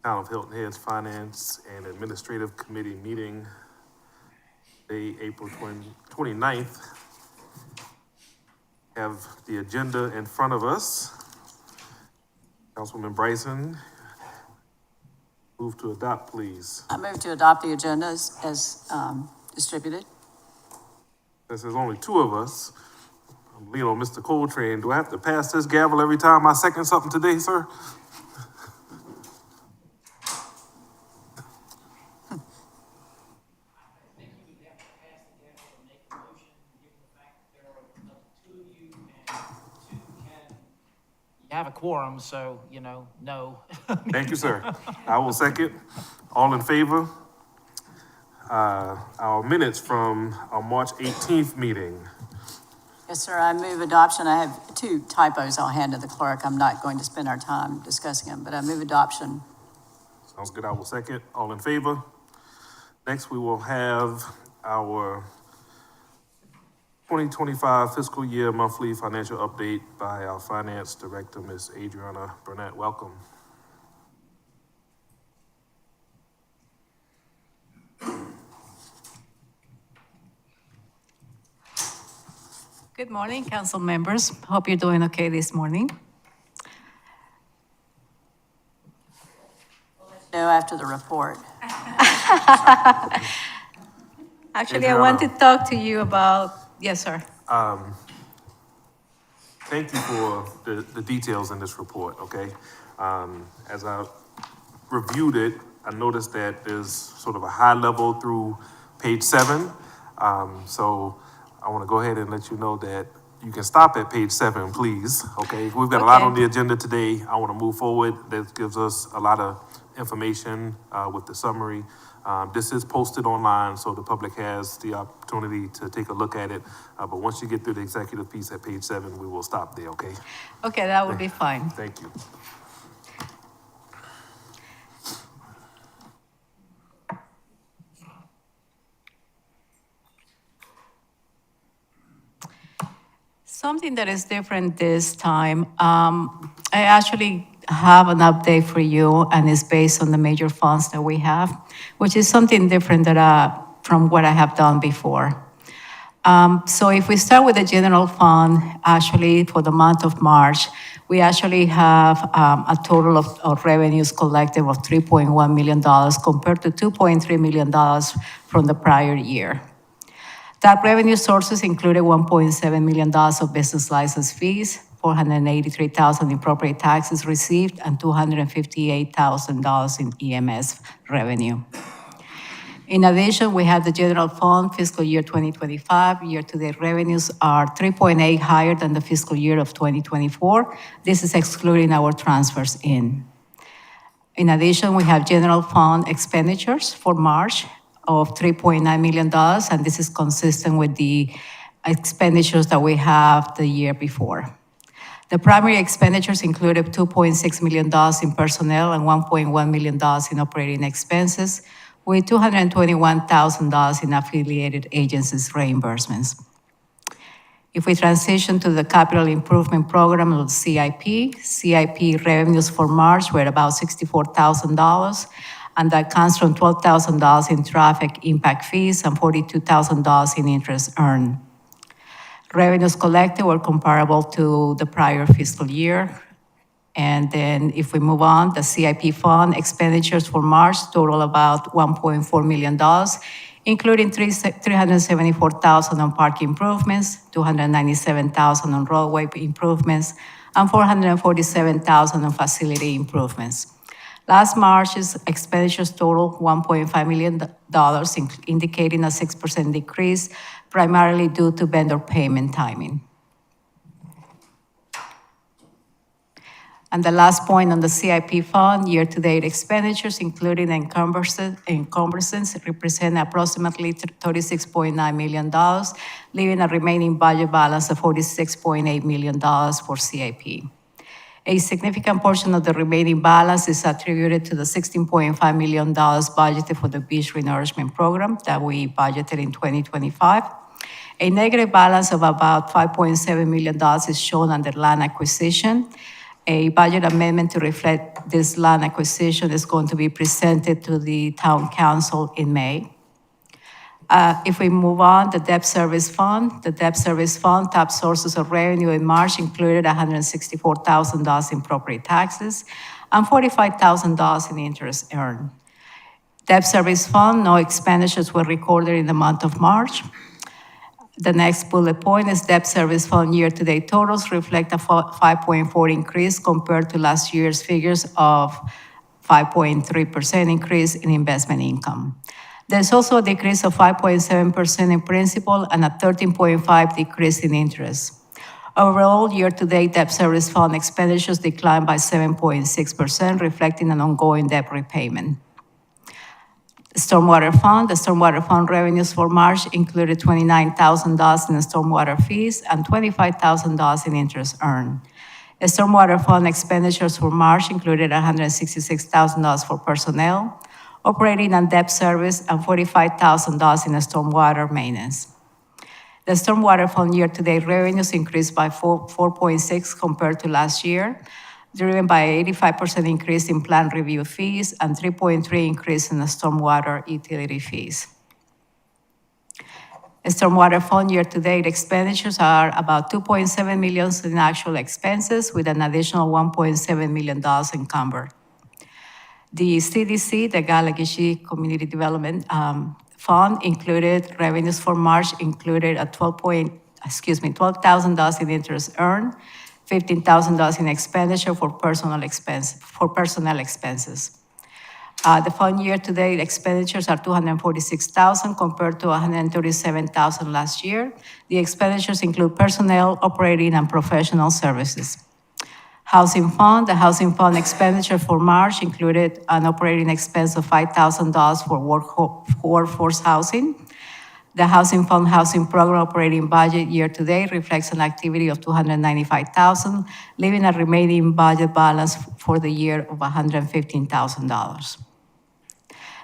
Town of Hilton Heads Finance and Administrative Committee meeting, day April 29th. Have the agenda in front of us. Councilwoman Bryson, move to adopt, please. I move to adopt the agenda as distributed. Since there's only two of us, I'm leaning on Mr. Coltrane. Do I have to pass this gavel every time I second something today, sir? You have a quorum, so, no. Thank you, sir. I will second. All in favor? Our minutes from our March 18th meeting. Yes, sir, I move adoption. I have two typos I'll hand to the clerk. I'm not going to spend our time discussing them, but I move adoption. Sounds good. I will second. All in favor? Next, we will have our 2025 fiscal year monthly financial update by our finance director, Ms. Adriana Burnett. Welcome. Good morning, council members. Hope you're doing okay this morning. No, after the report. Actually, I want to talk to you about, yes, sir. Thank you for the details in this report, okay? As I reviewed it, I noticed that there's sort of a high level through page 7. So I want to go ahead and let you know that you can stop at page 7, please, okay? We've got a lot on the agenda today. I want to move forward. That gives us a lot of information with the summary. This is posted online, so the public has the opportunity to take a look at it. But once you get through the executive piece at page 7, we will stop there, okay? Okay, that would be fine. Thank you. Something that is different this time, I actually have an update for you, and it's based on the major funds that we have, which is something different that, from what I have done before. So if we start with the general fund, actually for the month of March, we actually have a total of revenues collected of $3.1 million compared to $2.3 million from the prior year. That revenue sources included $1.7 million of business license fees, $483,000 in property taxes received, and $258,000 in EMS revenue. In addition, we have the general fund fiscal year 2025. Year-to-date revenues are 3.8 higher than the fiscal year of 2024. This is excluding our transfers in. In addition, we have general fund expenditures for March of $3.9 million, and this is consistent with the expenditures that we have the year before. The primary expenditures included $2.6 million in personnel and $1.1 million in operating expenses, with $221,000 in affiliated agencies reimbursements. If we transition to the capital improvement program, or CIP revenues for March were about $64,000, and that comes from $12,000 in traffic impact fees and $42,000 in interest earned. Revenues collected were comparable to the prior fiscal year. And then if we move on, the CIP fund expenditures for March total about $1.4 million, including $374,000 on park improvements, $297,000 on roadway improvements, and $447,000 on facility improvements. Last March's expenditures totaled $1.5 million, indicating a 6% decrease, primarily due to vendor payment timing. And the last point on the CIP fund, year-to-date expenditures, including encumbrances, represent approximately $36.9 million, leaving a remaining budget balance of $46.8 million for CIP. A significant portion of the remaining balance is attributed to the $16.5 million budgeted for the beach renourishment program that we budgeted in 2025. A negative balance of about $5.7 million is shown under land acquisition, A budget amendment to reflect this land acquisition is going to be presented to the town council in May. If we move on, the debt service fund, top sources of revenue in March included $164,000 in property taxes and $45,000 in interest earned. Debt service fund, no expenditures were recorded in the month of March. The next bullet point is debt service fund year-to-date totals reflect a 5.4 increase compared to last year's figures of 5.3% increase in investment income. There's also a decrease of 5.7% in principal and a 13.5% decrease in interest. Overall, year-to-date debt service fund expenditures declined by 7.6%, reflecting an ongoing debt repayment. The stormwater fund revenues for March included $29,000 in stormwater fees and $25,000 in interest earned. The stormwater fund expenditures for March included $166,000 for personnel, operating and debt service, and $45,000 in stormwater maintenance. The stormwater fund year-to-date revenues increased by 4.6% compared to last year, driven by 85% increase in plan review fees and 3.3% increase in the stormwater utility fees. The stormwater fund year-to-date expenditures are about $2.7 million in actual expenses, with an additional $1.7 million encumbered. The CDC, the Gallagher Community Development Fund, included revenues for March included a $12,000 in interest earned, $15,000 in expenditure for personnel expenses. The fund year-to-date expenditures are $246,000 compared to $137,000 last year. The expenditures include personnel, operating, and professional services. Housing fund, the housing fund expenditure for March included an operating expense of $5,000 for workforce housing. The housing fund housing program operating budget year-to-date reflects an activity of $295,000, leaving a remaining budget balance for the year of $115,000.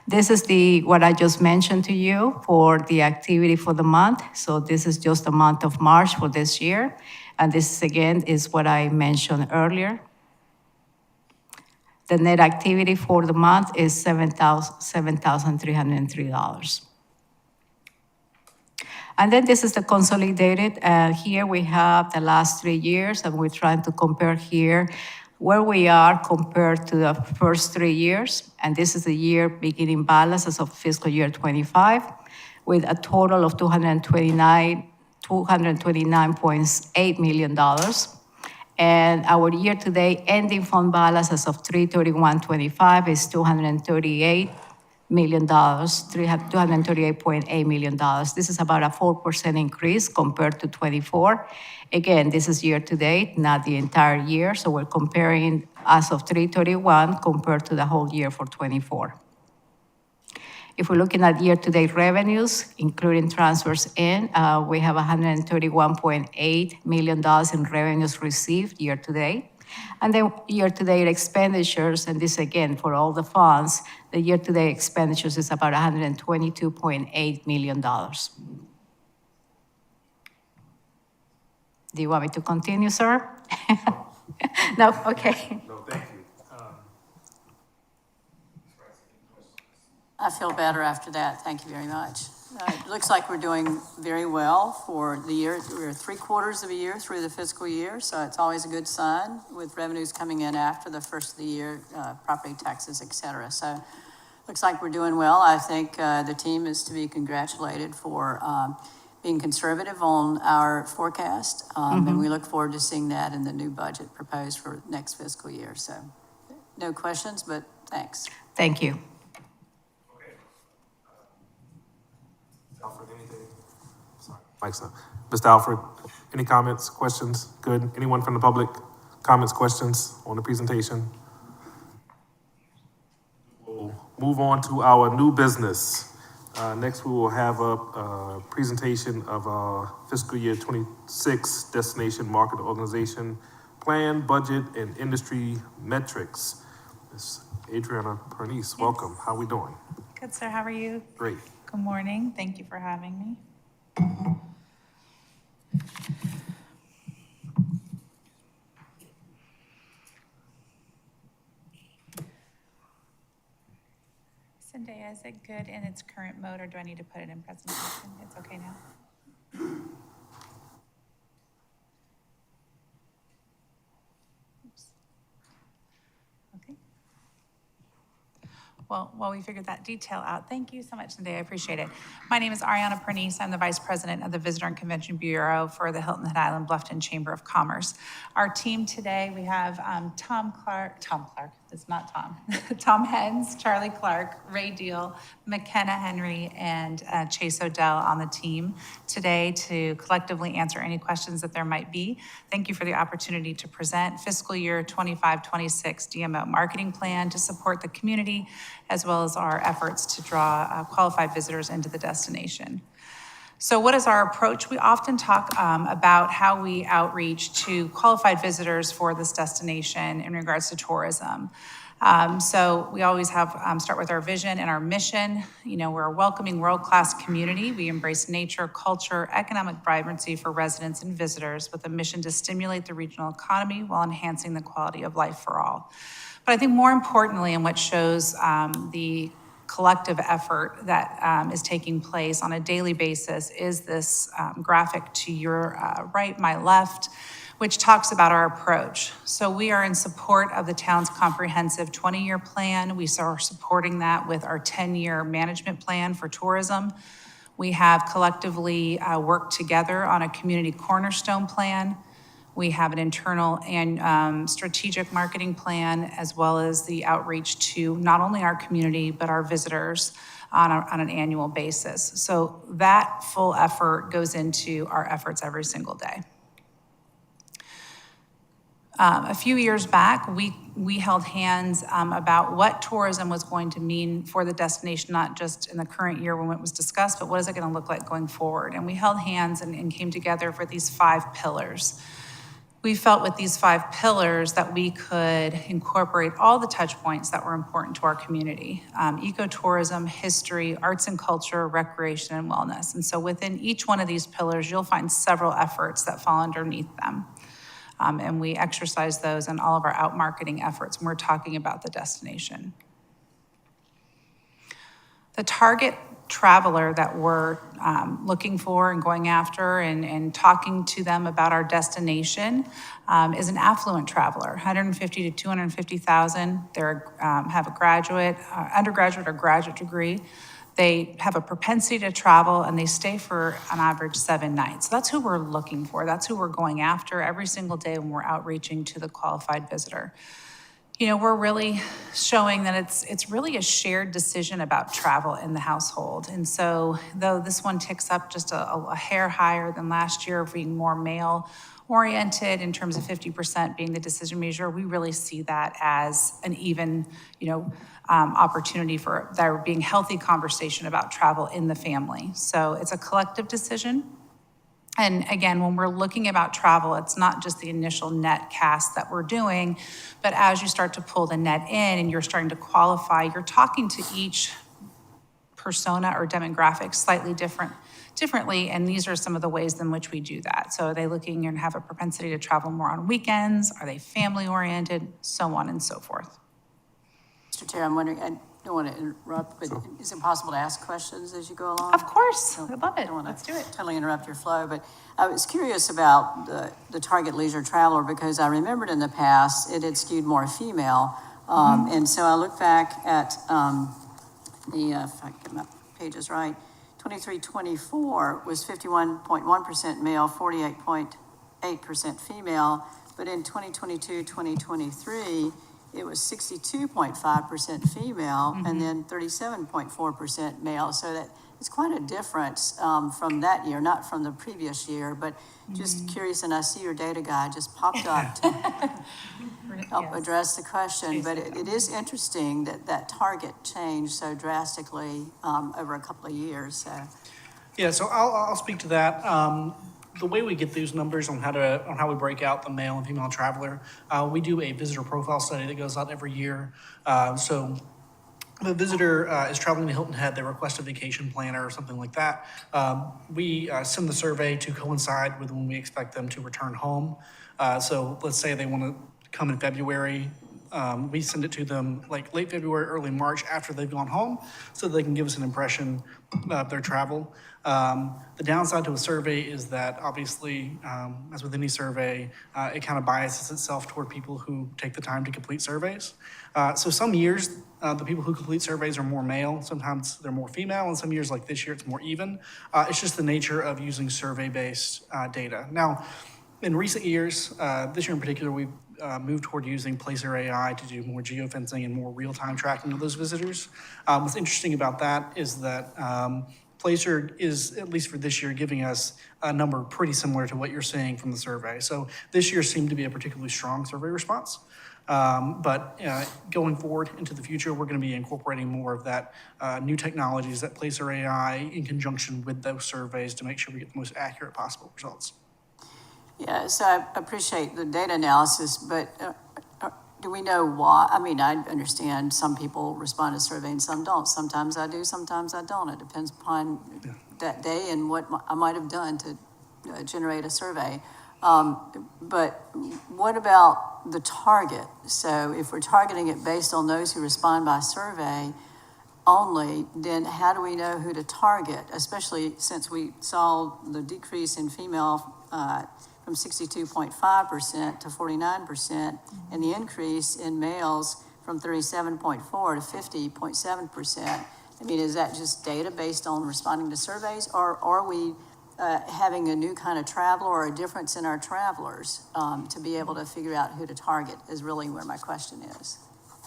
This is what I just mentioned to you for the activity for the month. So this is just the month of March for this year. And this, again, is what I mentioned earlier. The net activity for the month is $7,303. And then this is the consolidated. Here we have the last 3 years, and we're trying to compare here where we are compared to the first 3 years. And this is the year beginning balance as of fiscal year 25, with a total of $229.8 million. And our year-to-date ending fund balance as of 3/31/25 is $238 million, $238.8 million. This is about a 4% increase compared to 24. Again, this is year-to-date, not the entire year. So we're comparing as of 3/31 compared to the whole year for 24. If we're looking at year-to-date revenues, including transfers in, we have $131.8 million in revenues received year-to-date. And then year-to-date expenditures, and this again for all the funds, the year-to-date expenditures is about $122.8 million. Do you want me to continue, sir? No? Okay. No, thank you. I feel better after that. Thank you very much. It looks like we're doing very well for the year. We're 3/4 of a year through the fiscal year, so it's always a good sign with revenues coming in after the first of the year, property taxes, et cetera. So looks like we're doing well. I think the team is to be congratulated for being conservative on our forecast, and we look forward to seeing that in the new budget proposed for next fiscal year. So no questions, but thanks. Thank you. Alfred, anything? Sorry, mic's up. Mr. Alfred, any comments, questions? Good. Anyone from the public? Comments, questions on the presentation? We'll move on to our new business. Next, we will have a presentation of our fiscal year 26 Destination Market Organization Plan, Budget, and Industry Metrics. Ms. Adriana Pernice, welcome. How we doing? Good, sir. How are you? Great. Good morning. Thank you for having me. Zendaya, is it good in its current mode, or do I need to put it in presentation? It's okay now? Oops. Okay. Well, while we figured that detail out, thank you so much, Zendaya, I appreciate it. My name is Ariana Pernice. I'm the Vice President of the Visitor and Convention Bureau for the Hilton Head Island Bluffton Chamber of Commerce. Our team today, we have Tom Clark, it's not Tom, Tom Hens, Charlie Clark, Ray Deal, McKenna Henry, and Chase Odell on the team today to collectively answer any questions that there might be. Thank you for the opportunity to present fiscal year 25-26 DMO marketing plan to support the community, as well as our efforts to draw qualified visitors into the destination. So what is our approach? We often talk about how we outreach to qualified visitors for this destination in regards to tourism. So we always have start with our vision and our mission. You know, we're a welcoming world-class community. We embrace nature, culture, economic vibrancy for residents and visitors with a mission to stimulate the regional economy while enhancing the quality of life for all. But I think more importantly, and what shows the collective effort that is taking place on a daily basis is this graphic to your right, my left, which talks about our approach. So we are in support of the town's comprehensive 20-year plan. We are supporting that with our 10-year management plan for tourism. We have collectively worked together on a community cornerstone plan. We have an internal and strategic marketing plan, as well as the outreach to not only our community, but our visitors on an annual basis. So that full effort goes into our efforts every single day. A few years back, we held hands about what tourism was going to mean for the destination, not just in the current year when it was discussed, but what is it going to look like going forward? And we held hands and came together for these 5 pillars. We felt with these 5 pillars that we could incorporate all the touch points that were important to our community: ecotourism, history, arts and culture, recreation, and wellness. And so within each one of these pillars, you'll find several efforts that fall underneath them. And we exercise those in all of our out marketing efforts when we're talking about the destination. The target traveler that we're looking for and going after and talking to them about our destination is an affluent traveler, 150 to 250,000. They have a graduate, undergraduate or graduate degree. They have a propensity to travel, and they stay for an average 7 nights. So that's who we're looking for. That's who we're going after every single day when we're outreaching to the qualified visitor. You know, we're really showing that it's really a shared decision about travel in the household. And so though this one ticks up just a hair higher than last year, being more male oriented in terms of 50% being the decision maker, we really see that as an even, opportunity for there being healthy conversation about travel in the family. So it's a collective decision. And again, when we're looking about travel, it's not just the initial net cast that we're doing, but as you start to pull the net in and you're starting to qualify, you're talking to each persona or demographic slightly differently, and these are some of the ways in which we do that. So are they looking and have a propensity to travel more on weekends? Are they family oriented? So on and so forth. Mr. Chair, I'm wondering, I don't want to interrupt, but is it possible to ask questions as you go along? Of course, So I love it. don't want Let's to do it. totally interrupt your flow, but I was curious about the target leisure traveler because I remembered in the past it had skewed more female. And so I look back at if I get my pages right, 23-24 was 51.1% male, 48.8% female, but in 2022-2023, it was 62.5% female and then 37.4% male. So that it's quite a difference from that year, not from the previous year, but just curious. And I see your data guide just popped up to help address the question. But it is interesting that that target changed so drastically over a couple of years. So. Yeah, so I'll speak to that. The way we get these numbers on how we break out the male and female traveler, we do a visitor profile study that goes out every year. So if a visitor is traveling to Hilton Head, they request a vacation planner or something like that. We send the survey to coincide with when we expect them to return home. So let's say they want to come in February. we send it to them like late February, early March after they've gone home, so they can give us an impression of their travel. The downside to a survey is that obviously, as with any survey, it kind of biases itself toward people who take the time to complete surveys. So some years, the people who complete surveys are more male, sometimes they're more female, and some years like this year, it's more even. It's just the nature of using survey-based data. Now, in recent years, this year in particular, we've moved toward using Placer AI to do more geofencing and more real-time tracking of those visitors. What's interesting about that is that Placer is, at least for this year, giving us a number pretty similar to what you're seeing from the survey. So this year seemed to be a particularly strong survey response. But going forward into the future, we're going to be incorporating more of that new technologies, that Placer AI, in conjunction with those surveys to make sure we get the most accurate possible results. Yeah, so I appreciate the data analysis, but do we know why? I mean, I understand some people respond to survey and some don't. Sometimes I do, sometimes I don't. It depends upon that day and what I might have done to generate a survey. But what about the target? So if we're targeting it based on those who respond by survey only, then how do we know who to target, especially since we saw the decrease in female from 62.5% to 49%, and the increase in males from 37.4 to 50.7%. I mean, is that just data based on responding to surveys, or are we having a new kind of traveler or a difference in our travelers to be able to figure out who to target is really where my question is.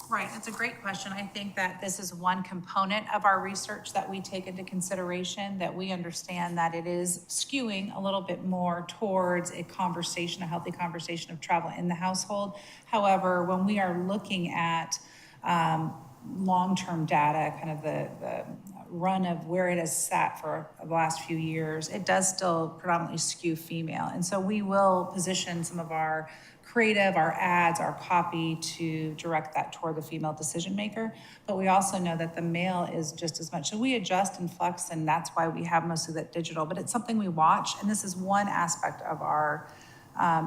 Right, it's a great question. I think that this is one component of our research that we take into consideration, that we understand that it is skewing a little bit more towards a conversation, a healthy conversation of travel in the household. However, when we are looking at long-term data, kind of the run of where it has sat for the last few years, it does still predominantly skew female. And so we will position some of our creative, our ads, our copy to direct that toward the female decision maker. But we also know that the male is just as much. So we adjust and flex, and that's why we have most of that digital. But it's something we watch, and this is one aspect of our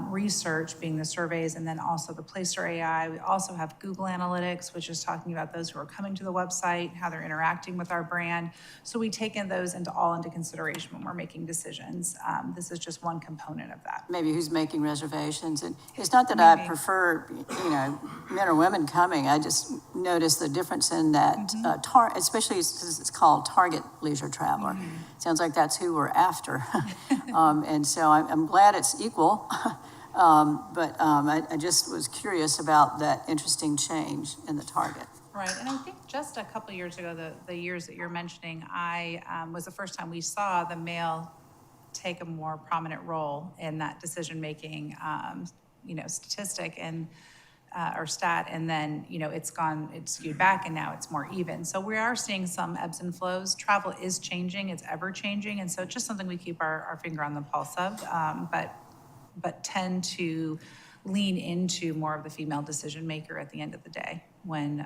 research, being the surveys, and then also the Placer AI. We also have Google Analytics, which is talking about those who are coming to the website, how they're interacting with our brand. So we take those into consideration when we're making decisions. This is just one component of that. Maybe who's making reservations. And it's not that I prefer, men or women coming. I just noticed the difference in that, especially because it's called target leisure traveler. Sounds like that's who we're after. And so I'm glad it's equal. But I just was curious about that interesting change in the target. Right, and I think just a couple of years ago, the years that you're mentioning, was the first time we saw the male take a more prominent role in that decision-making, statistic and or stat, and then it's skewed back, and now it's more even. So we are seeing some ebbs and flows. Travel is changing; it's ever changing, and so it's just something we keep our finger on the pulse of. But tend to lean into more of the female decision maker at the end of the day when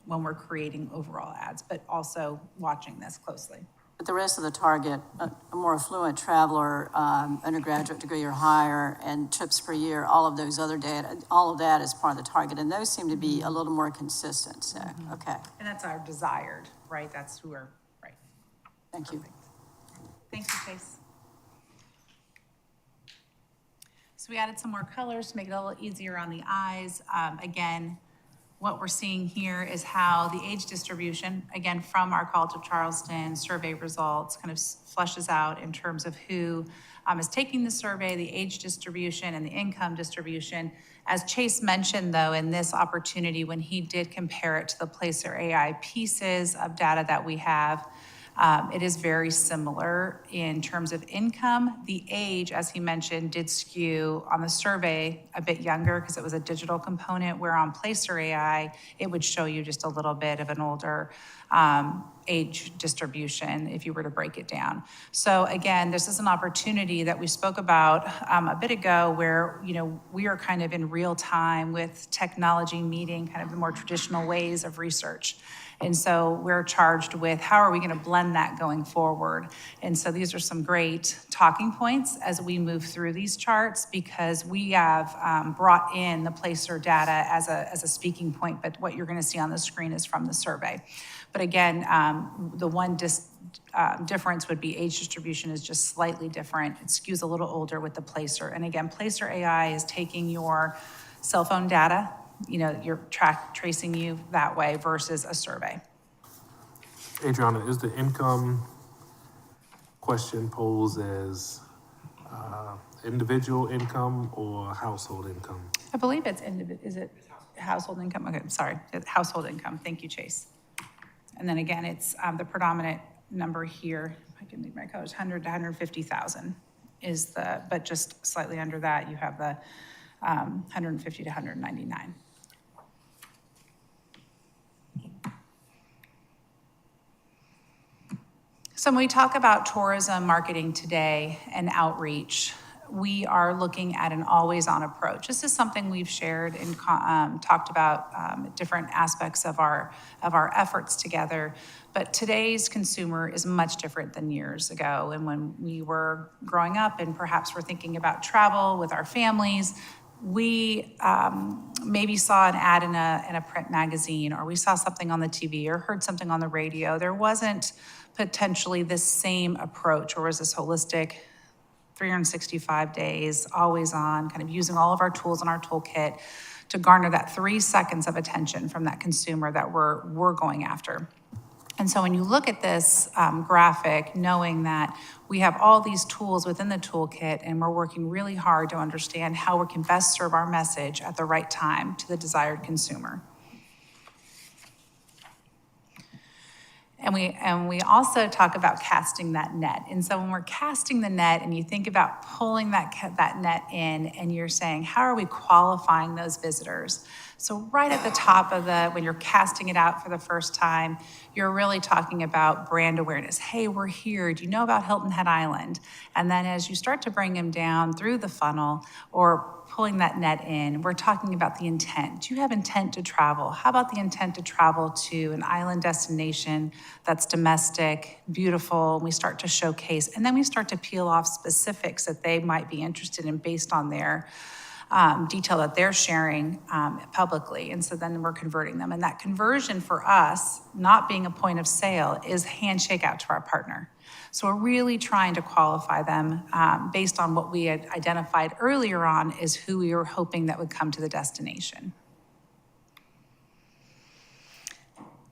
we're creating overall ads, but also watching this closely. But the rest of the target, a more affluent traveler, undergraduate degree or higher, and trips per year, all of those other data, all of that is part of the target, and those seem to be a little more consistent. So, okay. And that's our desired, right? That's who we're, right. Thank you. Perfect. Thank you, Chase. So we added some more colors to make it a little easier on the eyes. Again, what we're seeing here is how the age distribution, again, from our College of Charleston survey results, kind of fleshes out in terms of who is taking the survey, the age distribution, and the income distribution. As Chase mentioned, though, in this opportunity, when he did compare it to the Placer AI pieces of data that we have, it is very similar in terms of income. The age, as he mentioned, did skew on the survey a bit younger because it was a digital component, where on Placer AI, it would show you just a little bit of an older age distribution if you were to break it down. So again, this is an opportunity that we spoke about a bit ago where, we are kind of in real time with technology meeting kind of the more traditional ways of research. And so we're charged with how are we going to blend that going forward? And so these are some great talking points as we move through these charts, because we have brought in the placer data as a speaking point, but what you're going to see on the screen is from the survey. But again, the one difference would be age distribution is just slightly different. It skews a little older with the placer. And again, placer AI is taking your cell phone data, you're tracing you that way versus a survey. Adriana, is the income question posed as individual income or household income? I believe it's is it household income? Okay, sorry, household income. Thank you, Chase. And then again, it's the predominant number here. If I can leave my colors, 100 to 150,000 is but just slightly under that, you have the 150 to 199. So when we talk about tourism marketing today and outreach, we are looking at an always-on approach. This is something we've shared and talked about different aspects of our efforts together. But today's consumer is much different than years ago. And when we were growing up and perhaps we're thinking about travel with our families, we maybe saw an ad in a print magazine, or we saw something on the TV or heard something on the radio. There wasn't potentially this same approach, or was this holistic 365 days, always on, kind of using all of our tools in our toolkit to garner that 3 seconds of attention from that consumer that we're going after. And so when you look at this graphic, knowing that we have all these tools within the toolkit and we're working really hard to understand how we can best serve our message at the right time to the desired consumer. And we also talk about casting that net. And so when we're casting the net and you think about pulling that net in and you're saying, how are we qualifying those visitors? So right at the top of when you're casting it out for the first time, you're really talking about brand awareness. Hey, we're here. Do you know about Hilton Head Island? And then as you start to bring them down through the funnel or pulling that net in, we're talking about the intent. Do you have intent to travel? How about the intent to travel to an island destination that's domestic, beautiful? We start to showcase, and then we start to peel off specifics that they might be interested in based on their detail that they're sharing publicly. And so then we're converting them. And that conversion for us, not being a point of sale, is handshake out to our partner. So we're really trying to qualify them based on what we had identified earlier on is who we were hoping that would come to the destination.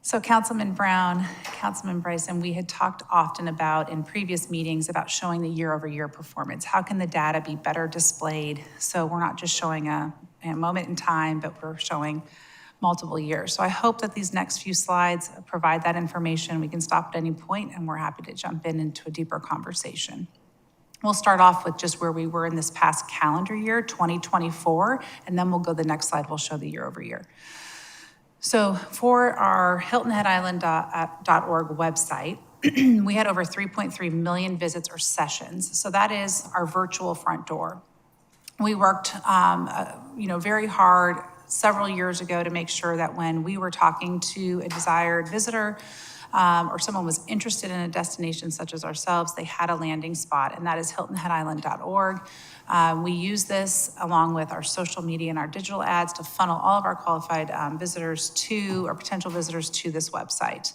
So Councilman Brown, Councilman Bryson, we had talked often about in previous meetings about showing the year-over-year performance. How can the data be better displayed? So we're not just showing a moment in time, but we're showing multiple years. So I hope that these next few slides provide that information. We can stop at any point and we're happy to jump into a deeper conversation. We'll start off with just where we were in this past calendar year, 2024, and then we'll go to the next slide, we'll show the year-over-year. So for our HiltonHeadIsland.org website, we had over 3.3 million visits or sessions. So that is our virtual front door. We worked, very hard several years ago to make sure that when we were talking to a desired visitor or someone was interested in a destination such as ourselves, they had a landing spot, and that is HiltonHeadIsland.org. We use this along with our social media and our digital ads to funnel all of our qualified visitors or potential visitors to this website.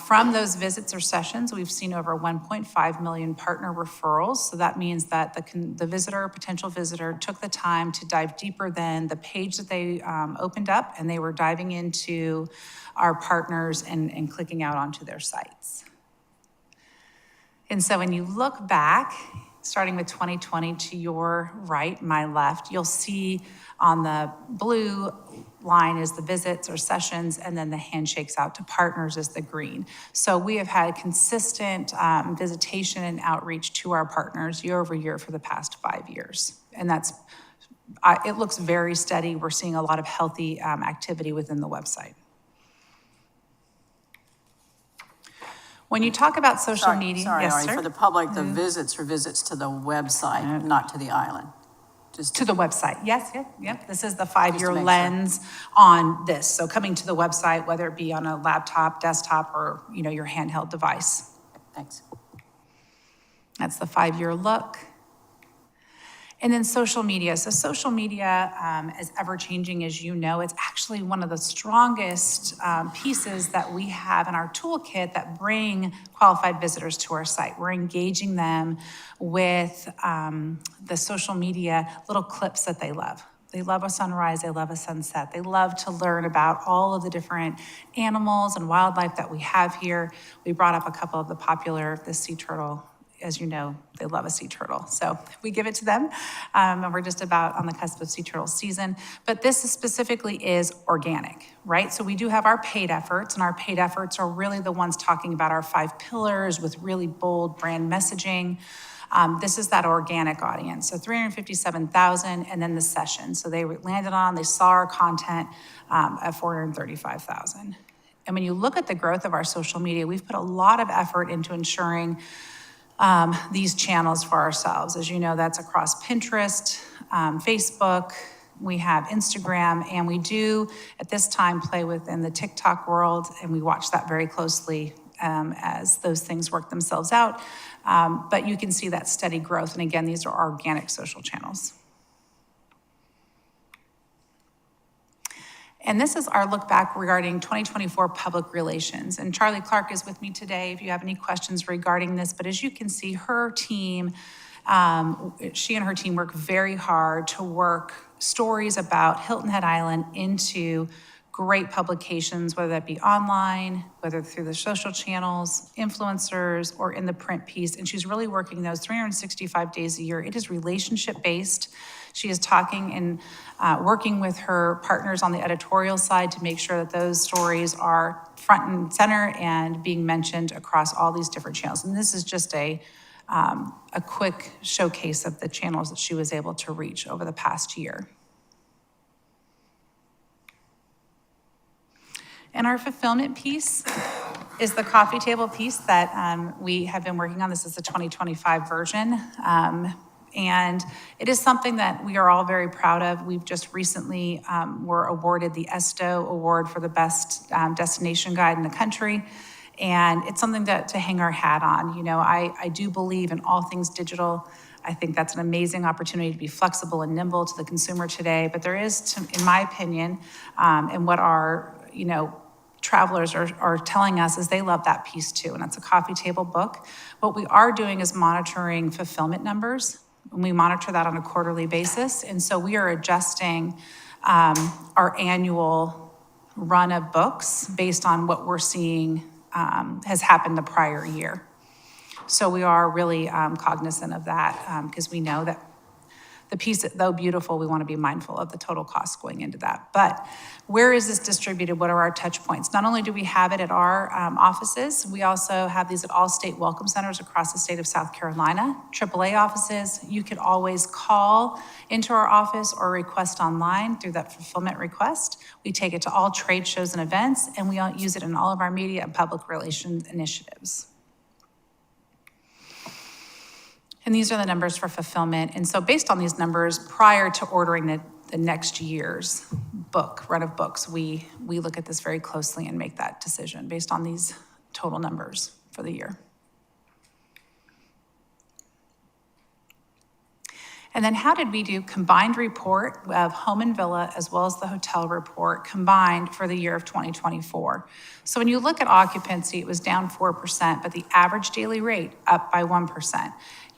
From those visits or sessions, we've seen over 1.5 million partner referrals. So that means that the potential visitor took the time to dive deeper than the page that they opened up, and they were diving into our partners and clicking out onto their sites. And so when you look back, starting with 2020 to your right, my left, you'll see on the blue line is the visits or sessions, and then the handshakes out to partners is the green. So we have had consistent visitation and outreach to our partners year over year for the past 5 years. And it looks very steady. We're seeing a lot of healthy activity within the website. When you talk about social media, Sorry, yes, Ari, sir? for the public, the visits are visits to the website, not to the island. Just To the website, yes, yep. This is the 5-year make sure. lens on this. So coming to the website, whether it be on a laptop, desktop, or, your handheld device. Thanks. That's the 5-year look. And then social media. So social media is ever-changing, as you know. It's actually one of the strongest pieces that we have in our toolkit that bring qualified visitors to our site. We're engaging them with the social media little clips that they love. They love a sunrise, they love a sunset. They love to learn about all of the different animals and wildlife that we have here. We brought up a couple of the popular, the sea turtle. As you know, they love a sea turtle. So we give it to them. And we're just about on the cusp of sea turtle season. But this specifically is organic, right? So we do have our paid efforts, and our paid efforts are really the ones talking about our 5 pillars with really bold brand messaging. This is that organic audience. So 357,000, and then the session. So they landed on, they saw our content at 435,000. And when you look at the growth of our social media, we've put a lot of effort into ensuring these channels for ourselves. As you know, that's across Pinterest, Facebook, we have Instagram, and we do, at this time, play within the TikTok world, and we watch that very closely as those things work themselves out. But you can see that steady growth, and again, these are organic social channels. And this is our look back regarding 2024 public relations. And Charlie Clark is with me today if you have any questions regarding this. But as you can see, her team, she and her team work very hard to work stories about Hilton Head Island into great publications, whether that be online, whether through the social channels, influencers, or in the print piece. And she's really working those 365 days a year. It is relationship-based. She is talking and working with her partners on the editorial side to make sure that those stories are front and center and being mentioned across all these different channels. And this is just a quick showcase of the channels that she was able to reach over the past year. And our fulfillment piece is the coffee table piece that we have been working on. This is the 2025 version. And it is something that we are all very proud of. We've just recently were awarded the ESTO Award for the best destination guide in the country. And it's something to hang our hat on. I do believe in all things digital. I think that's an amazing opportunity to be flexible and nimble to the consumer today. But there is, in my opinion, and what our, travelers are telling us is they love that piece too. And it's a coffee table book. What we are doing is monitoring fulfillment numbers. And we monitor that on a quarterly basis. And so we are adjusting our annual run of books based on what we're seeing has happened the prior year. So we are really cognizant of that because we know that the piece, though beautiful, we want to be mindful of the total cost going into that. But where is this distributed? What are our touch points? Not only do we have it at our offices, we also have these at all state welcome centers across the state of South Carolina, AAA offices. You could always call into our office or request online through that fulfillment request. We take it to all trade shows and events, and we use it in all of our media and public relations initiatives. And these are the numbers for fulfillment. And so based on these numbers, prior to ordering the next year's run of books, we look at this very closely and make that decision based on these total numbers for the year. And then how did we do combined report of home and villa as well as the hotel report combined for the year of 2024? So when you look at occupancy, it was down 4%, but the average daily rate up by 1%.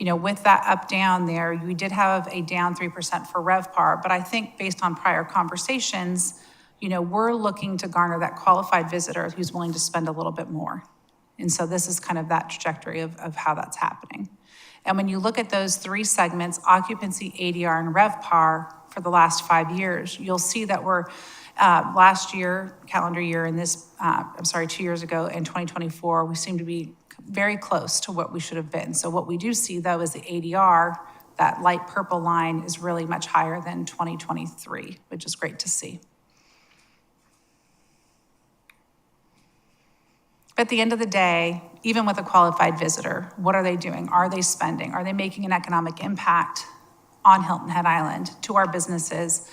With that up down there, we did have a down 3% for RevPAR, but I think based on prior conversations, we're looking to garner that qualified visitor who's willing to spend a little bit more. And so this is kind of that trajectory of how that's happening. And when you look at those 3 segments, occupancy, ADR, and RevPAR for the last 5 years, you'll see that we're last year, calendar year, and 2 years ago in 2024, we seem to be very close to what we should have been. So what we do see though is the ADR, that light purple line, is really much higher than 2023, which is great to see. At the end of the day, even with a qualified visitor, what are they doing? Are they spending? Are they making an economic impact on Hilton Head Island to our businesses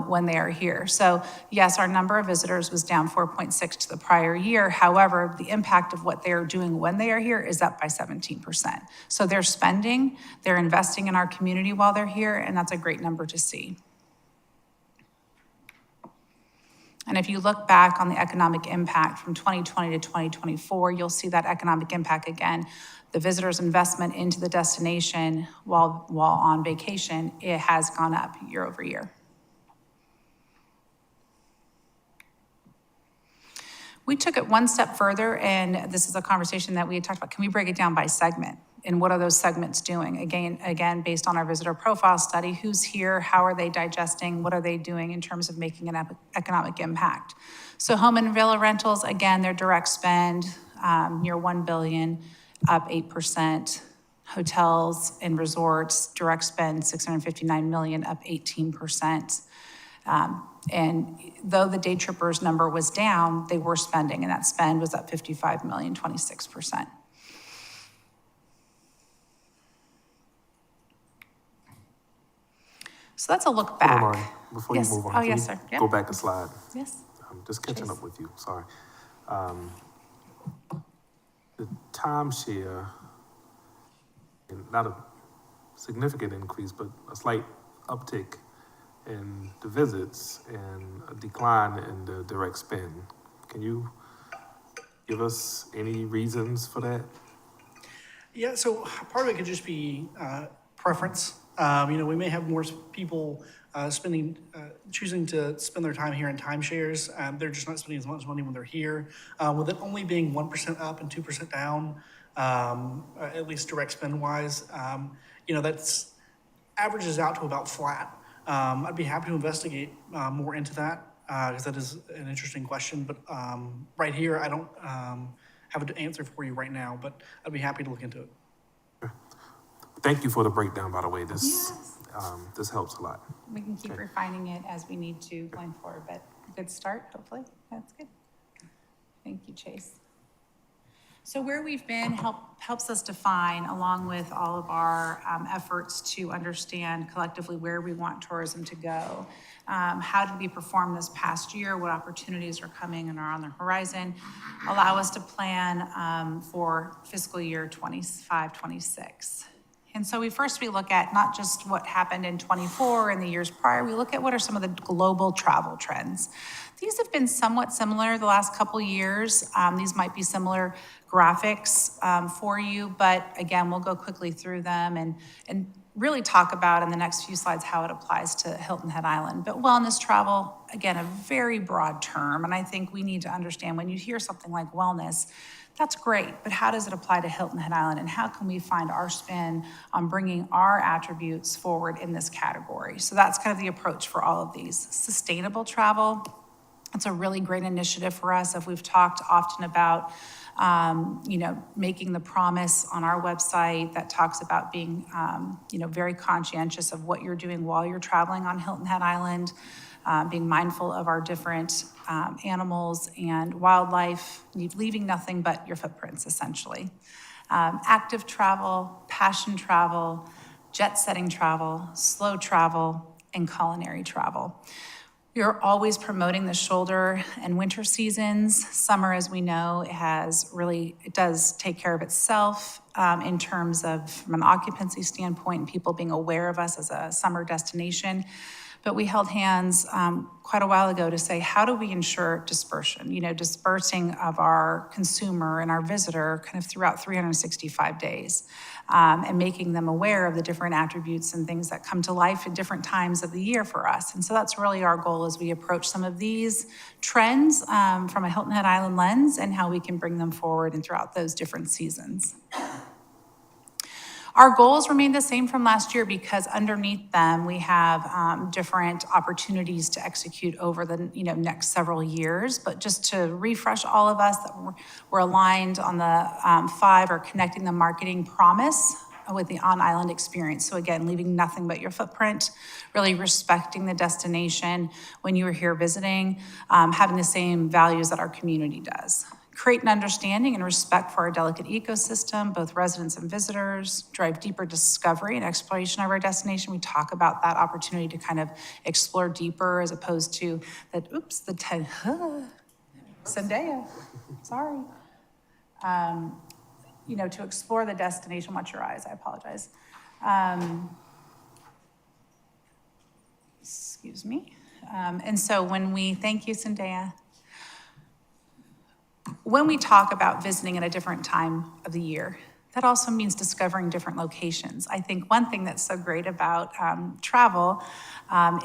when they are here? So yes, our number of visitors was down 4.6 to the prior year. However, the impact of what they are doing when they are here is up by 17%. So they're spending, they're investing in our community while they're here, and that's a great number to see. And if you look back on the economic impact from 2020 to 2024, you'll see that economic impact again. The visitor's investment into the destination while on vacation, it has gone up year over year. We took it one step further, and this is a conversation that we had talked about. Can we break it down by segment? And what are those segments doing? Again, based on our visitor profile study, who's here, how are they digesting, what are they doing in terms of making an economic impact? So home and villa rentals, again, their direct spend, near $1 billion, up 8%. Hotels and resorts, direct spend, $659 million, up 18%. And though the day trippers number was down, they were spending, and that spend was up $55 million, 26%. So that's a look back. Hold on, before you Yes. move on. Oh, can yes, you sir. Yep. Go back a slide. Yes. I'm just catching Chase. up with you, sorry. The timeshare, and not a significant increase, but a slight uptick in the visits and a decline in the direct spend. Can you give us any reasons for that? Yeah, so part of it could just be preference. We may have more people choosing to spend their time here in timeshares. They're just not spending as much money when they're here. With it only being 1% up and 2% down, at least direct spend wise, that's averages out to about flat. I'd be happy to investigate more into that because that is an interesting question. But right here, I don't have an answer for you right now, but I'd be happy to look into it. Thank you for the breakdown, by the way. This helps a lot. We can keep refining it as we need to going forward, but good start, hopefully. That's good. Thank you, Chase. So where we've been helps us define, along with all of our efforts to understand collectively where we want tourism to go. How did we perform this past year? What opportunities are coming and are on the horizon? Allow us to plan for fiscal year 25-26. And so we look at not just what happened in 24 and the years prior, we look at what are some of the global travel trends. These have been somewhat similar the last couple years. These might be similar graphics for you, but again, we'll go quickly through them and really talk about in the next few slides how it applies to Hilton Head Island. But wellness travel, again, a very broad term, and I think we need to understand when you hear something like wellness, that's great, but how does it apply to Hilton Head Island, and how can we find our spin on bringing our attributes forward in this category? So that's kind of the approach for all of these. Sustainable travel, it's a really great initiative for us. If we've talked often about, making the promise on our website that talks about being, very conscientious of what you're doing while you're traveling on Hilton Head Island, being mindful of our different animals and wildlife, leaving nothing but your footprints, essentially. Active travel, passion travel, jet-setting travel, slow travel, and culinary travel. We are always promoting the shoulder and winter seasons. Summer, as we know, it does take care of itself in terms of from an occupancy standpoint and people being aware of us as a summer destination. But we held hands quite a while ago to say, how do we ensure dispersion? Dispersing of our consumer and our visitor kind of throughout 365 days and making them aware of the different attributes and things that come to life at different times of the year for us. And so that's really our goal as we approach some of these trends from a Hilton Head Island lens and how we can bring them forward and throughout those different seasons. Our goals remain the same from last year because underneath them, we have different opportunities to execute over the next several years. But just to refresh all of us, that we're aligned on the 5 are connecting the marketing promise with the on-island experience. So again, leaving nothing but your footprint, really respecting the destination when you are here visiting, having the same values that our community does. create an understanding and respect for our delicate ecosystem, both residents and visitors, drive deeper discovery and exploration of our destination. We talk about that opportunity to kind of explore deeper as opposed to that, Zendaya, sorry. To explore the destination. Watch your eyes, I apologize. Excuse me. And so thank you, Zendaya. When we talk about visiting at a different time of the year, that also means discovering different locations. I think one thing that's so great about travel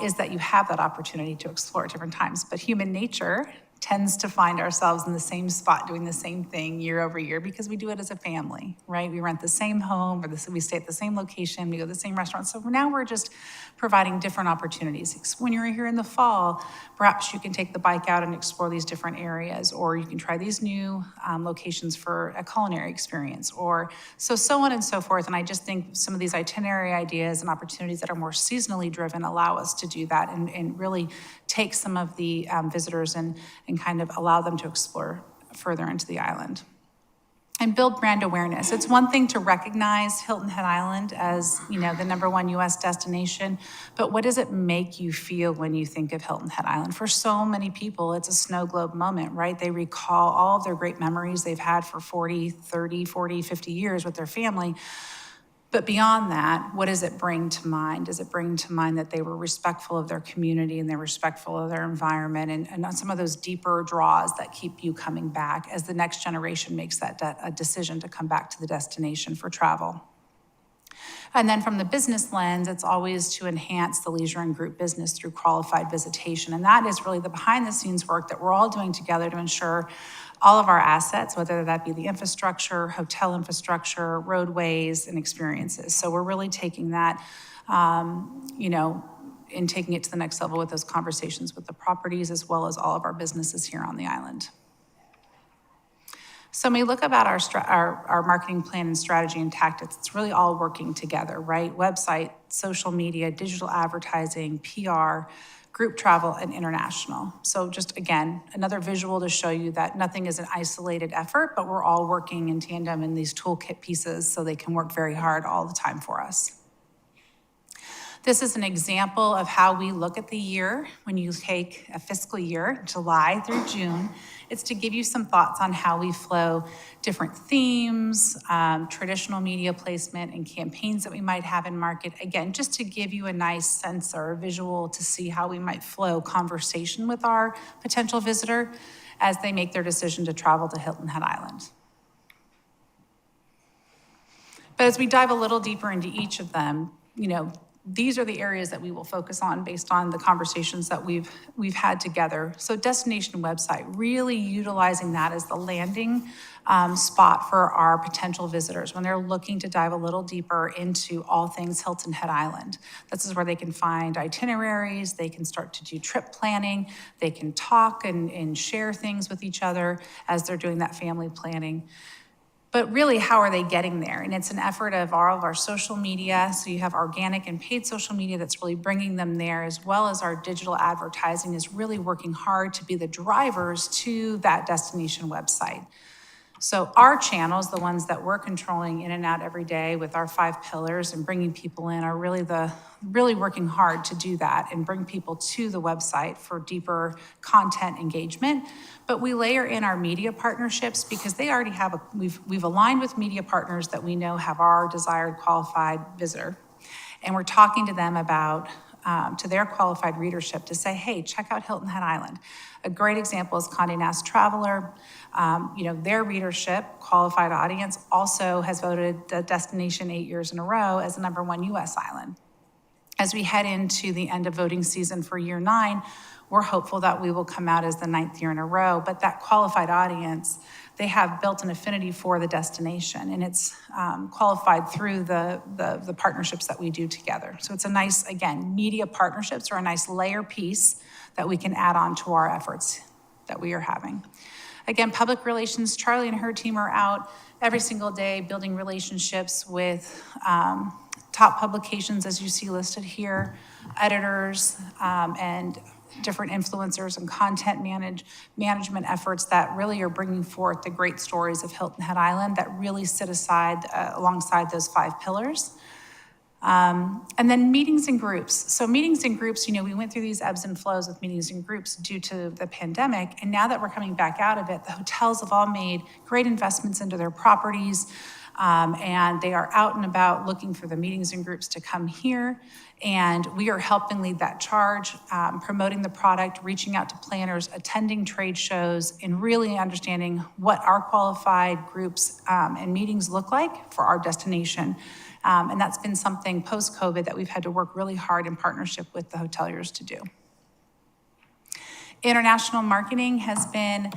is that you have that opportunity to explore at different times. But human nature tends to find ourselves in the same spot doing the same thing year over year because we do it as a family, right? We rent the same home or we stay at the same location, we go to the same restaurant. So now we're just providing different opportunities. When you're here in the fall, perhaps you can take the bike out and explore these different areas, or you can try these new locations for a culinary experience, or so on and so forth. And I just think some of these itinerary ideas and opportunities that are more seasonally driven allow us to do that and really take some of the visitors and kind of allow them to explore further into the island. And build brand awareness. It's one thing to recognize Hilton Head Island as, the #1 U.S. destination, but what does it make you feel when you think of Hilton Head Island? For so many people, it's a snow globe moment, right? They recall all of their great memories they've had for 40, 30, 40, 50 years with their family. But beyond that, what does it bring to mind? Does it bring to mind that they were respectful of their community and they're respectful of their environment and some of those deeper draws that keep you coming back as the next generation makes that a decision to come back to the destination for travel? And then from the business lens, it's always to enhance the leisure and group business through qualified visitation. And that is really the behind the scenes work that we're all doing together to ensure all of our assets, whether that be the infrastructure, hotel infrastructure, roadways, and experiences. So we're really taking that, and taking it to the next level with those conversations with the properties as well as all of our businesses here on the island. So when we look about our marketing plan and strategy and tactics, it's really all working together, right? Website, social media, digital advertising, PR, group travel, and international. So just, again, another visual to show you that nothing is an isolated effort, but we're all working in tandem in these toolkit pieces so they can work very hard all the time for us. This is an example of how we look at the year when you take a fiscal year, July through June. It's to give you some thoughts on how we flow different themes, traditional media placement, and campaigns that we might have in market. Again, just to give you a nice sense or a visual to see how we might flow conversation with our potential visitor as they make their decision to travel to Hilton Head Island. But as we dive a little deeper into each of them, these are the areas that we will focus on based on the conversations that we've had together. So destination website, really utilizing that as the landing spot for our potential visitors when they're looking to dive a little deeper into all things Hilton Head Island. This is where they can find itineraries, they can start to do trip planning, they can talk and share things with each other as they're doing that family planning. But really, how are they getting there? And it's an effort of all of our social media. So you have organic and paid social media that's really bringing them there, as well as our digital advertising is really working hard to be the drivers to that destination website. So our channels, the ones that we're controlling in and out every day with our 5 pillars and bringing people in, are really working hard to do that and bring people to the website for deeper content engagement. But we layer in our media partnerships because they already have we've aligned with media partners that we know have our desired qualified visitor. And we're talking to them about, to their qualified readership to say, hey, check out Hilton Head Island. A great example is Condé Nast Traveler. Their readership, qualified audience, also has voted the destination 8 years in a row as the #1 U.S. island. As we head into the end of voting season for year 9, we're hopeful that we will come out as the 9th year in a row, but that qualified audience, they have built an affinity for the destination, and it's qualified through the partnerships that we do together. So it's a nice, again, media partnerships are a nice layer piece that we can add on to our efforts that we are having. Again, public relations, Charlie and her team are out every single day building relationships with top publications, as you see listed here, editors, and different influencers and content management efforts that really are bringing forth the great stories of Hilton Head Island that really sit alongside those 5 pillars. And then meetings and groups. So meetings and groups, we went through these ebbs and flows with meetings and groups due to the pandemic. And now that we're coming back out of it, the hotels have all made great investments into their properties. And they are out and about looking for the meetings and groups to come here. And we are helping lead that charge, promoting the product, reaching out to planners, attending trade shows, and really understanding what our qualified groups and meetings look like for our destination. And that's been something post-COVID that we've had to work really hard in partnership with the hoteliers to do. International marketing has been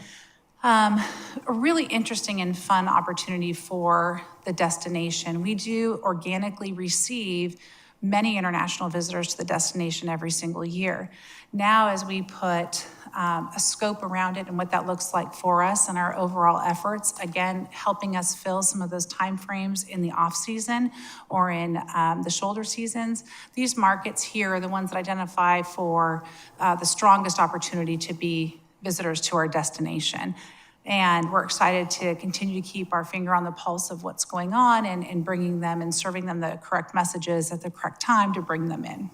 a really interesting and fun opportunity for the destination. We do organically receive many international visitors to the destination every single year. Now, as we put a scope around it and what that looks like for us and our overall efforts, again, helping us fill some of those timeframes in the off-season or in the shoulder seasons, these markets here are the ones that identify for the strongest opportunity to be visitors to our destination. And we're excited to continue to keep our finger on the pulse of what's going on and bringing them and serving them the correct messages at the correct time to bring them in.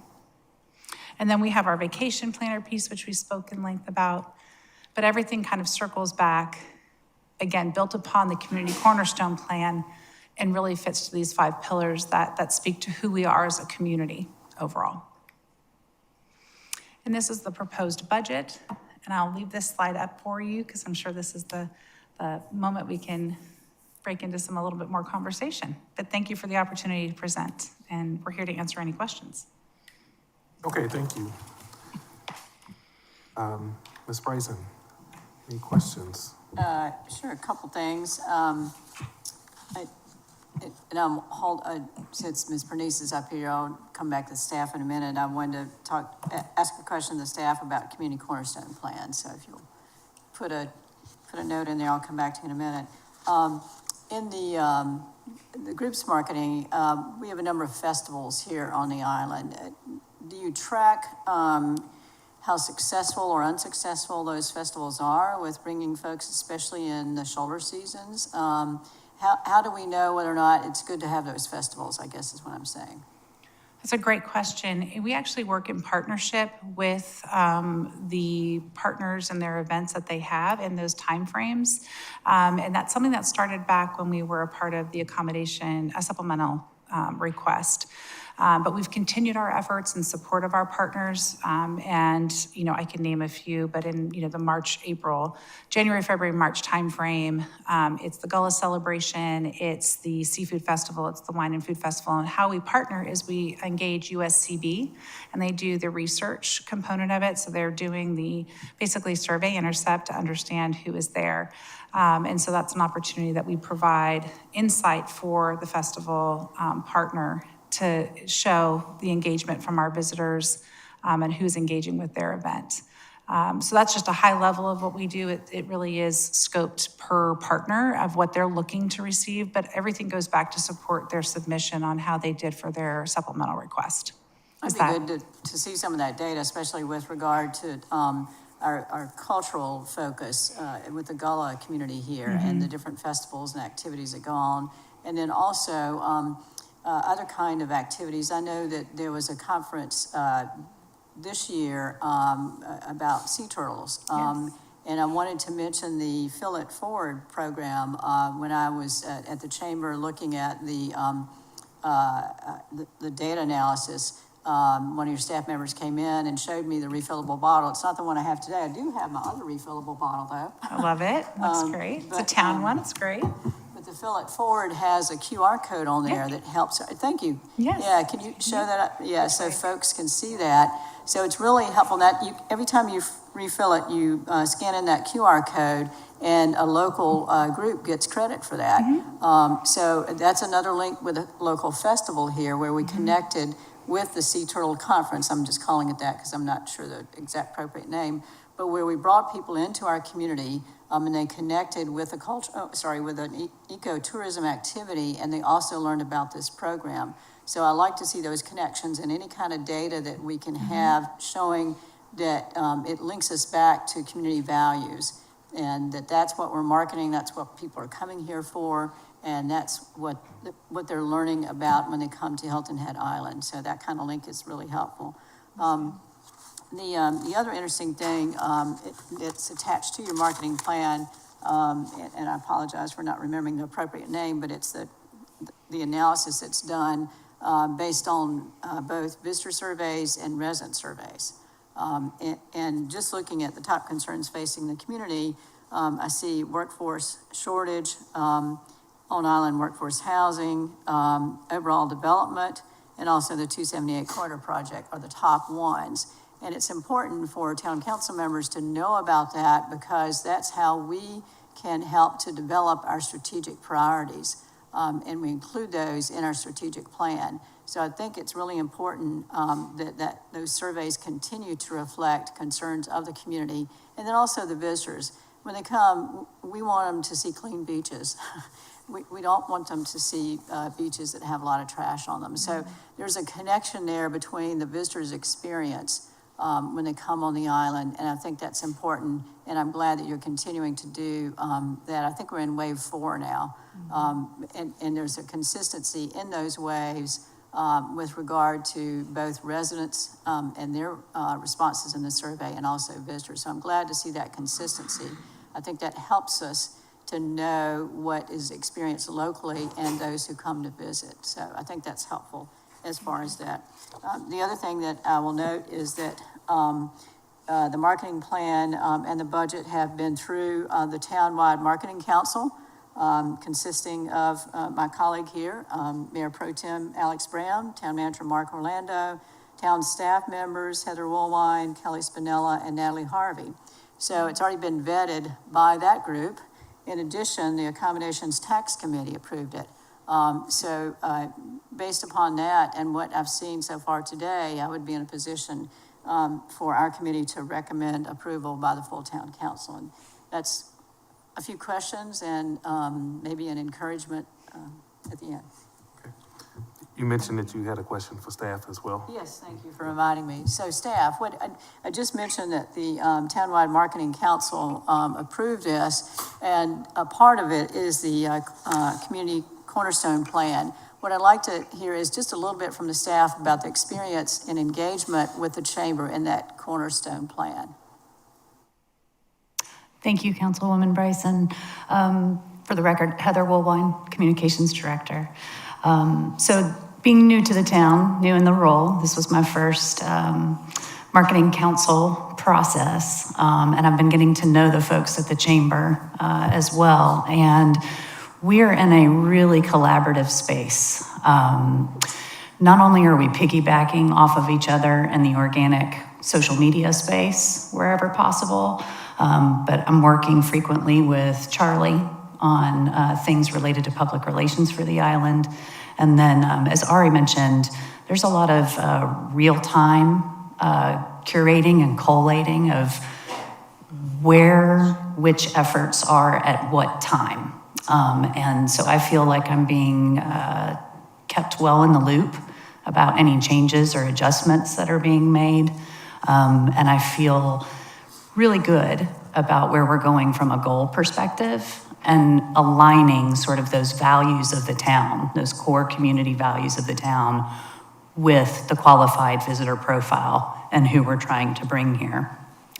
And then we have our vacation planner piece, which we spoke in length about. But everything kind of circles back, again, built upon the community cornerstone plan and really fits to these 5 pillars that speak to who we are as a community overall. And this is the proposed budget. And I'll leave this slide up for you because I'm sure this is the moment we can break into a little bit more conversation. But thank you for the opportunity to present, and we're here to answer any questions. Okay, thank you. Ms. Bryson, any questions? Sure, a couple things. Since Ms. Pernice is up here, I'll come back to the staff in a minute. I wanted to ask a question to the staff about community cornerstone plan. So if you'll put a note in there, I'll come back to you in a minute. In the groups marketing, we have a number of festivals here on the island. Do you track how successful or unsuccessful those festivals are with bringing folks, especially in the shoulder seasons? How do we know whether or not it's good to have those festivals, I guess is what I'm saying. That's a great question. We actually work in partnership with the partners and their events that they have in those timeframes. And that's something that started back when we were a part of the accommodation, a supplemental request. But we've continued our efforts in support of our partners. And, I can name a few, but in, the January, February, March timeframe, it's the Gullah Celebration, it's the Seafood Festival, it's the Wine and Food Festival. And how we partner is we engage USCB, and they do the research component of it. So they're doing the basically survey intercept to understand who is there. And so that's an opportunity that we provide insight for the festival partner to show the engagement from our visitors and who's engaging with their event. So that's just a high level of what we do. It really is scoped per partner of what they're looking to receive, but everything goes back to support their submission on how they did for their supplemental request. It'd be good to see some of that data, especially with regard to our cultural focus with the Gullah community here and the different festivals and activities that go on. And then also other kind of activities. I know that there was a conference this year about sea turtles. Yes. And I wanted to mention the Fill It Forward program when I was at the chamber looking at the data analysis. One of your staff members came in and showed me the refillable bottle. It's not the one I have today. I do have my other refillable bottle though. I love it. Looks great. It's a town one. It's great. But the Fill It Forward has a QR code on there that helps. Thank you. Yes. Yeah, can you show that up? Yeah, so folks can see that. So it's really helpful that every time you refill it, you scan in that QR code and a local group gets credit for that. So that's another link with a local festival here where we connected with the Sea Turtle Conference. I'm just calling it that because I'm not sure the exact appropriate name, but where we brought people into our community and they connected with with an ecotourism activity, and they also learned about this program. So I like to see those connections and any kind of data that we can have showing that it links us back to community values, and that's what we're marketing, that's what people are coming here for, and that's what they're learning about when they come to Hilton Head Island. So that kind of link is really helpful. The other interesting thing, it's attached to your marketing plan, and I apologize for not remembering the appropriate name, but it's the analysis that's done based on both visitor surveys and resident surveys. And just looking at the top concerns facing the community, I see workforce shortage, on-island workforce housing, overall development, and also the 278 corridor project are the top ones. And it's important for town council members to know about that, because that's how we can help to develop our strategic priorities. And we include those in our strategic plan. So I think it's really important that those surveys continue to reflect concerns of the community, and then also the visitors. When they come, we want them to see clean beaches. We don't want them to see beaches that have a lot of trash on them. So there's a connection there between the visitor's experience when they come on the island, and I think that's important, and I'm glad that you're continuing to do that. I think we're in wave 4 now, and there's a consistency in those waves with regard to both residents and their responses in the survey, and also visitors. So I'm glad to see that consistency. I think that helps us to know what is experienced locally and those who come to visit. So I think that's helpful as far as that. The other thing that I will note is that the marketing plan and the budget have been through the Townwide Marketing Council, consisting of my colleague here, Mayor Pro Tem Alex Brown, Town Manager Mark Orlando, town staff members Heather Woolwine, Kelly Spinella, and Natalie Harvey. So it's already been vetted by that group. In addition, the Accommodations Tax Committee approved it. So based upon that and what I've seen so far today, I would be in a position for our committee to recommend approval by the full town council. And that's a few questions and maybe an encouragement at the end. Okay. You mentioned that you had a question for staff as well. Yes, thank you for reminding me. So staff, I just mentioned that the Townwide Marketing Council approved this, and a part of it is the Community Cornerstone Plan. What I'd like to hear is just a little bit from the staff about the experience and engagement with the chamber in that Cornerstone Plan. Thank you, Councilwoman Bryson. For the record, Heather Woolwine, Communications Director. So being new to the town, new in the role, this was my first marketing council process, and I've been getting to know the folks at the chamber as well. And we're in a really collaborative space. Not only are we piggybacking off of each other in the organic social media space wherever possible, but I'm working frequently with Charlie on things related to public relations for the island. And then, as Ari mentioned, there's a lot of real-time curating and collating of where which efforts are at what time. And so I feel like I'm being kept well in the loop about any changes or adjustments that are being made. And I feel really good about where we're going from a goal perspective and aligning sort of those values of the town, those core community values of the town, with the qualified visitor profile and who we're trying to bring here.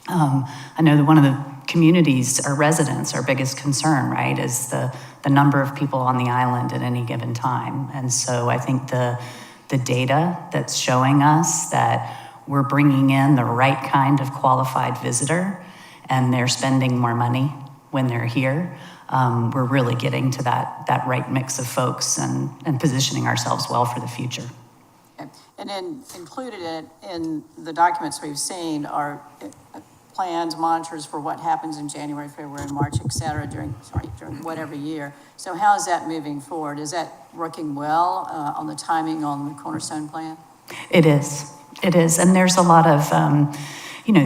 I know that one of the communities, our residents, our biggest concern, right, is the number of people on the island at any given time. And so I think the data that's showing us that we're bringing in the right kind of qualified visitor and they're spending more money when they're here, we're really getting to that right mix of folks and positioning ourselves well for the future. Okay. And then included in the documents we've seen are plans, monitors for what happens in January, February, March, et cetera, during whatever year. So how is that moving forward? Is that working well on the timing on the Cornerstone Plan? It is. And there's a lot of,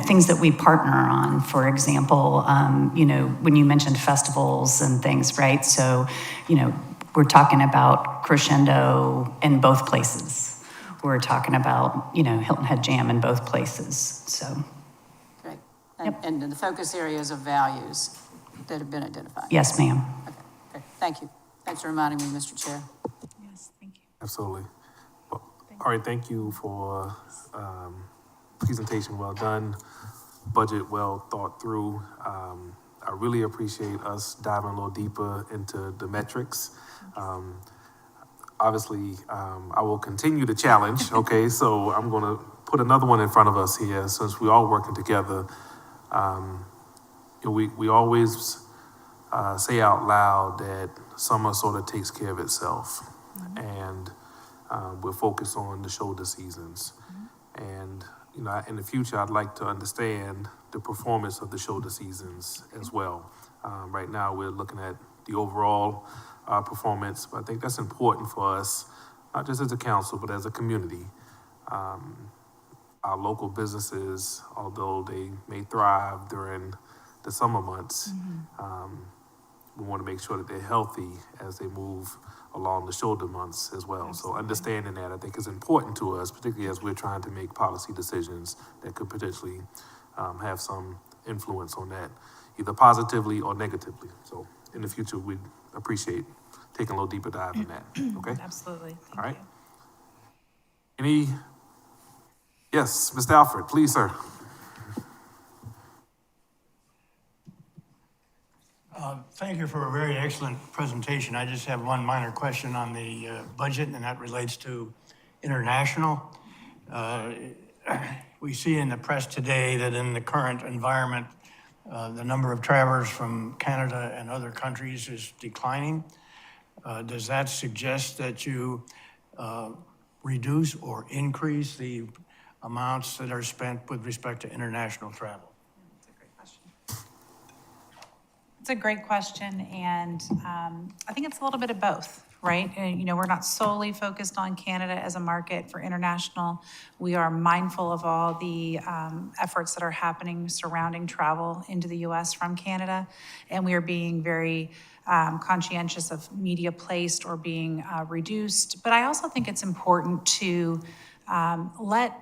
things that we partner on. For example, when you mentioned festivals and things, right? So, we're talking about Crescendo in both places. We're talking about, Hilton Head Jam in both places. So And the focus areas of values that have been identified. Yes, ma'am. Okay, great. Thank you. Thanks for reminding me, Mr. Chair. Yes, thank you. Absolutely. Well, all right, thank you for, presentation well done, budget well thought through. I really appreciate us diving a little deeper into the metrics. Obviously, I will continue the challenge, okay? So I'm gonna put another one in front of us here, since we're all working together. We always say out loud that summer sort of takes care of itself. And we're focused on the shoulder seasons. And, in the future, I'd like to understand the performance of the shoulder seasons as well. Right now, we're looking at the overall performance, but I think that's important for us, not just as a council, but as a community. Our local businesses, although they may thrive during the summer months, we want to make sure that they're healthy as they move along the shoulder months as well. So understanding that, I think, is important to us, particularly as we're trying to make policy decisions that could potentially have some influence on that, either positively or negatively. So in the future, we'd appreciate taking a little deeper dive in that, okay? Absolutely. Thank All right. you. Yes, Mr. Alfred, please, sir. Thank you for a very excellent presentation. I just have one minor question on the budget, and that relates to international. We see in the press today that in the current environment, the number of travelers from Canada and other countries is declining. Does that suggest that you reduce or increase the amounts that are spent with respect to international travel? It's a great question, and I think it's a little bit of both, right? And, we're not solely focused on Canada as a market for international. We are mindful of all the efforts that are happening surrounding travel into the U.S. from Canada, and we are being very conscientious of media placed or being reduced. But I also think it's important to let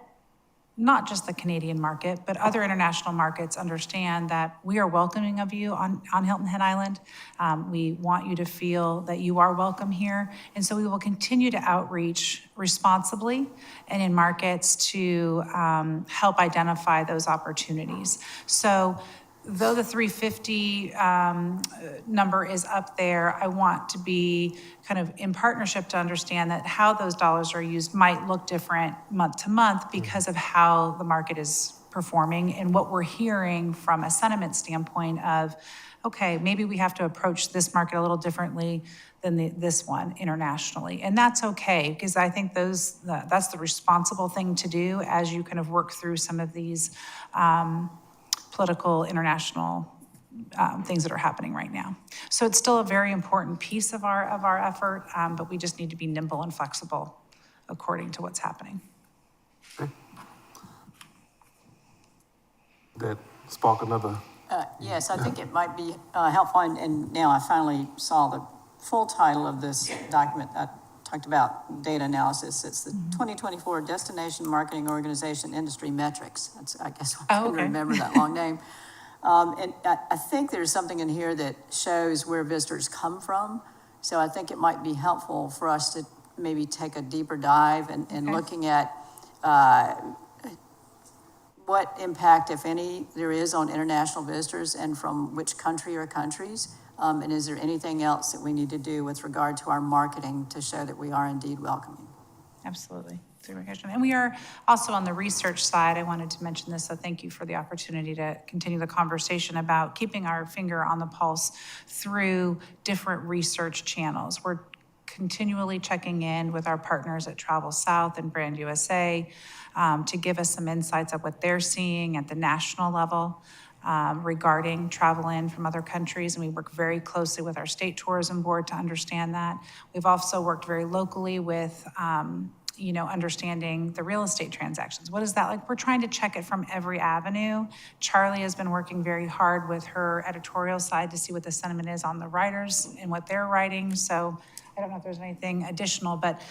not just the Canadian market, but other international markets understand that we are welcoming of you on Hilton Head Island. We want you to feel that you are welcome here. And so we will continue to outreach responsibly and in markets to help identify those opportunities. So though the 350 number is up there, I want to be kind of in partnership to understand that how those dollars are used might look different month to month because of how the market is performing and what we're hearing from a sentiment standpoint of, okay, maybe we have to approach this market a little differently than this one internationally. And that's okay, because I think that's the responsible thing to do as you kind of work through some of these political international things that are happening right now. So it's still a very important piece of our effort, but we just need to be nimble and flexible according to what's happening. Okay. That spark another. Yes, I think it might be helpful, and now I finally saw the full title of this document. I talked about data analysis. It's the 2024 Destination Marketing Organization Industry Metrics. That's, I guess, I couldn't remember that long name. And I think there's something in here that shows where visitors come from. So I think it might be helpful for us to maybe take a deeper dive and looking at what impact, if any, there is on international visitors and from which country or countries. And is there anything else that we need to do with regard to our marketing to show that we are indeed welcoming? Absolutely. It's a great question. And we are also on the research side. I wanted to mention this, so thank you for the opportunity to continue the conversation about keeping our finger on the pulse through different research channels. We're continually checking in with our partners at Travel South and Brand USA to give us some insights of what they're seeing at the national level regarding travel in from other countries, and we work very closely with our state tourism board to understand that. We've also worked very locally with understanding the real estate transactions. What is that like? We're trying to check it from every avenue. Charlie has been working very hard with her editorial side to see what the sentiment is on the writers and what they're writing. So I don't know if there's anything additional, but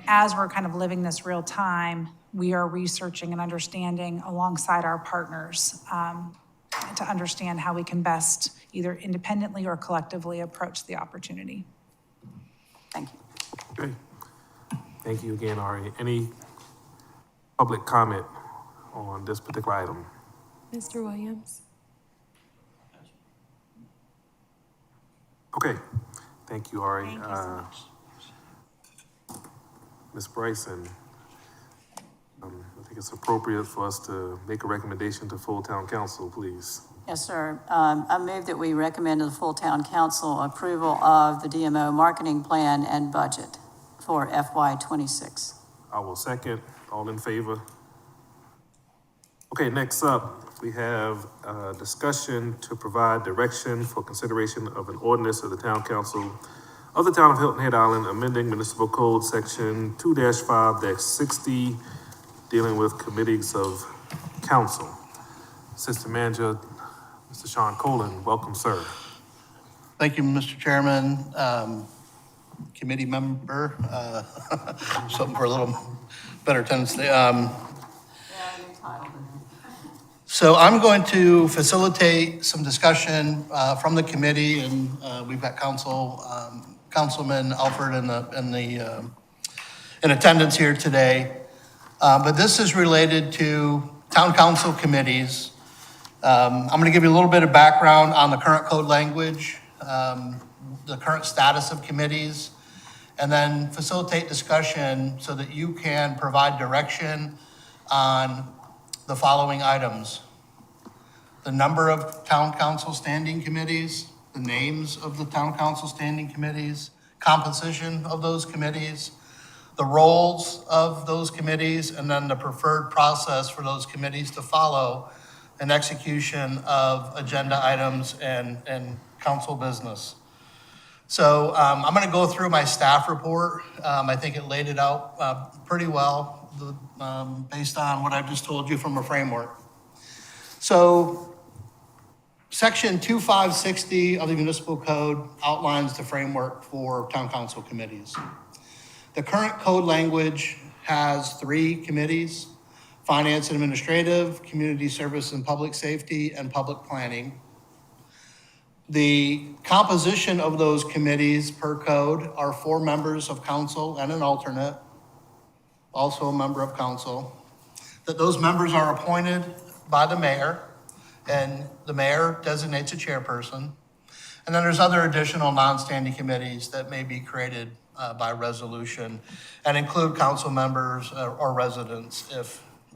as we're kind of living this real time, we are researching and understanding alongside our partners to understand how we can best either independently or collectively approach the opportunity. Thank you. Okay. Thank you again, Ari. Any public comment on this particular item? Mr. Williams? Okay, thank you, Ari. Thank you so much. Ms. Bryson, I think it's appropriate for us to make a recommendation to full town council, please. Yes, sir. I move that we recommend to the full town council approval of the DMO marketing plan and budget for FY '26. I will second. All in favor? Okay, next up, we have a discussion to provide direction for consideration of an ordinance of the town council of the town of Hilton Head Island, amending municipal code section 2-5-60, dealing with committees of council. Assistant Manager, Mr. Sean Colon, welcome, sir. Thank you, Mr. Chairman, committee member, something for a little better attendance today. So I'm going to facilitate some discussion from the committee, and we've got Councilman Alford in attendance here today. But this is related to town council committees. I'm going to give you a little bit of background on the current code language, the current status of committees, and then facilitate discussion so that you can provide direction on the following items: the number of town council standing committees, the names of the town council standing committees, composition of those committees, the roles of those committees, and then the preferred process for those committees to follow in execution of agenda items and council business. So I'm going to go through my staff report. I think it laid it out pretty well based on what I've just told you from a framework. So Section 2560 of the municipal code outlines the framework for town council committees. The current code language has 3 committees: finance and administrative, community service and public safety, and public planning. The composition of those committees per code are 4 members of council and an alternate, also a member of council. That those members are appointed by the mayor, and the mayor designates a chairperson. And then there's other additional non-standing committees that may be created by resolution and include council members or residents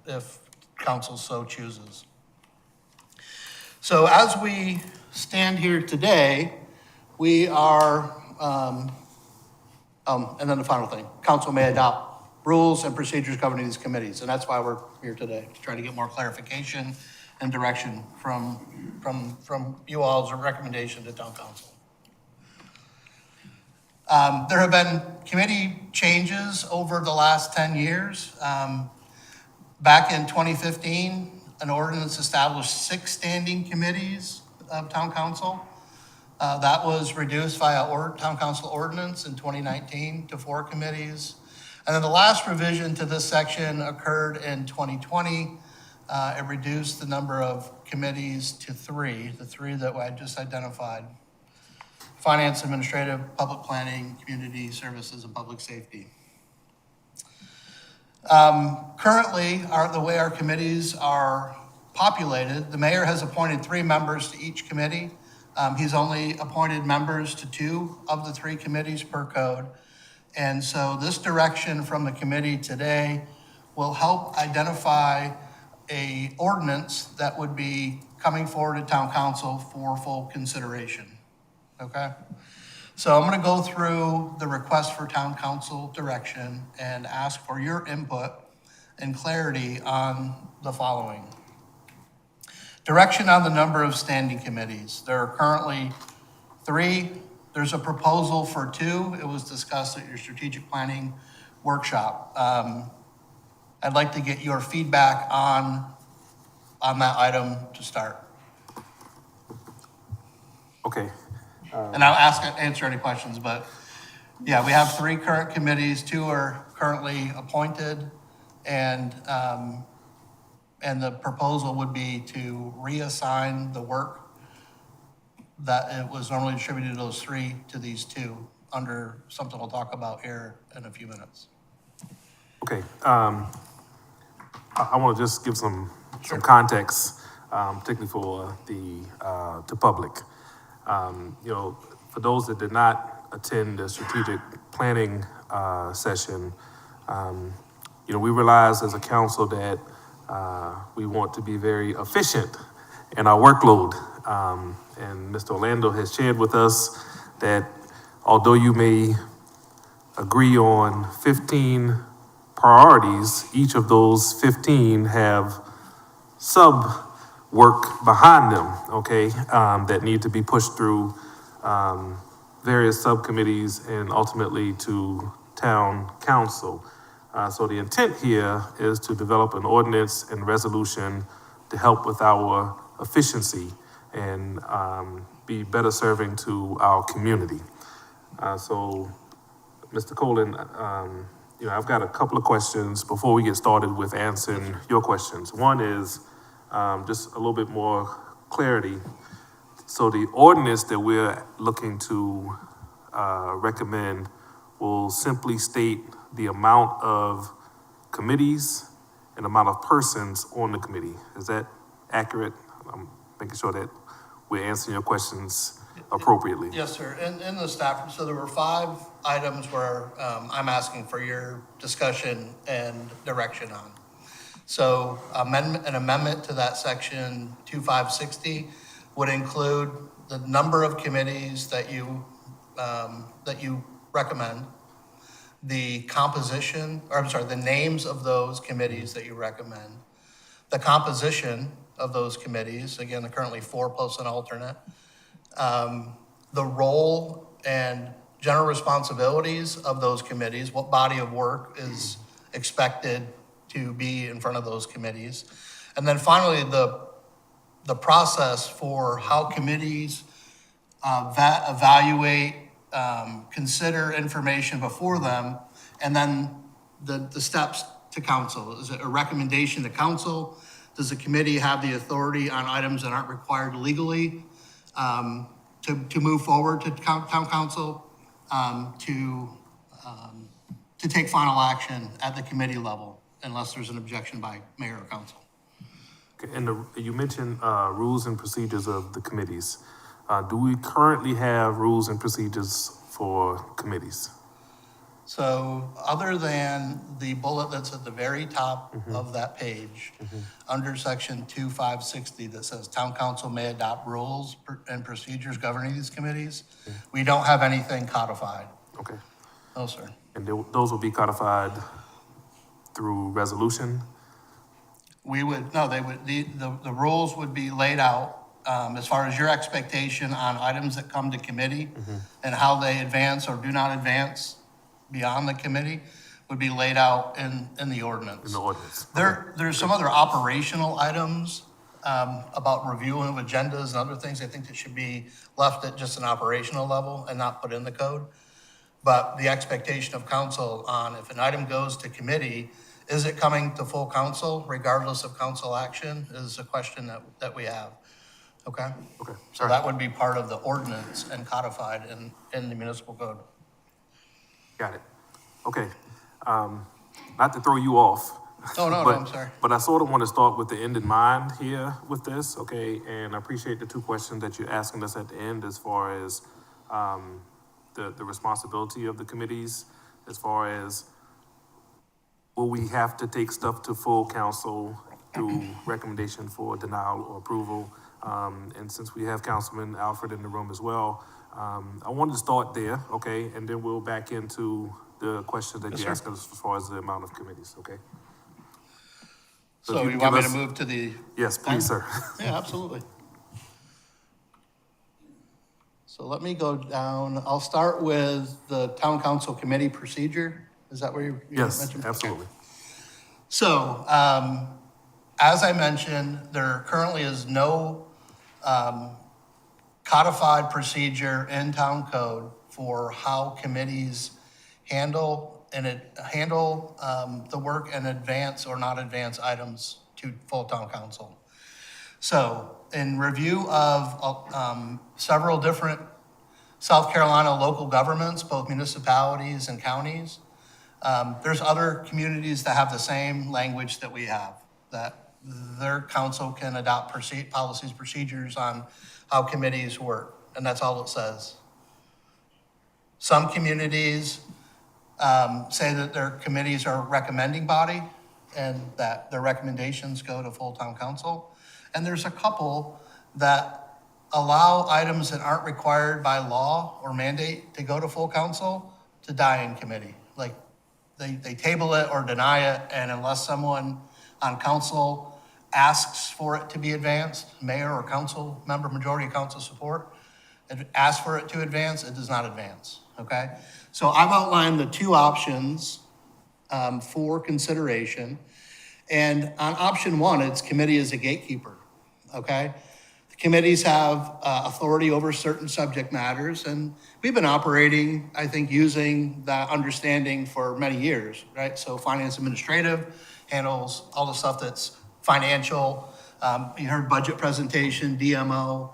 if council so chooses. So as we stand here today, we are, and then the final thing, council may adopt rules and procedures governing these committees. And that's why we're here today, to try to get more clarification and direction from you all as a recommendation to town council. There have been committee changes over the last 10 years. Back in 2015, an ordinance established 6 standing committees of town council. That was reduced via town council ordinance in 2019 to 4 committees. And then the last revision to this section occurred in 2020. It reduced the number of committees to 3, the 3 that I just identified: finance, administrative, public planning, community services, and public safety. Currently, the way our committees are populated, the mayor has appointed 3 members to each committee. He's only appointed members to 2 of the 3 committees per code. And so this direction from the committee today will help identify a ordinance that would be coming forward to town council for full consideration, okay? So I'm gonna go through the request for town council direction and ask for your input and clarity on the following. Direction on the number of standing committees. There are currently 3. There's a proposal for 2. It was discussed at your strategic planning workshop. I'd like to get your feedback on that item to start. Okay, And I'll answer any questions, but yeah, we have 3 current committees, 2 are currently appointed, and And the proposal would be to reassign the work that it was normally distributed to those three to these two under something we'll talk about here in a few minutes. Okay, I want to just give some context, particularly for the public. You know, for those that did not attend the strategic planning session, you know, we realize as a council that we want to be very efficient in our workload. And Mr. Orlando has shared with us that although you may agree on 15 priorities, each of those 15 have sub-work behind them, okay, that need to be pushed through various subcommittees and ultimately to town council. So the intent here is to develop an ordinance and resolution to help with our efficiency and be better serving to our community. So, Mr. Colin, you know, I've got a couple of questions before we get started with answering your questions. One is just a little bit more clarity. So the ordinance that we're looking to recommend will simply state the amount of committees and amount of persons on the committee. Is that accurate? I'm making sure that we're answering your questions appropriately. Yes, sir. In the staff, so there were 5 items where I'm asking for your discussion and direction on. So an amendment to that section 2560 would include the number of committees that you recommend, the composition, or I'm sorry, the names of those committees that you recommend, the composition of those committees, again, there are currently 4 plus an alternate, the role and general responsibilities of those committees, what body of work is expected to be in front of those committees. And then finally, the process for how committees evaluate, consider information before them, and then the steps to council. Is it a recommendation to council? Does the committee have the authority on items that aren't required legally to move forward to town council, to take final action at the committee level unless there's an objection by mayor or council? Okay, and you mentioned rules and procedures of the committees. Do we currently have rules and procedures for committees? So other than the bullet that's at the very top of that page, under section 2560 that says town council may adopt rules and procedures governing these committees, we don't have anything codified. Okay. No, sir. And those will be codified through resolution? We would, no, they would, the rules would be laid out as far as your expectation on items that come to committee and how they advance or do not advance beyond the committee would be laid out in the ordinance. In the ordinance. There's some other operational items about reviewing of agendas and other things I think that should be left at just an operational level and not put in the code. But the expectation of council on if an item goes to committee, is it coming to full council regardless of council action is a question that we have. Okay? Okay. So that would be part of the ordinance and codified in the municipal code. Got it. Okay. Not to throw you off. Oh, no, I'm sorry. But I sort of want to start with the end in mind here with this, okay? And I appreciate the 2 questions that you're asking us at the end as far as the responsibility of the committees, as far as will we have to take stuff to full council through recommendation for denial or approval? And since we have Councilman Alfred in the room as well, I wanted to start there, okay? And then we'll back into the question that you asked us as far as the amount of committees, okay? So if you can want me give to us- move to the? Yes, please, sir. Yeah, absolutely. So let me go down. I'll start with the town council committee procedure. Is that where you Yes, mentioned? absolutely. So, as I mentioned, there currently is no codified procedure in town code for how committees handle the work and advance or not advance items to full town council. So in review of several different South Carolina local governments, both municipalities and counties, there's other communities that have the same language that we have, that their council can adopt policies, procedures on how committees work, and that's all it says. Some communities say that their committees are a recommending body and that their recommendations go to full town council. And there's a couple that allow items that aren't required by law or mandate to go to full council to die in committee. Like they table it or deny it, and unless someone on council asks for it to be advanced, mayor or council member, majority of council support, and asks for it to advance, it does not advance, okay? So I've outlined the two options for consideration. And on option one, it's committee as a gatekeeper, okay? The committees have authority over certain subject matters, and we've been operating, I think, using that understanding for many years, right? So finance administrative handles all the stuff that's financial. You heard budget presentation, DMO,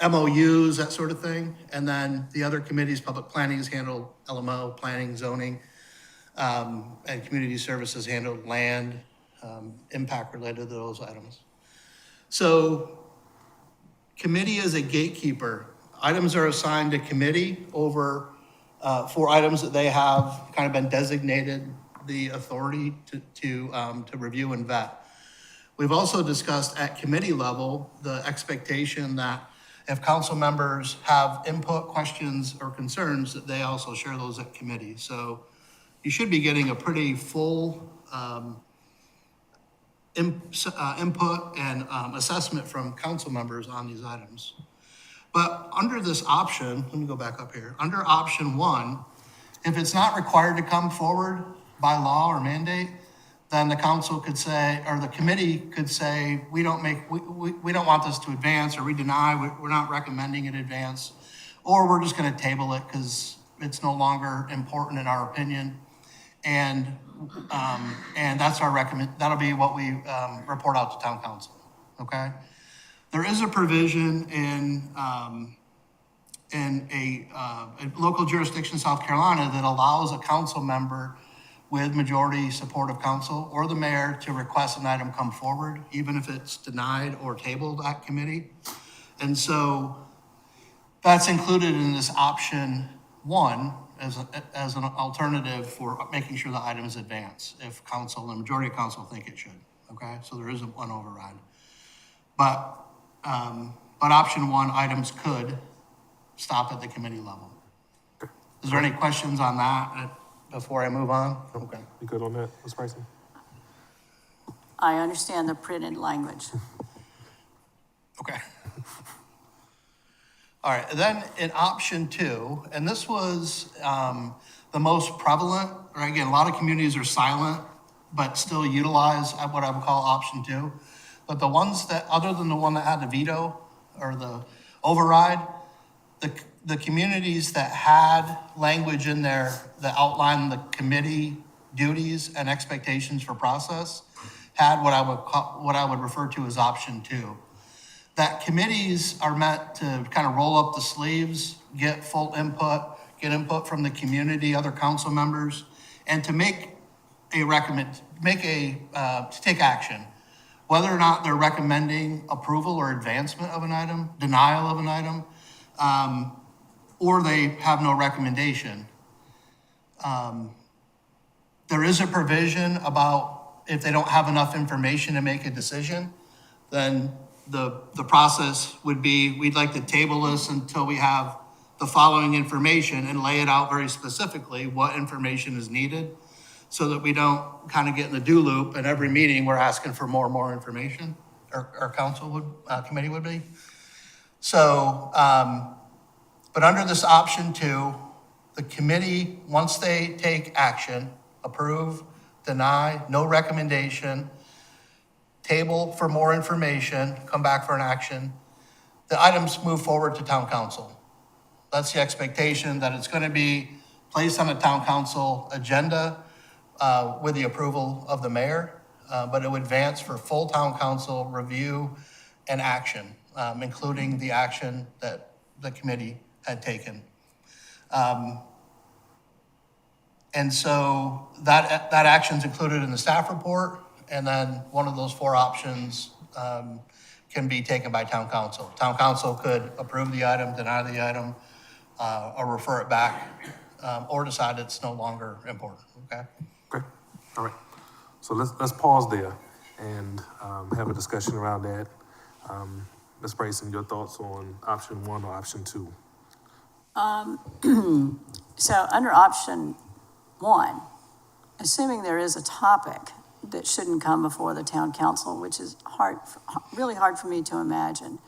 MOUs, that sort of thing. And then the other committees, public planning is handled LMO, planning, zoning, and community services handled land, impact related to those items. So committee is a gatekeeper. Items are assigned to committee over for items that they have kind of been designated the authority to review and vet. We've also discussed at committee level the expectation that if council members have input, questions, or concerns, that they also share those at committee. So you should be getting a pretty full input and assessment from council members on these items. But under this option, let me go back up here. Under option one, if it's not required to come forward by law or mandate, then the council could say, or the committee could say, we don't want this to advance, or we deny, we're not recommending it advance, or we're just gonna table it because it's no longer important in our opinion. And that's our that'll be what we report out to town council, okay? There is a provision in a local jurisdiction in South Carolina that allows a council member with majority support of council or the mayor to request an item come forward, even if it's denied or tabled at committee. And so that's included in this option one as an alternative for making sure the item is advanced if council, the majority of council think it should, okay? So there isn't one override. But option one, items could stop at the committee level. Is there any questions on that before I move on? Okay. You good on that, Ms. Bryson? I understand the printed language. Okay. All right, then in option two, and this was the most prevalent, or again, a lot of communities are silent, but still utilize what I would call option two. But the ones that, other than the one that had the veto or the override, the communities that had language in there that outlined the committee duties and expectations for process had what I would refer to as option two. That committees are meant to kind of roll up the sleeves, get full input, get input from the community, other council members, and to make to take action. Whether or not they're recommending approval or advancement of an item, denial of an item, or they have no recommendation. There is a provision about if they don't have enough information to make a decision, then the process would be, we'd like to table this until we have the following information and lay it out very specifically what information is needed so that we don't kind of get in the do loop and every meeting we're asking for more and more information, or our council would, committee would be. So, but under this option two, the committee, once they take action, approve, deny, no recommendation, table for more information, come back for an action, the items move forward to town council. That's the expectation, that it's going to be placed on the town council agenda with the approval of the mayor. but it would advance for full town council review and action, including the action that the committee had taken. And so that action's included in the staff report, and then one of those four options can be taken by town council. Town council could approve the item, deny the item, or refer it back, or decide it's no longer important, okay? Okay, all right. So let's pause there and have a discussion around that. Ms. Bryson, your thoughts on option 1 or option 2? So under option 1, assuming there is a topic that shouldn't come before the town council, which is really hard for me to imagine.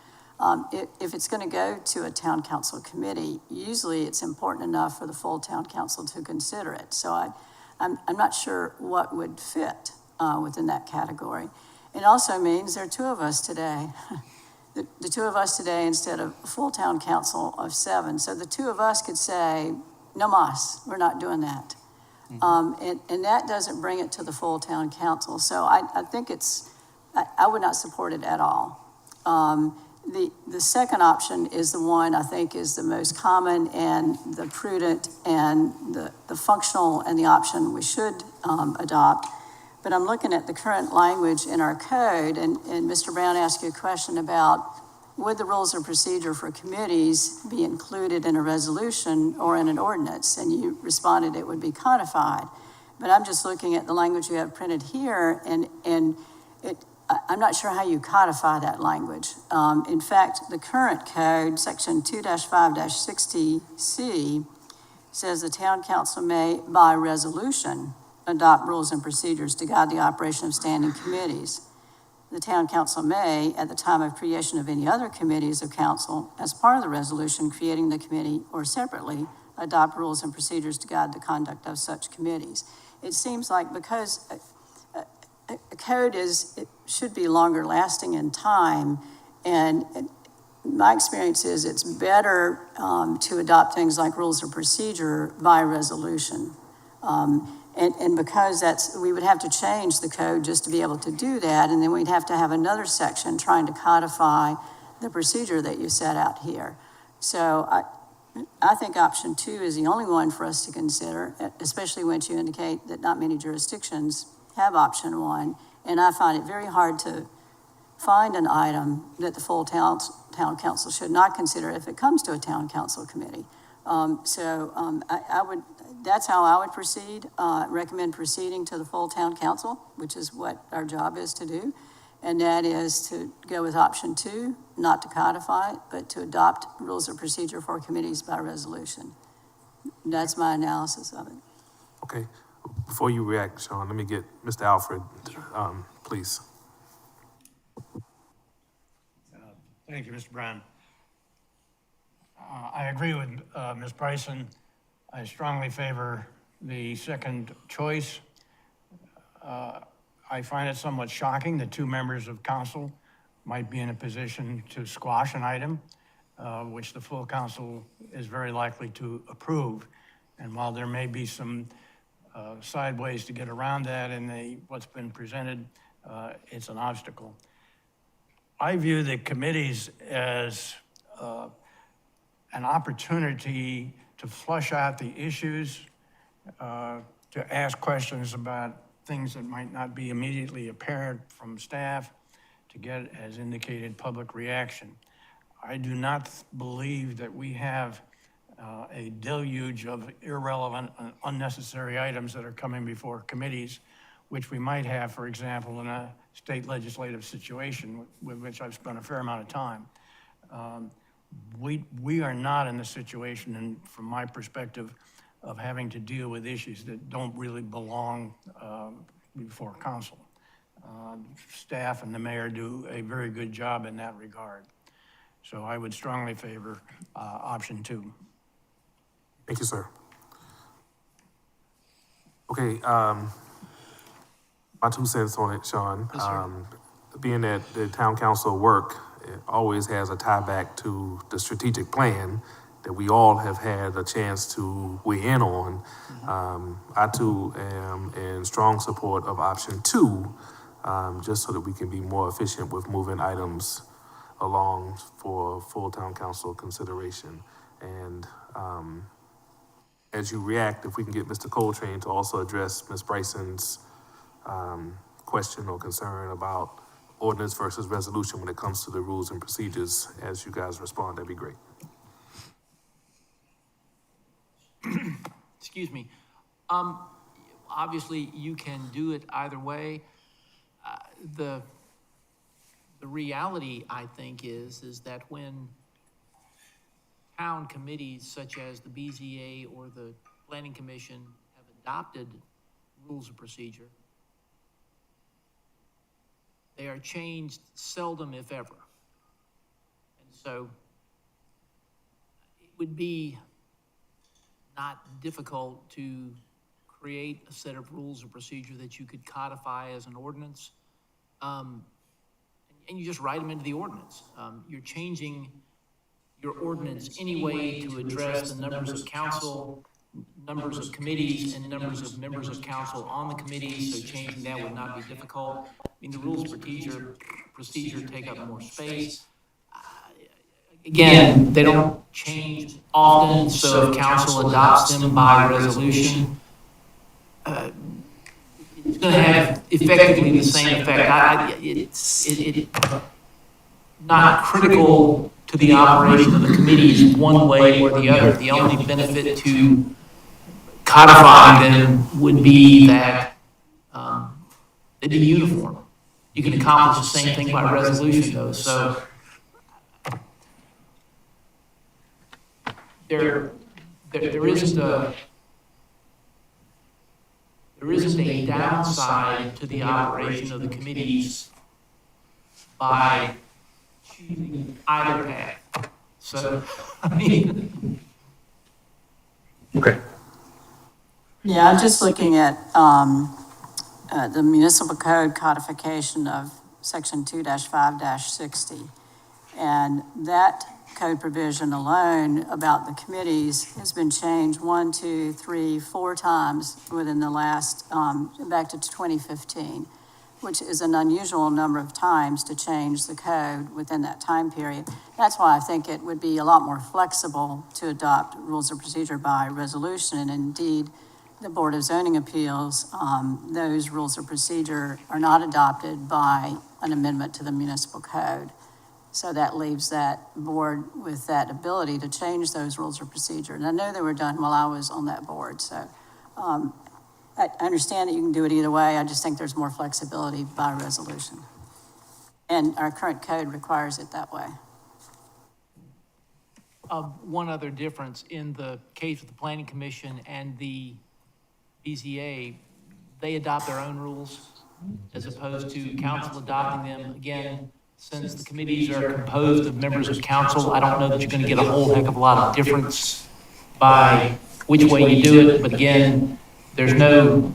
If it's going to go to a town council committee, usually it's important enough for the full town council to consider it. So I'm not sure what would fit within that category. It also means there are 2 of us today. The 2 of us today instead of a full town council of 7. So the 2 of us could say, no mas, we're not doing that. And that doesn't bring it to the full town council. So I think I would not support it at all. The second option is the one I think is the most common and the prudent and the functional and the option we should adopt. But I'm looking at the current language in our code, and Mr. Brown asked you a question about would the rules of procedure for committees be included in a resolution or in an ordinance? And you responded it would be codified. But I'm just looking at the language you have printed here, and I'm not sure how you codify that language. In fact, the current code, section 2-5-60C, says the town council may, by resolution, adopt rules and procedures to guide the operation of standing committees. The town council may, at the time of creation of any other committees of council, as part of the resolution creating the committee or separately, adopt rules and procedures to guide the conduct of such committees. It seems like because a code it should be longer lasting in time, and my experience is it's better to adopt things like rules of procedure by resolution. And because we would have to change the code just to be able to do that, and then we'd have to have another section trying to codify the procedure that you set out here. So I think option 2 is the only one for us to consider, especially once you indicate that not many jurisdictions have option 1. And I find it very hard to find an item that the full town council should not consider if it comes to a town council committee. That's how I would proceed, recommend proceeding to the full town council, which is what our job is to do. And that is to go with option 2, not to codify it, but to adopt rules of procedure for committees by resolution. That's my analysis of it. Okay, before you react, Sean, let me get Mr. Alfred, please. Thank you, Mr. Brown. I agree with Ms. Bryson. I strongly favor the second choice. I find it somewhat shocking that 2 members of council might be in a position to squash an item, which the full council is very likely to approve. And while there may be some side ways to get around that in what's been presented, it's an obstacle. I view the committees as an opportunity to flush out the issues, to ask questions about things that might not be immediately apparent from staff, to get, as indicated, public reaction. I do not believe that we have a deluge of irrelevant and unnecessary items that are coming before committees, which we might have, for example, in a state legislative situation with which I've spent a fair amount of time. We are not in the situation, and from my perspective, of having to deal with issues that don't really belong before council. Staff and the mayor do a very good job in that regard. So I would strongly favor option 2. Thank you, sir. Okay, my 2 cents on it, Sean. Yes, sir. Being that the town council work, it always has a tie back to the strategic plan that we all have had a chance to weigh in on. I too am in strong support of option 2, just so that we can be more efficient with moving items along for full town council consideration. And, as you react, if we can get Mr. Coltrane to also address Ms. Bryson's, question or concern about ordinance versus resolution when it comes to the rules and procedures, as you guys respond, that'd be great. Excuse me. Obviously, you can do it either way. The reality, I think, is that when town committees such as the BZA or the Planning Commission have adopted rules of procedure, they are changed seldom, if ever. And so it would be not difficult to create a set of rules of procedure that you could codify as an ordinance. And you just write them into the ordinance. You're changing your ordinance anyway to address the numbers of council, numbers of committees, and numbers of members of council on the committees, so changing that would not be difficult. I mean, the rules of procedure take up more space. Again, they don't change often, so if council adopts them by resolution, it's going to have effectively the same effect. It's not critical to the operation of the committees one way or the other. The only benefit to codifying them would be that they'd be uniform. You can accomplish the same thing by resolution, though. So there isn't a downside to the operation of the committees by choosing either path. So, I mean. Okay. Yeah, I'm just looking at, the municipal code codification of section 2-5-60. And that code provision alone about the committees has been changed 1, 2, 3, 4 times within the last, back to 2015, which is an unusual number of times to change the code within that time period. That's why I think it would be a lot more flexible to adopt rules of procedure by resolution. And indeed, the Board of Zoning Appeals, those rules of procedure are not adopted by an amendment to the municipal code. So that leaves that board with that ability to change those rules of procedure. And I know they were done while I was on that board. So I understand that you can do it either way. I just think there's more flexibility by resolution. And our current code requires it that way. One other difference in the case of the Planning Commission and the BZA, they adopt their own rules as opposed to council adopting them. Again, since the committees are composed of members of council, I don't know that you're going to get a whole heck of a lot of difference by which way you do it. But again, there's no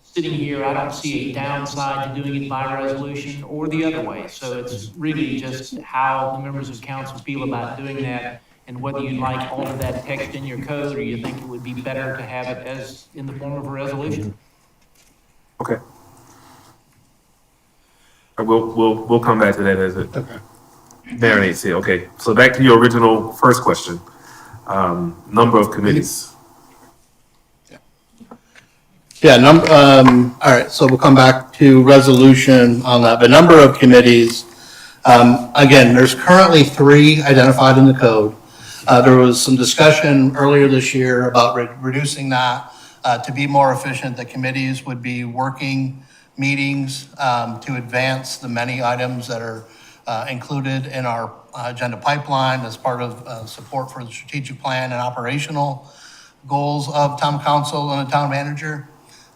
sitting here, I don't see a downside to doing it by resolution or the other way. So it's really just how the members of council feel about doing that and whether you'd like all of that text in your code or you think it would be better to have it as in the form of a resolution. Okay. We'll come back to that as it marinates here. Okay, so back to your original first question. Number of committees. Yeah, all right, so we'll come back to resolution on that. The number of committees, again, there's currently 3 identified in the code. There was some discussion earlier this year about reducing that to be more efficient. The committees would be working meetings to advance the many items that are included in our agenda pipeline as part of support for the strategic plan and operational goals of town council and the town manager.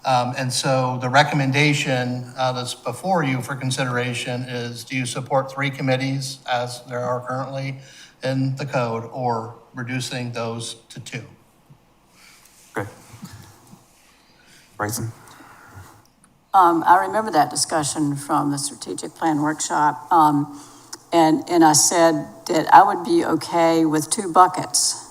And so the recommendation that's before you for consideration is, do you support 3 committees as there are currently in the code, or reducing those to 2? Okay. Bryson? I remember that discussion from the strategic plan workshop. And I said that I would be okay with 2 buckets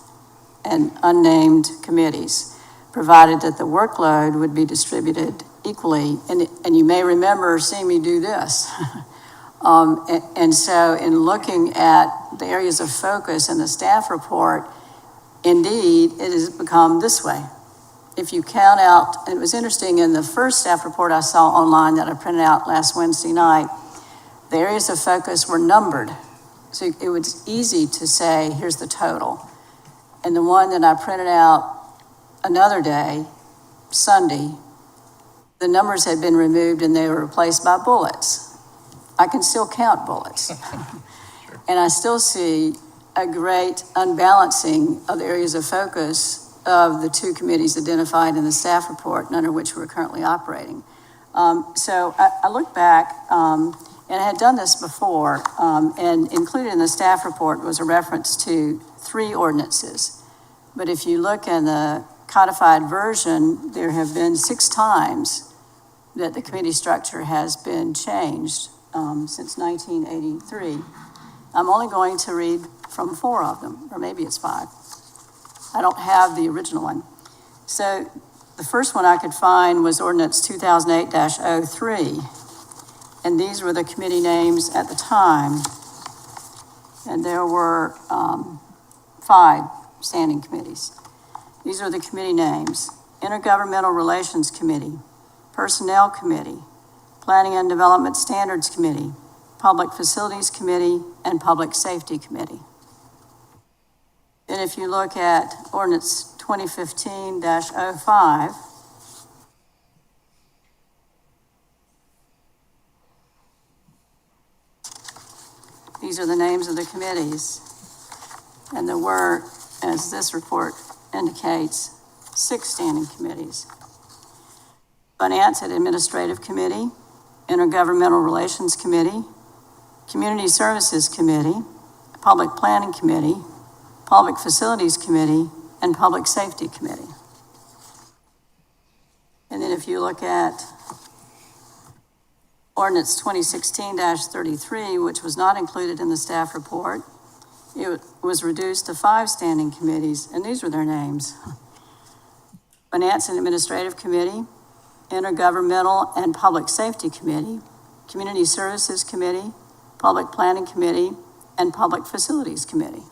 and unnamed committees, provided that the workload would be distributed equally, and you may remember seeing me do this. And so in looking at the areas of focus in the staff report, indeed, it has become this way. If you count out, and it was interesting, in the first staff report I saw online that I printed out last Wednesday night, the areas of focus were numbered. So it was easy to say, here's the total. And the one that I printed out another day, Sunday, the numbers had been removed and they were replaced by bullets. I can still count bullets. And I still see a great unbalancing of the areas of focus of the two committees identified in the staff report and under which we're currently operating. So I look back, and I had done this before, and included in the staff report was a reference to 3 ordinances. But if you look in the codified version, there have been 6 times that the committee structure has been changed since 1983. I'm only going to read from 4 of them, or maybe it's 5. I don't have the original one. So the first one I could find was ordinance 2008-03. And these were the committee names at the time. And there were 5 standing committees. These are the committee names: Intergovernmental Relations Committee, Personnel Committee, Planning and Development Standards Committee, Public Facilities Committee, and Public Safety Committee. And if you look at ordinance 2015-05, these are the names of the committees. And there were, as this report indicates, 6 standing committees: Finance and Administrative Committee, Intergovernmental Relations Committee, Community Services Committee, Public Planning Committee, Public Facilities Committee, and Public Safety Committee. And then if you look at ordinance 2016-33, which was not included in the staff report, it was reduced to 5 standing committees, and these were their names: Finance and Administrative Committee, Intergovernmental and Public Safety Committee, Community Services Committee, Public Planning Committee, and Public Facilities Committee.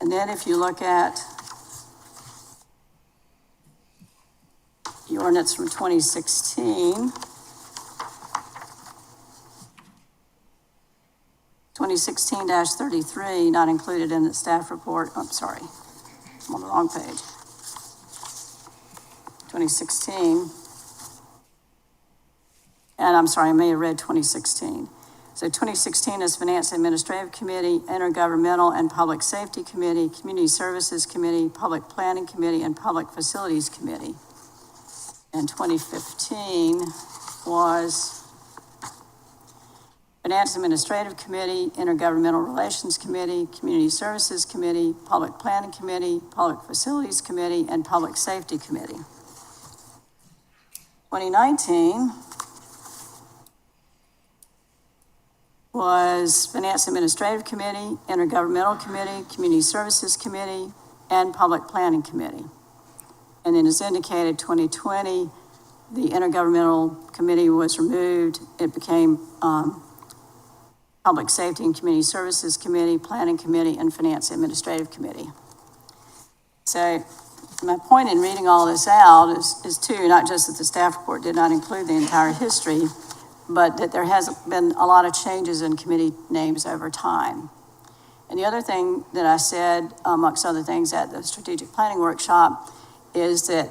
And then if you look at the ordinance from 2016, 2016-33, not included in the staff report. Oh, I'm sorry, I'm on the wrong page. 2016, and I'm sorry, I may have read 2016. So 2016 is Finance and Administrative Committee, Intergovernmental and Public Safety Committee, Community Services Committee, Public Planning Committee, and Public Facilities Committee. And 2015 was Finance Administrative Committee, Intergovernmental Relations Committee, Community Services Committee, Public Planning Committee, Public Facilities Committee, and Public Safety Committee. 2019 was Finance Administrative Committee, Intergovernmental Committee, Community Services Committee, and Public Planning Committee. And then as indicated, 2020, the Intergovernmental Committee was removed. It became Public Safety and Community Services Committee, Planning Committee, and Finance Administrative Committee. So my point in reading all this out is two, not just that the staff report did not include the entire history, but that there has been a lot of changes in committee names over time. And the other thing that I said, amongst other things at the strategic planning workshop, is that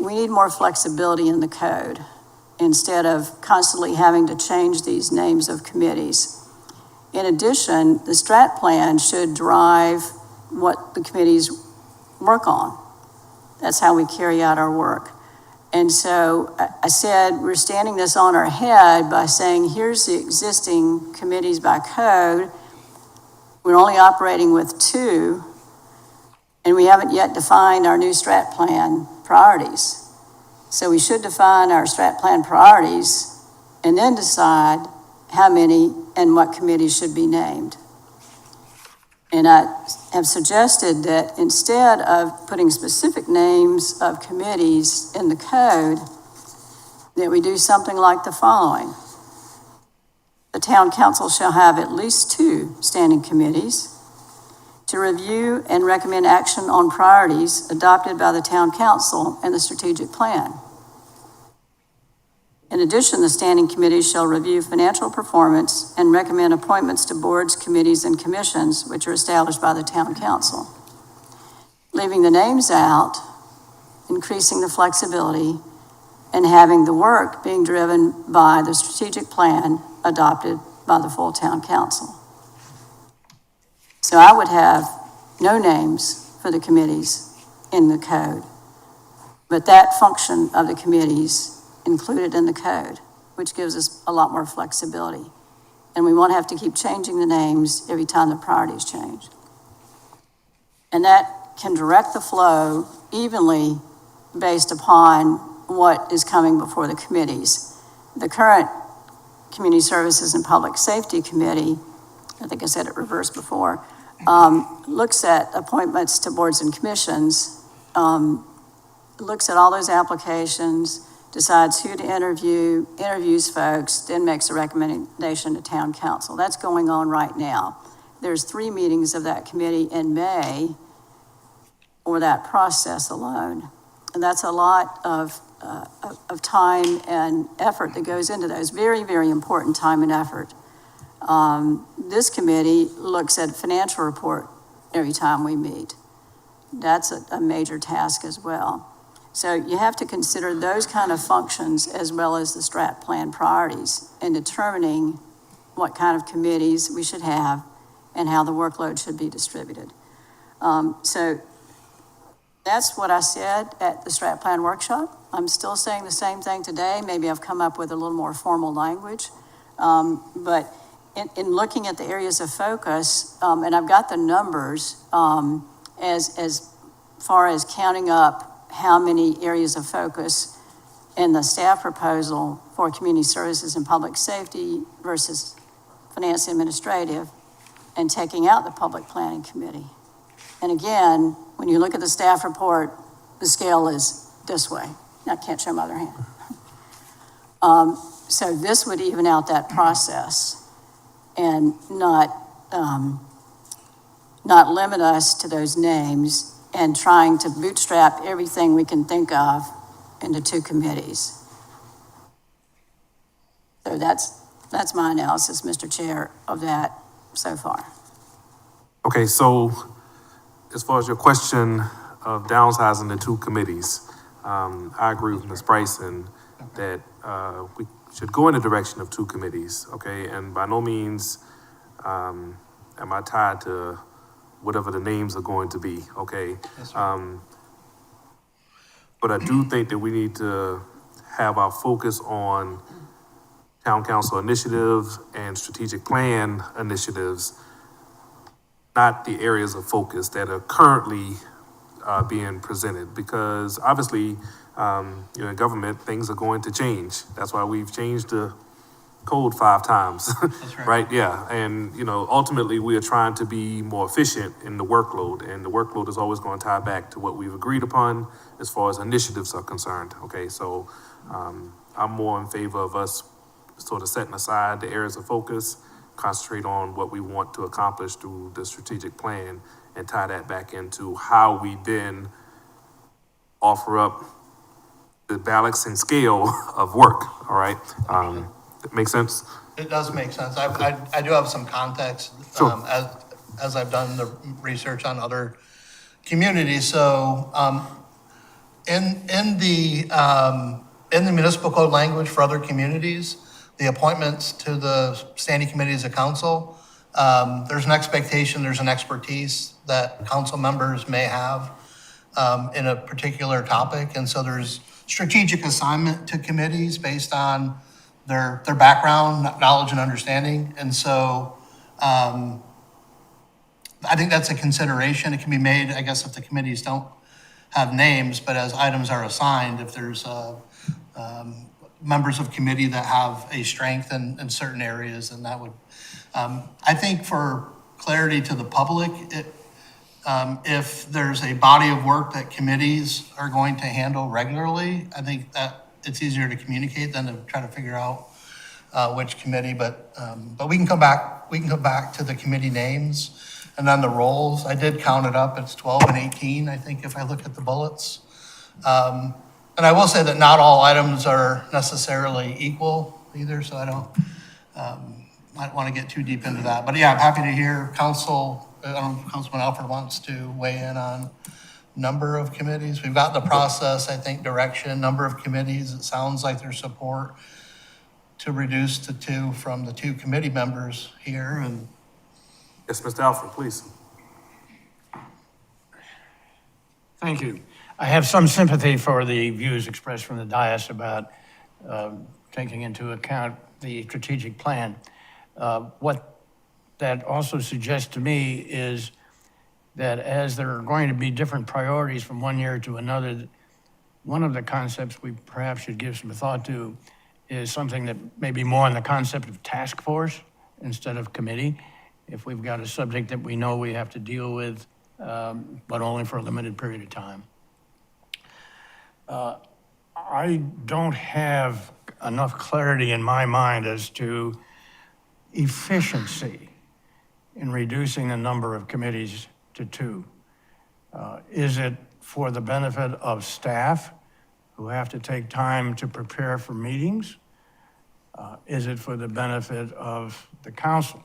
we need more flexibility in the code instead of constantly having to change these names of committees. In addition, the strat plan should drive what the committees work on. That's how we carry out our work. And so I said, we're standing this on our head by saying, here's the existing committees by code. We're only operating with 2, and we haven't yet defined our new strat plan priorities. So we should define our strat plan priorities and then decide how many and what committees should be named. And I have suggested that instead of putting specific names of committees in the code, that we do something like the following. The town council shall have at least 2 standing committees to review and recommend action on priorities adopted by the town council and the strategic plan. In addition, the standing committees shall review financial performance and recommend appointments to boards, committees, and commissions which are established by the town council. Leaving the names out, increasing the flexibility, and having the work being driven by the strategic plan adopted by the full town council. So I would have no names for the committees in the code, but that function of the committees included in the code, which gives us a lot more flexibility. And we won't have to keep changing the names every time the priorities change. And that can direct the flow evenly based upon what is coming before the committees. The current Community Services and Public Safety Committee, I think I said it reversed before, looks at appointments to boards and commissions, looks at all those applications, decides who to interview, interviews folks, then makes a recommendation to town council. That's going on right now. There's 3 meetings of that committee in May for that process alone. And that's a lot of time and effort that goes into those. Very, very important time and effort. This committee looks at financial report every time we meet. That's a major task as well. So you have to consider those kind of functions as well as the strat plan priorities in determining what kind of committees we should have and how the workload should be distributed. So that's what I said at the strat plan workshop. I'm still saying the same thing today. Maybe I've come up with a little more formal language. But in looking at the areas of focus, and I've got the numbers as far as counting up how many areas of focus in the staff proposal for community services and public safety versus finance and administrative, and taking out the public planning committee. And again, when you look at the staff report, the scale is this way. I can't show my other hand. So this would even out that process and not limit us to those names and trying to bootstrap everything we can think of into 2 committees. So that's my analysis, Mr. Chair, of that so far. Okay, so as far as your question of downsizing the 2 committees, I agree with Ms. Bryson that we should go in the direction of 2 committees, okay? And by no means am I tied to whatever the names are going to be, okay? But I do think that we need to have our focus on town council initiatives and strategic plan initiatives, not the areas of focus that are currently being presented, because obviously, in government, things are going to change. That's why we've changed the code 5 times. That's right. Right, yeah, and, ultimately, we are trying to be more efficient in the workload, and the workload is always going to tie back to what we've agreed upon as far as initiatives are concerned, okay? So, I'm more in favor of us sort of setting aside the areas of focus, concentrate on what we want to accomplish through the strategic plan, and tie that back into how we then offer up the balancing scale of work, all right? That make sense? It does make sense. I do have some context, Sure. As I've done the research on other communities. So, in the municipal code language for other communities, the appointments to the standing committees of council, there's an expectation, there's an expertise that council members may have in a particular topic. And so there's strategic assignment to committees based on their background, knowledge, and understanding. And so I think that's a consideration. It can be made, I guess, if the committees don't have names, but as items are assigned, if there's members of committee that have a strength in certain areas, and that would, I think for clarity to the public. If there's a body of work that committees are going to handle regularly, I think that it's easier to communicate than to try to figure out which committee, but we can come back to the committee names and then the roles. I did count it up, it's 12 and 18, I think, if I look at the bullets. And I will say that not all items are necessarily equal either, so I don't want to get too deep into that. But yeah, I'm happy to hear council, I don't know if Councilman Alford wants to weigh in on number of committees. We've got the process, I think, direction, number of committees. It sounds like there's support to reduce to 2 from the 2 committee members here. And Yes, Mr. Alford, please. Thank you. I have some sympathy for the views expressed from the dais about taking into account the strategic plan. What that also suggests to me is that as there are going to be different priorities from one year to another, one of the concepts we perhaps should give some thought to is something that may be more on the concept of task force instead of committee. If we've got a subject that we know we have to deal with, but only for a limited period of time. I don't have enough clarity in my mind as to efficiency in reducing the number of committees to 2. Is it for the benefit of staff who have to take time to prepare for meetings? Is it for the benefit of the council?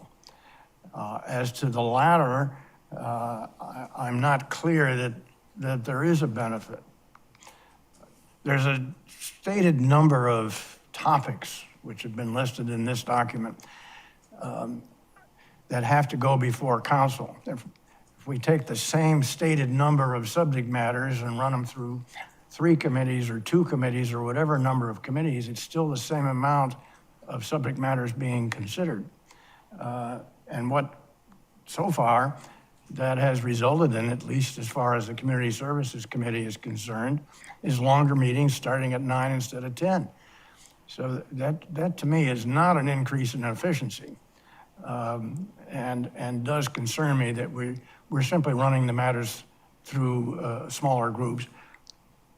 As to the latter, I'm not clear that there is a benefit. There's a stated number of topics which have been listed in this document that have to go before council. If we take the same stated number of subject matters and run them through 3 committees or 2 committees or whatever number of committees, it's still the same amount of subject matters being considered. And what, so far, that has resulted in, at least as far as the Community Services Committee is concerned, is longer meetings starting at 9 instead of 10. So that to me is not an increase in efficiency, and does concern me that we're simply running the matters through smaller groups.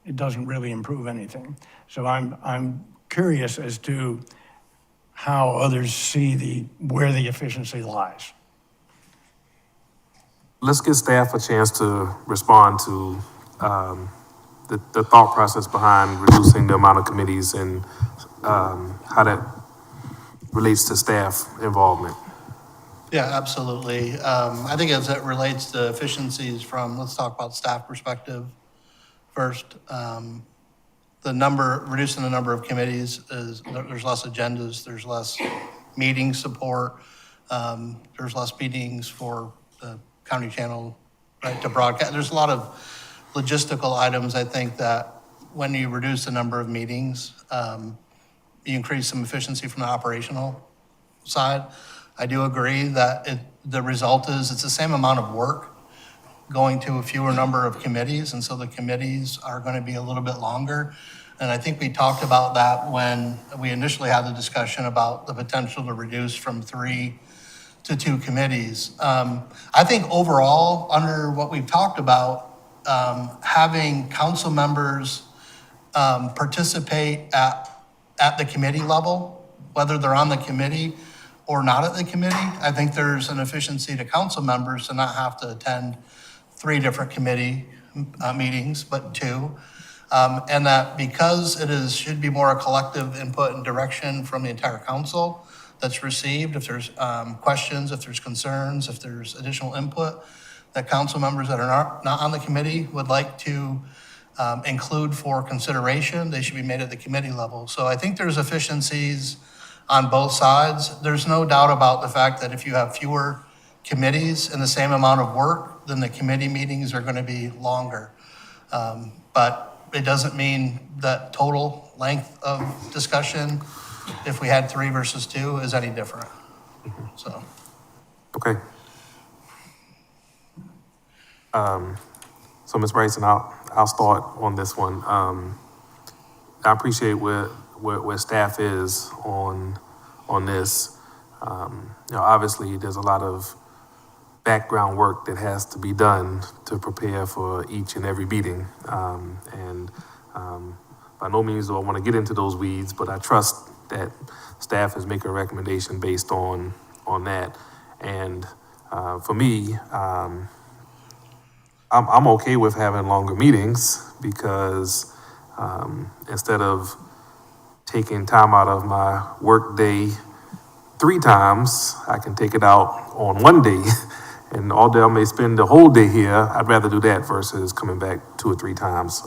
It doesn't really improve anything. So I'm curious as to how others see where the efficiency lies. Let's give staff a chance to respond to the thought process behind reducing the amount of committees and how that relates to staff involvement. yeah, absolutely. I think as it relates to efficiencies from, let's talk about staff perspective first. Reducing the number of committees there's less agendas, there's less meeting support, there's less meetings for the county channel, right, to broadcast. There's a lot of logistical items, I think, that when you reduce the number of meetings, you increase some efficiency from the operational side. I do agree that the result is it's the same amount of work going to a fewer number of committees, and so the committees are going to be a little bit longer. And I think we talked about that when we initially had the discussion about the potential to reduce from 3 to 2 committees. I think overall, under what we've talked about, having council members participate at the committee level, whether they're on the committee or not at the committee, I think there's an efficiency to council members to not have to attend 3 different committee meetings, but 2. And that because should be more a collective input and direction from the entire council that's received, if there's questions, if there's concerns, if there's additional input, that council members that are not on the committee would like to include for consideration, they should be made at the committee level. So I think there's efficiencies on both sides. There's no doubt about the fact that if you have fewer committees and the same amount of work, then the committee meetings are going to be longer. But it doesn't mean that total length of discussion, if we had 3 versus 2, is any different. So. Okay. So Ms. Bryson, I'll start on this one. I appreciate where staff is on this. Obviously there's a lot of background work that has to be done to prepare for each and every meeting. By no means do I want to get into those weeds, but I trust that staff is making a recommendation based on that. And for me, I'm okay with having longer meetings because instead of taking time out of my work day 3 times, I can take it out on one day. And although I may spend the whole day here, I'd rather do that versus coming back 2 or 3 times.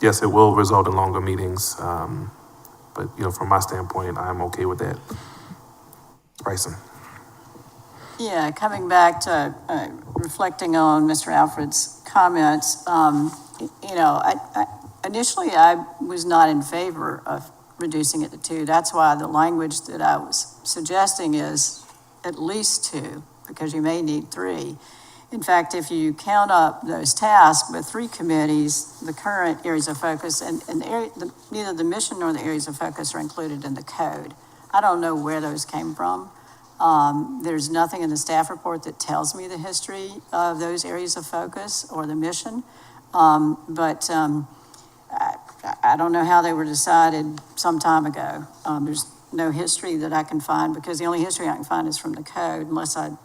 Yes, it will result in longer meetings. But from my standpoint, I'm okay with that. Bryson. Yeah, coming back to reflecting on Mr. Alfred's comments, initially I was not in favor of reducing it to 2. That's why the language that I was suggesting is at least 2, because you may need 3. In fact, if you count up those tasks with 3 committees, the current areas of focus and neither the mission nor the areas of focus are included in the code. I don't know where those came from. There's nothing in the staff report that tells me the history of those areas of focus or the mission. I don't know how they were decided some time ago. There's no history that I can find, because the only history I can find is from the code, unless I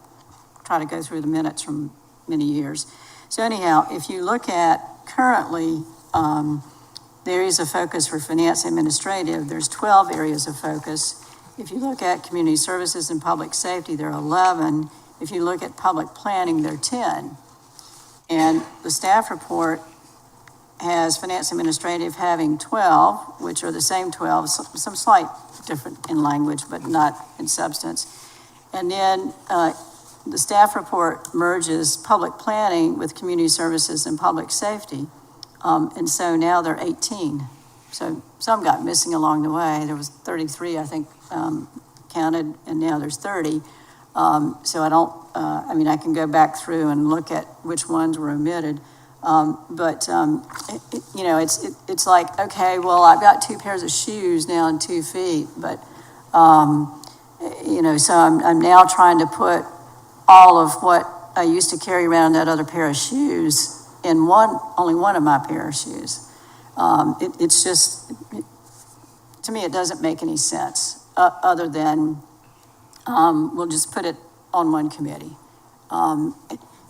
try to go through the minutes from many years. So anyhow, if you look at currently the areas of focus for finance administrative, there's 12 areas of focus. If you look at community services and public safety, there are 11. If you look at public planning, there are 10. And the staff report has finance administrative having 12, which are the same 12, some slight different in language, but not in substance. And then the staff report merges public planning with community services and public safety. And so now they're 18. So some got missing along the way. There was 33, I think, counted, and now there's 30. So I can go back through and look at which ones were omitted. It's like, okay, well, I've got 2 pairs of shoes now and 2 feet, but, so I'm now trying to put all of what I used to carry around that other pair of shoes in only one of my pair of shoes. It's just, to me, it doesn't make any sense, other than, we'll just put it on one committee.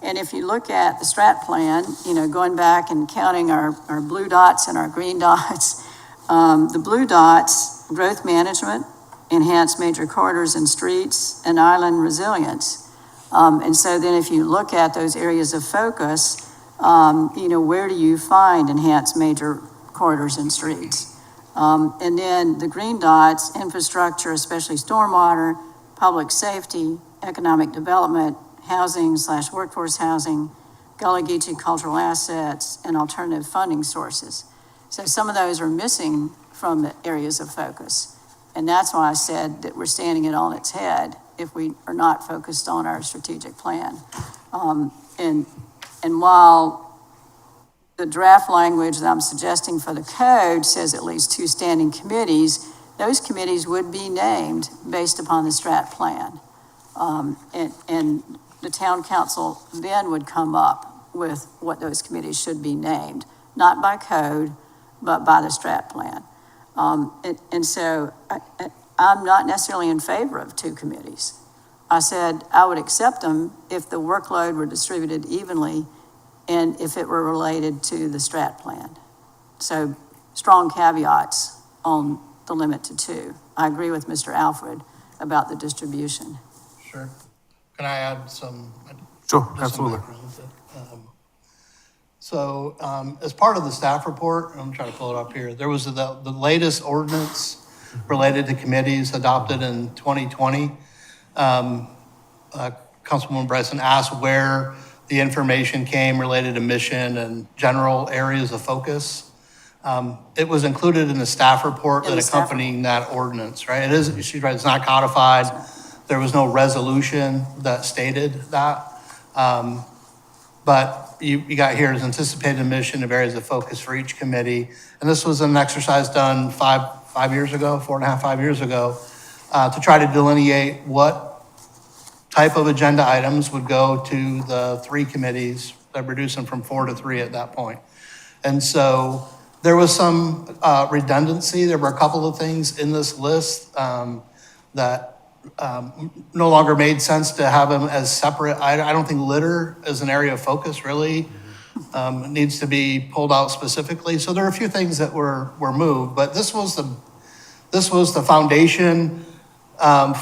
And if you look at the strat plan, going back and counting our blue dots and our green dots, the blue dots, growth management, enhanced major corridors and streets, and island resilience. And so then if you look at those areas of focus, where do you find enhanced major corridors and streets? And then the green dots, infrastructure, especially stormwater, public safety, economic development, housing/workforce housing, Gullah Geechee cultural assets, and alternative funding sources. So some of those are missing from the areas of focus. And that's why I said that we're standing it on its head if we are not focused on our strategic plan. And while the draft language that I'm suggesting for the code says at least 2 standing committees, those committees would be named based upon the strat plan. And the town council then would come up with what those committees should be named, not by code, but by the strat plan. So I'm not necessarily in favor of 2 committees. I said I would accept them if the workload were distributed evenly and if it were related to the strat plan. So strong caveats on the limit to 2. I agree with Mr. Alfred about the distribution. Sure. Can I add some? Sure, just some absolutely. background? As part of the staff report, I'm trying to pull it up here, there was the latest ordinance related to committees adopted in 2020. Councilwoman Bryson asked where the information came related to mission and general areas of focus. It was included in the staff report that accompanying that ordinance, right? It is, she's right, it's not codified. There was no resolution that stated that. But you got here as anticipated mission of areas of focus for each committee. And this was an exercise done 4.5, 5 years ago, to try to delineate what type of agenda items would go to the 3 committees, that reduce them from 4 to 3 at that point. And so there was some redundancy. There were a couple of things in this list that no longer made sense to have them as separate. I don't think litter as an area of focus really needs to be pulled out specifically. So there are a few things that were moved, but this was the foundation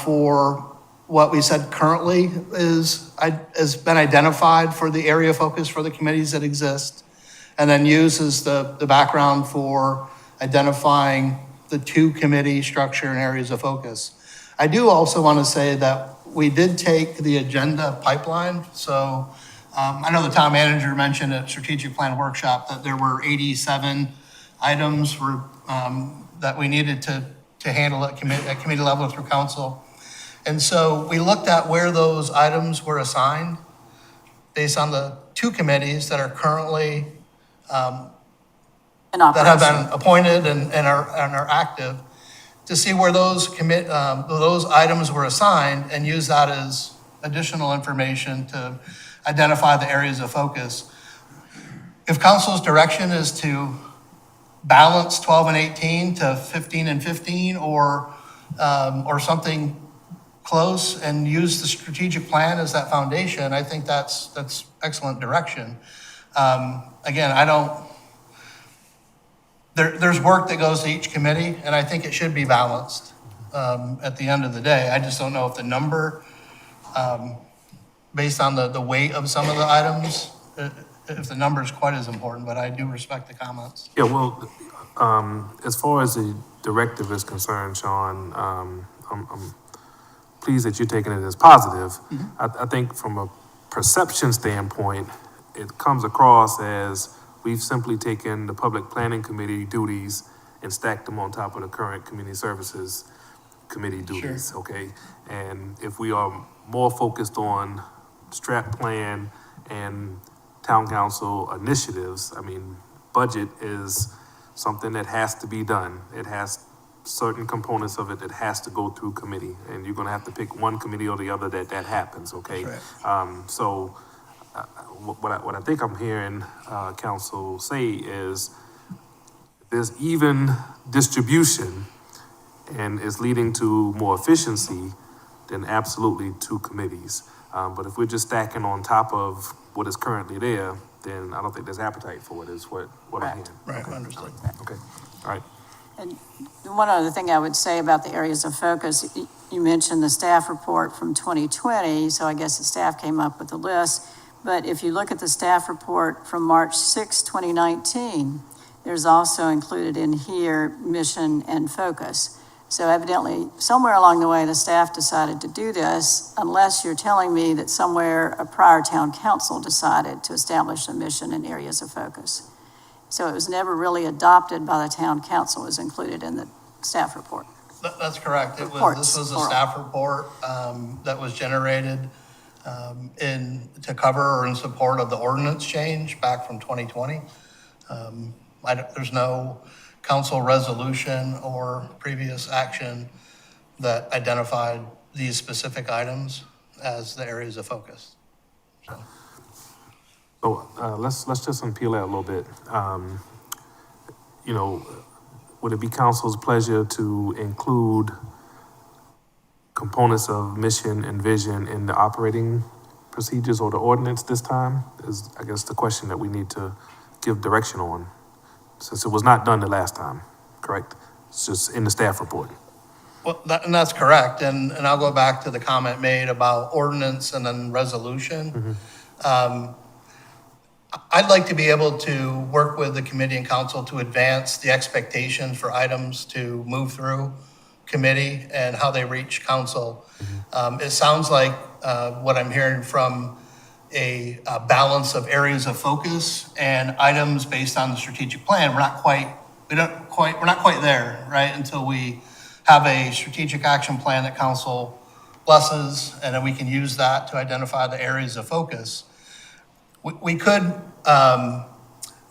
for what we said currently has been identified for the area of focus for the committees that exist, and then uses the background for identifying the 2 committee structure and areas of focus. I do also want to say that we did take the agenda pipeline. So I know the town manager mentioned at strategic plan workshop that there were 87 items that we needed to handle at committee level through council. And so we looked at where those items were assigned based on the 2 committees that are currently, that have been appointed and are active, to see where those items were assigned and use that as additional information to identify the areas of focus. If council's direction is to balance 12 and 18 to 15 and 15 or something close and use the strategic plan as that foundation, I think that's excellent direction. Again, there's work that goes to each committee, and I think it should be balanced at the end of the day. I just don't know if the number, based on the weight of some of the items, if the number is quite as important, but I do respect the comments. Yeah, well, as far as the directive is concerned, Sean, I'm pleased that you're taking it as positive. I think from a perception standpoint, it comes across as we've simply taken the public planning committee duties and stacked them on top of the current community services committee duties, okay? And if we are more focused on strat plan and town council initiatives, I mean, budget is something that has to be done. It has certain components of it that has to go through committee, and you're gonna have to pick one committee or the other that happens, okay? So what I think I'm hearing council say is there's even distribution and is leading to more efficiency, then absolutely 2 committees. But if we're just stacking on top of what is currently there, then I don't think there's appetite for it, is what I'm hearing. Right, understood. Okay, all right. And one other thing I would say about the areas of focus, you mentioned the staff report from 2020, so I guess the staff came up with the list. But if you look at the staff report from March 6, 2019, there's also included in here mission and focus. So evidently, somewhere along the way, the staff decided to do this, unless you're telling me that somewhere a prior town council decided to establish a mission and areas of focus. So it was never really adopted by the town council, it was included in the staff report. That's correct. This was a staff report that was generated to cover or in support of the ordinance change back from 2020. There's no council resolution or previous action that identified these specific items as the areas of focus. So let's just unpeel that a little bit. Would it be council's pleasure to include components of mission and vision in the operating procedures or the ordinance this time? Is, I guess, the question that we need to give direction on, since it was not done the last time, correct? It's just in the staff report. Well, that's correct. And I'll go back to the comment made about ordinance and then resolution. I'd like to be able to work with the committee and council to advance the expectations for items to move through committee and how they reach council. It sounds like what I'm hearing from a balance of areas of focus and items based on the strategic plan. We're not quite there, right? Until we have a strategic action plan that council blesses, and then we can use that to identify the areas of focus. We could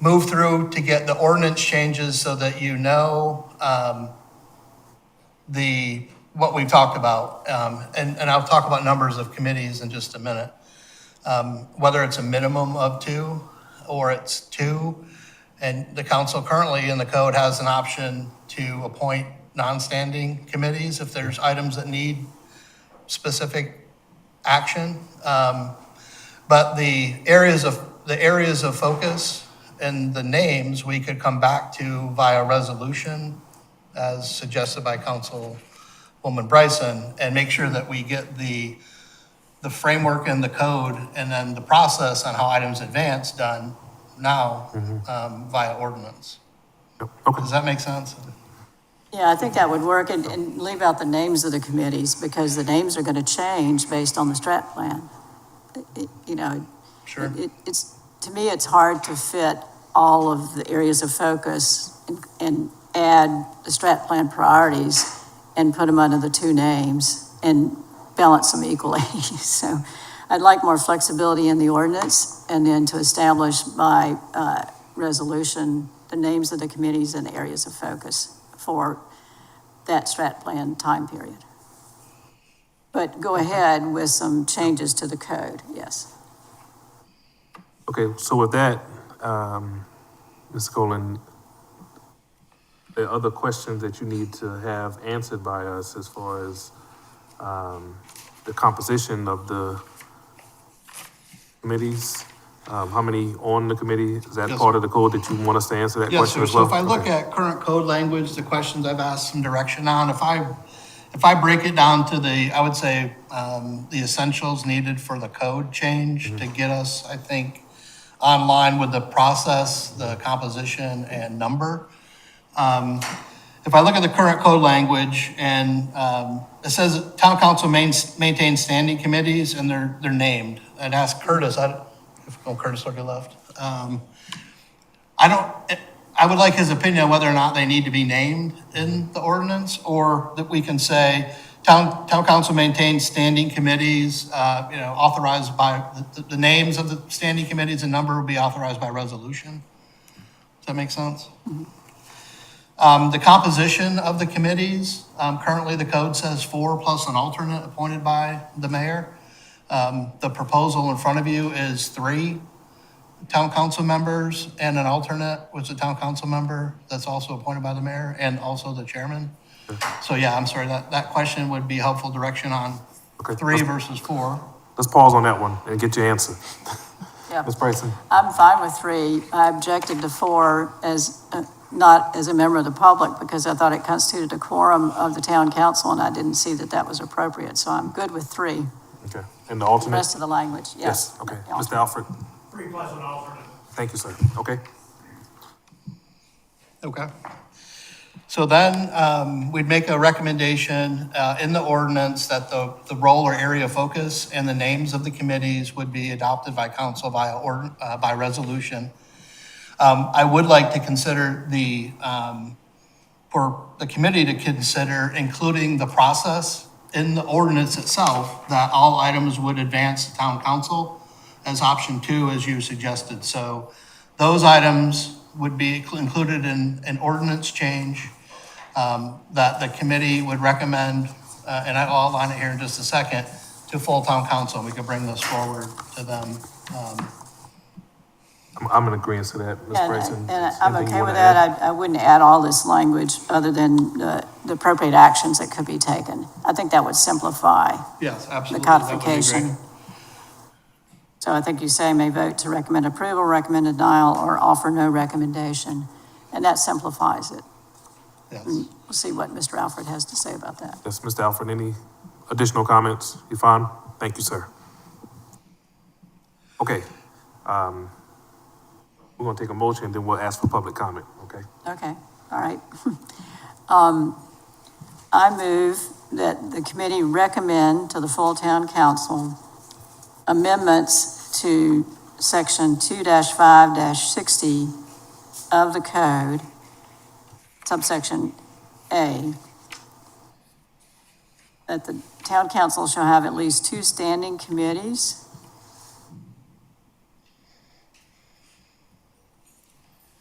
move through to get the ordinance changes so that what we've talked about, and I'll talk about numbers of committees in just a minute. Whether it's a minimum of 2 or it's 2, and the council currently in the code has an option to appoint non-standing committees if there's items that need specific action. But the areas of focus and the names, we could come back to via resolution as suggested by Councilwoman Bryson, and make sure that we get the framework and the code and then the process on how items advance done now via ordinance. Yep, okay. Does that make sense? Yeah, I think that would work, and leave out the names of the committees, because the names are gonna change based on the strat plan. You know, Sure. it's, to me, it's hard to fit all of the areas of focus and add the strat plan priorities and put them under the 2 names and balance them equally. So I'd like more flexibility in the ordinance, and then to establish by resolution the names of the committees and areas of focus for that strat plan time period. But go ahead with some changes to the code, yes. Okay, so with that, Ms. Colin, there are other questions that you need to have answered by us as far as the composition of the committees? How many on the committee? Is that Yes, part of the code that you want us to answer that Yes, question sir. as well? So if I look Okay. at current code language, the questions I've asked some direction on, if I break it down to I would say, the essentials needed for the code change to get us, I think, online with the process, the composition and number. If I look at the current code language and, it says town council maintains standing committees and they're named. I'd ask Curtis, Curtis look to your left. I would like his opinion on whether or not they need to be named in the ordinance, or that we can say, town council maintains standing committees, authorized by, the names of the standing committees and number will be authorized by resolution. Does that make sense? The composition of the committees, currently the code says 4 plus an alternate appointed by the mayor. The proposal in front of you is 3 town council members and an alternate, which is a town council member that's also appointed by the mayor and also the chairman. So yeah, I'm sorry, that question would be helpful direction on Okay. 3 versus 4. Let's pause on that one and get your answer. Yeah. Ms. Bryson? I'm fine with 3. I objected to 4 as, not as a member of the public, because I thought it constituted a quorum of the town council, and I didn't see that that was appropriate, so I'm good with 3. Okay, and the The alternate? rest of the language, yes. Okay, The Mr. alternate. Alfred? 3 plus an alternate. Thank you, sir. Okay, Okay. So then, we'd make a recommendation, in the ordinance that the role or area of focus and the names of the committees would be adopted by council by resolution. I would like to consider for the committee to consider including the process in the ordinance itself, that all items would advance to town council as option 2, as you suggested. So those items would be included in an ordinance change that the committee would recommend, and I'll outline it here in just a second, to full town council. We could bring this forward to them. I'm in agreement to that, Ms. Bryson. And I'm Anything you okay wanna with add? that. I wouldn't add all this language other than the appropriate actions that could be taken. I think that would simplify Yes, the absolutely. That would be great. codification. So I think you say may vote to recommend approval, recommend denial, or offer no recommendation, and that simplifies it. Yes. We'll see what Mr. Alfred has to say about that. Yes, Mr. Alfred, any additional comments? You fine? Thank you, sir. Okay, we're gonna take a motion, then we'll ask for public comment, okay? Okay, all right. I move that the committee recommend to the full town council amendments to section 2-5-60 of the code, subsection A, that the town council shall have at least 2 standing committees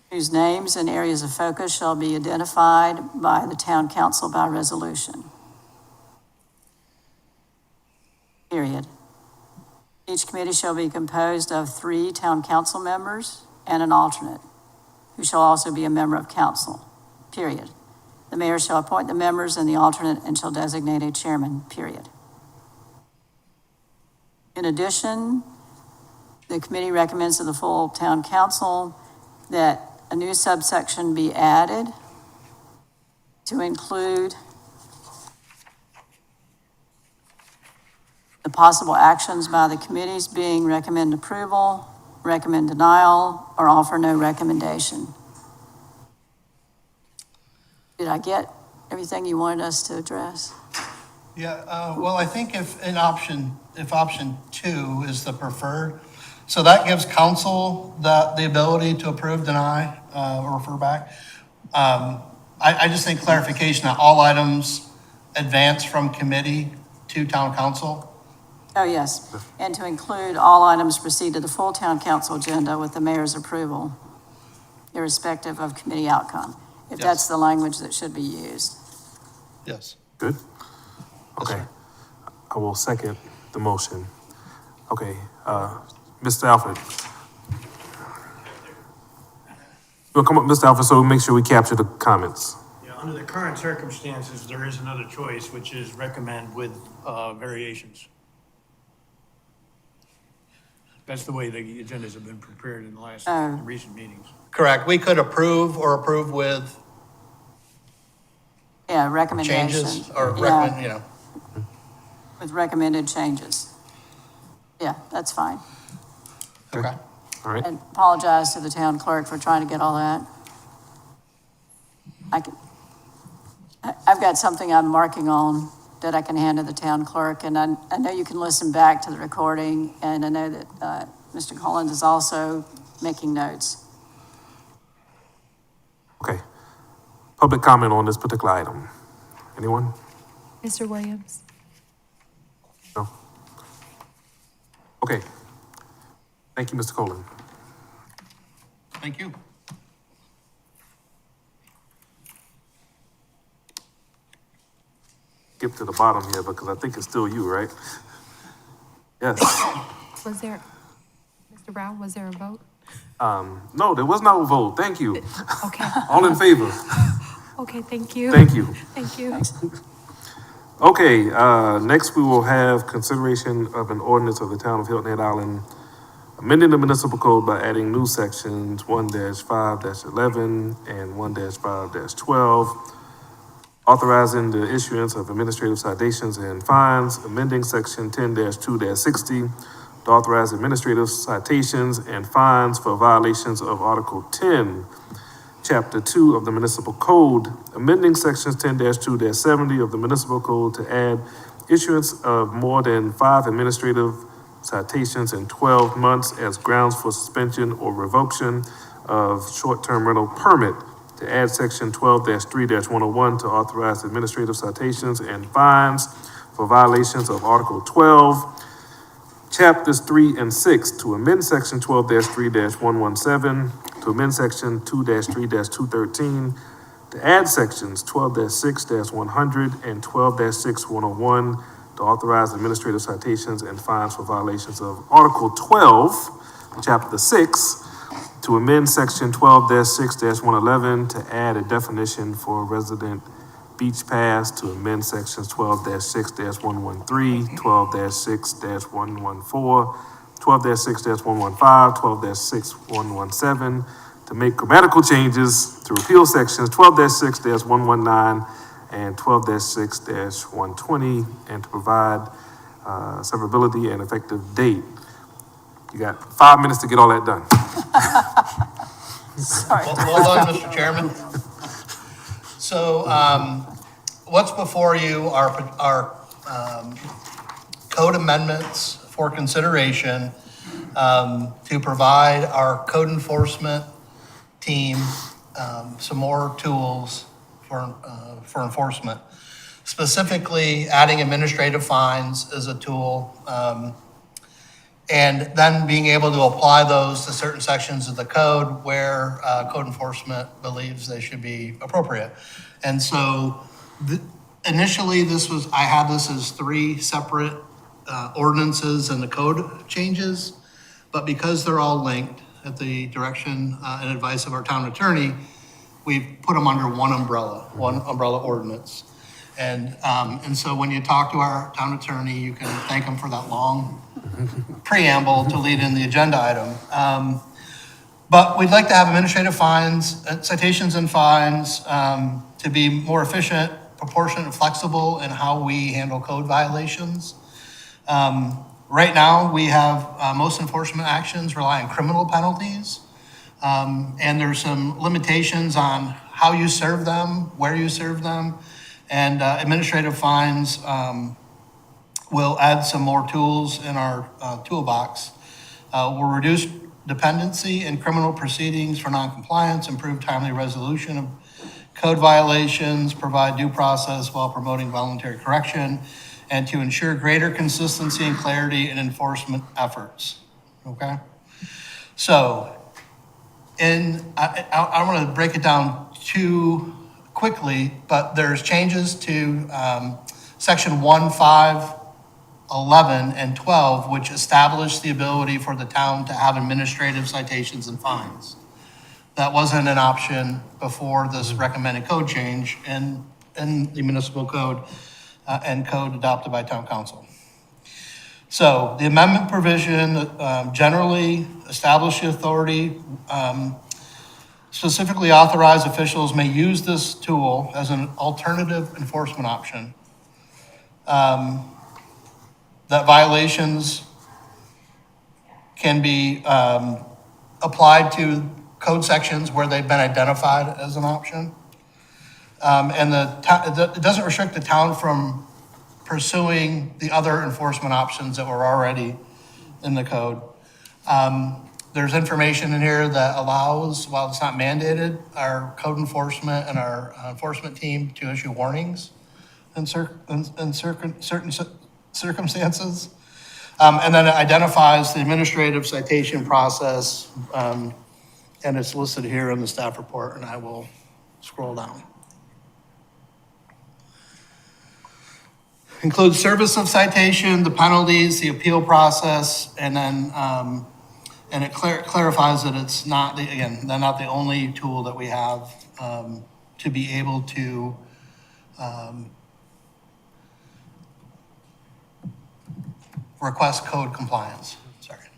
whose names and areas of focus shall be identified by the town council by resolution. period. Each committee shall be composed of 3 town council members and an alternate, who shall also be a member of council, period. The mayor shall appoint the members and the alternate and shall designate a chairman, period. In addition, the committee recommends to the full town council that a new subsection be added to include the possible actions by the committees being recommend approval, recommend denial, or offer no recommendation. Did I get everything you wanted us to address? Yeah, well, I think if option 2 is the preferred, so that gives council the ability to approve, deny, or refer back. I just think clarification that all items advance from committee to town council. Oh, yes, and to include all items proceed to the full town council agenda with the mayor's approval, irrespective of committee outcome, if that's Yes. the language that should be used. Yes. Good? Okay. sir. I will second the motion. Okay, Mr. Alfred. Well, come up, Mr. Alfred, so we make sure we capture the comments. Yeah, under the current circumstances, there is another choice, which is recommend with variations. That's the way the agendas have been prepared in the last Oh. recent meetings. Correct. We could approve or approve with Yeah, recommendation. changes or Yeah, recommend, with recommended changes. Yeah, that's fine. Okay. All right, And apologize to the town clerk for trying to get all that. I've got something I'm marking on that I can hand to the town clerk, and I know you can listen back to the recording, and I know that Mr. Collins is also making notes. okay. Public comment on this particular item. Anyone? Mr. Williams? No? Okay. Thank you, Mr. Colon. Thank you. Skip to the bottom here because I think it's still you, right? Yes. Was there, Mr. Brown, was there a vote? No, there was no vote. Thank you. Okay, All in favor? okay, thank you. Thank you. Thank you. Okay, next we will have consideration of an ordinance of the town of Hilton Head Island, amending the municipal code by adding new sections 1-5-11 and 1-5-12, authorizing the issuance of administrative citations and fines, amending section 10-2-60 to authorize administrative citations and fines for violations of Article 10, Chapter 2 of the Municipal Code, amending sections 10-2-70 of the Municipal Code to add issuance of more than 5 administrative citations in 12 months as grounds for suspension or revocation of short-term rental permit, to add section 12-3-101 to authorize administrative citations and fines for violations of Article 12, Chapters 3 and 6, to amend section 12-3-117, to amend section 2-3-213, to add sections 12-6-100 and 12-6-101, to authorize administrative citations and fines for violations of Article 12, Chapter 6, to amend section 12-6-111, to add a definition for resident beach pass, to amend sections 12-6-113, 12-6-114, 12-6-115, 12-6-117, to make grammatical changes, to repeal sections 12-6-119 and 12-6-120, and to provide severability and effective date. You got 5 minutes to get all that done. Sorry. Well done, Mr. Chairman. So, what's before you are code amendments for consideration, to provide our code enforcement team, some more tools for enforcement. Specifically, adding administrative fines as a tool, and then being able to apply those to certain sections of the code where code enforcement believes they should be appropriate. And so initially I had this as 3 separate ordinances and the code changes, but because they're all linked at the direction and advice of our town attorney, we've put them under one umbrella ordinance. And so when you talk to our town attorney, you can thank him for that long preamble to lead in the agenda item. But we'd like to have administrative fines, citations and fines, to be more efficient, proportionate, and flexible in how we handle code violations. Right now, we have, most enforcement actions rely on criminal penalties. And there's some limitations on how you serve them, where you serve them, and administrative fines will add some more tools in our toolbox. Will reduce dependency in criminal proceedings for noncompliance, improve timely resolution of code violations, provide due process while promoting voluntary correction, and to ensure greater consistency and clarity in enforcement efforts. Okay? So, I want to break it down too quickly, but there's changes to section 1, 5, 11, and 12, which establish the ability for the town to have administrative citations and fines. That wasn't an option before this recommended code change in the municipal code and code adopted by town council. So the amendment provision generally established the authority, specifically authorized officials may use this tool as an alternative enforcement option. That violations can be applied to code sections where they've been identified as an option. And it doesn't restrict the town from pursuing the other enforcement options that were already in the code. There's information in here that allows, while it's not mandated, our code enforcement and our enforcement team to issue warnings in certain circumstances. And then it identifies the administrative citation process, and it's listed here in the staff report, and I will scroll down. Includes service of citation, the penalties, the appeal process, and then, and it clarifies that it's not, they're not the only tool that we have to be able to request code compliance. Sorry.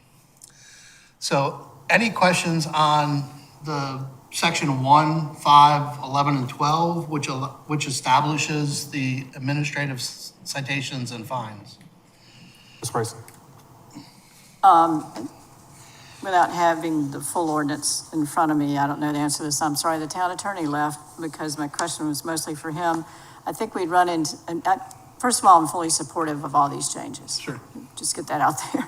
So any questions on the section 1, 5, 11, and 12, which establishes the administrative citations and fines? Ms. Bryson? Without having the full ordinance in front of me, I don't know the answer to this. I'm sorry, the town attorney left because my question was mostly for him. I think we'd run into, first of all, I'm fully supportive of all these changes. Sure. Just get that out there.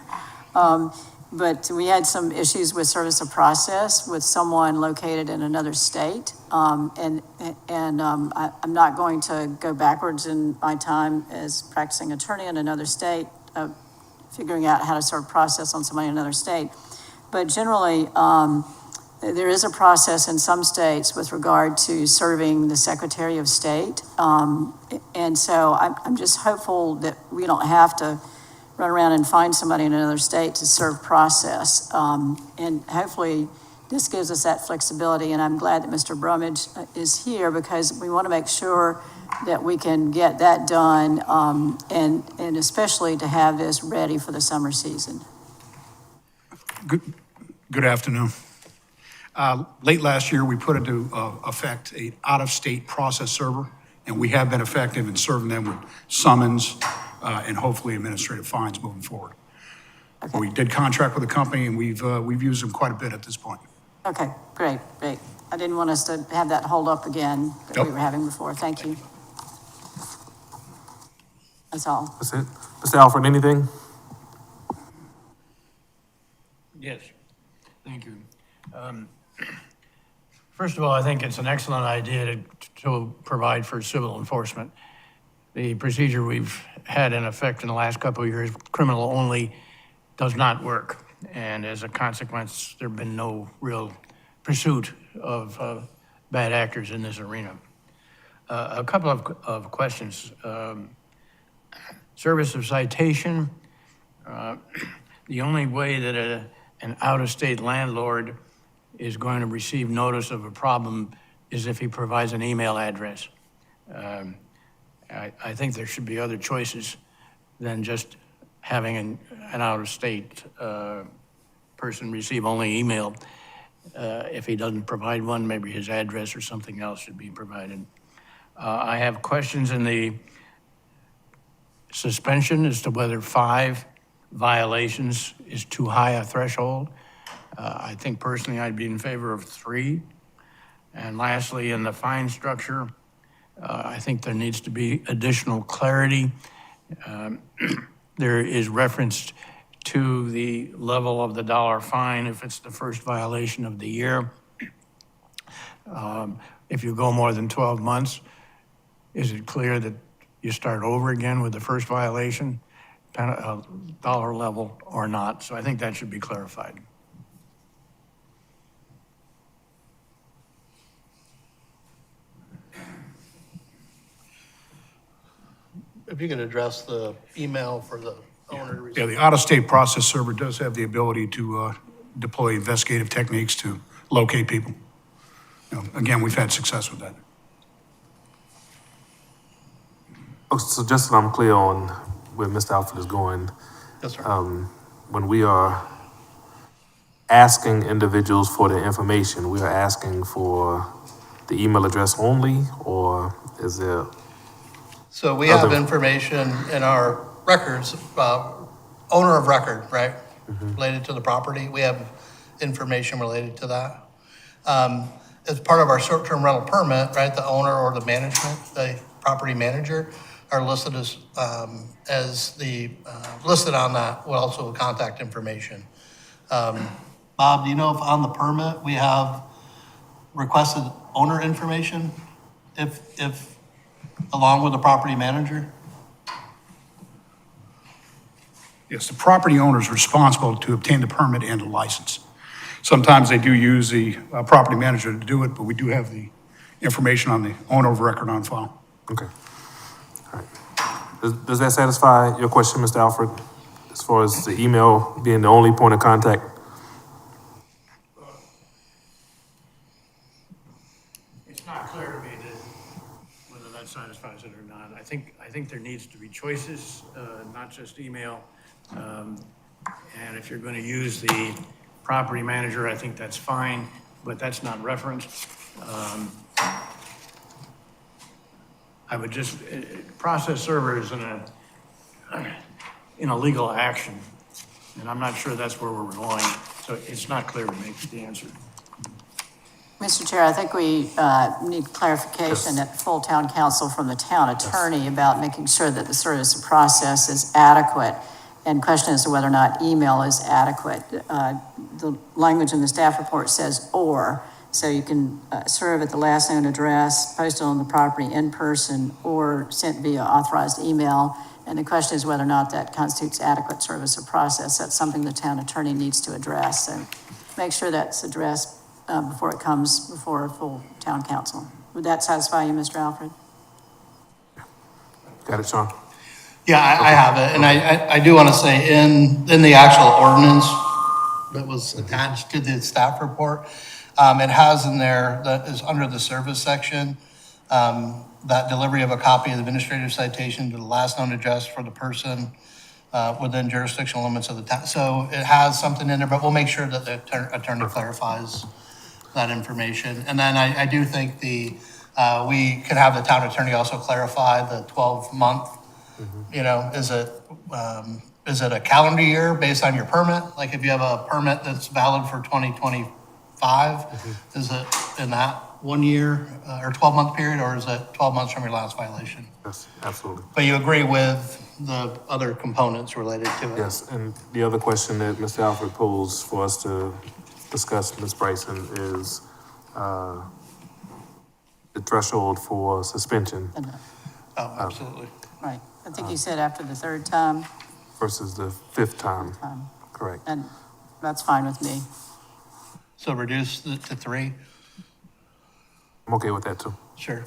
But we had some issues with service of process with someone located in another state. I'm not going to go backwards in my time as practicing attorney in another state, figuring out how to serve process on somebody in another state. But generally, there is a process in some states with regard to serving the Secretary of State. And so I'm just hopeful that we don't have to run around and find somebody in another state to serve process. And hopefully this gives us that flexibility. And I'm glad that Mr. Brummage is here because we want to make sure that we can get that done and especially to have this ready for the summer season. Good afternoon. Late last year, we put into effect an out-of-state process server, and we have been effective in serving them with summons and hopefully administrative fines moving forward. Okay. We did contract with a company, and we've used them quite a bit at this point. Okay, great. I didn't want us to have that hold up again that Nope. we were having before. Thank you. That's all. That's it. Mr. Alfred, anything? Yes, thank you. First of all, I think it's an excellent idea to provide for civil enforcement. The procedure we've had in effect in the last couple of years, criminal only, does not work. And as a consequence, there've been no real pursuit of bad actors in this arena. A couple of questions. Service of citation, The only way that an out-of-state landlord is going to receive notice of a problem is if he provides an email address. I think there should be other choices than just having an out-of-state person receive only email. If he doesn't provide one, maybe his address or something else should be provided. I have questions in the suspension as to whether 5 violations is too high a threshold. I think personally I'd be in favor of 3. And lastly, in the fine structure, I think there needs to be additional clarity. There is reference to the level of the dollar fine if it's the first violation of the year. If you go more than 12 months, is it clear that you start over again with the first violation, dollar level or not? So I think that should be clarified. If you could address the email for the owner to Yeah, receive. the out-of-state process server does have the ability to deploy investigative techniques to locate people. Again, we've had success with that. Oh, so just so I'm clear on where Mr. Alfred is going, Yes, sir. when we are asking individuals for their information, we are asking for the email address only, or is there? So we have Other- information in our records, owner of record, right? Related to the property. We have information related to that. As part of our short-term rental permit, right, the owner or the management, the property manager are listed as listed on that, with also contact information. Bob, do you know if on the permit we have requested owner information? If along with the property manager? Yes, the property owner is responsible to obtain the permit and the license. Sometimes they do use the property manager to do it, but we do have the information on the owner of record on file. Okay. All right. Does that satisfy your question, Mr. Alfred? As far as the email being the only point of contact? It's not clear to me whether that satisfies it or not. I think there needs to be choices, not just email. And if you're going to use the property manager, I think that's fine, but that's not referenced. I would just, process server is in a legal action, and I'm not sure that's where we're going, so it's not clear to me, the answer. Mr. Chair, I think we need clarification at full town council from the town attorney about making sure that the service of process is adequate, and question as to whether or not email is adequate. The language in the staff report says "or," so you can serve at the last known address, posted on the property in person, or sent via authorized email. And the question is whether or not that constitutes adequate service of process. That's something the town attorney needs to address, and make sure that's addressed before it comes before a full town council. Would that satisfy you, Mr. Alfred? Got it, Sean? Yeah, I have it, and I do want to say in the actual ordinance that was attached to the staff report, it has in there, that is under the service section, that delivery of a copy of the administrative citation to the last known address for the person within jurisdictional limits of the town. So it has something in there, but we'll make sure that the attorney clarifies that information. And then I do think we could have the town attorney also clarify the 12-month. You know, is it a calendar year based on your permit? Like if you have a permit that's valid for 2025, is it in that 1 year or 12-month period, or is it 12 months from your last violation? Yes, absolutely. But you agree with the other components related to it? Yes, and the other question that Mr. Alfred posed for us to discuss, Ms. Bryson, is the threshold for suspension Oh, absolutely. Right. I think you said after the third time, versus the 5th time. Correct. and that's fine with me. So reduce it to 3? I'm okay with that too. Sure.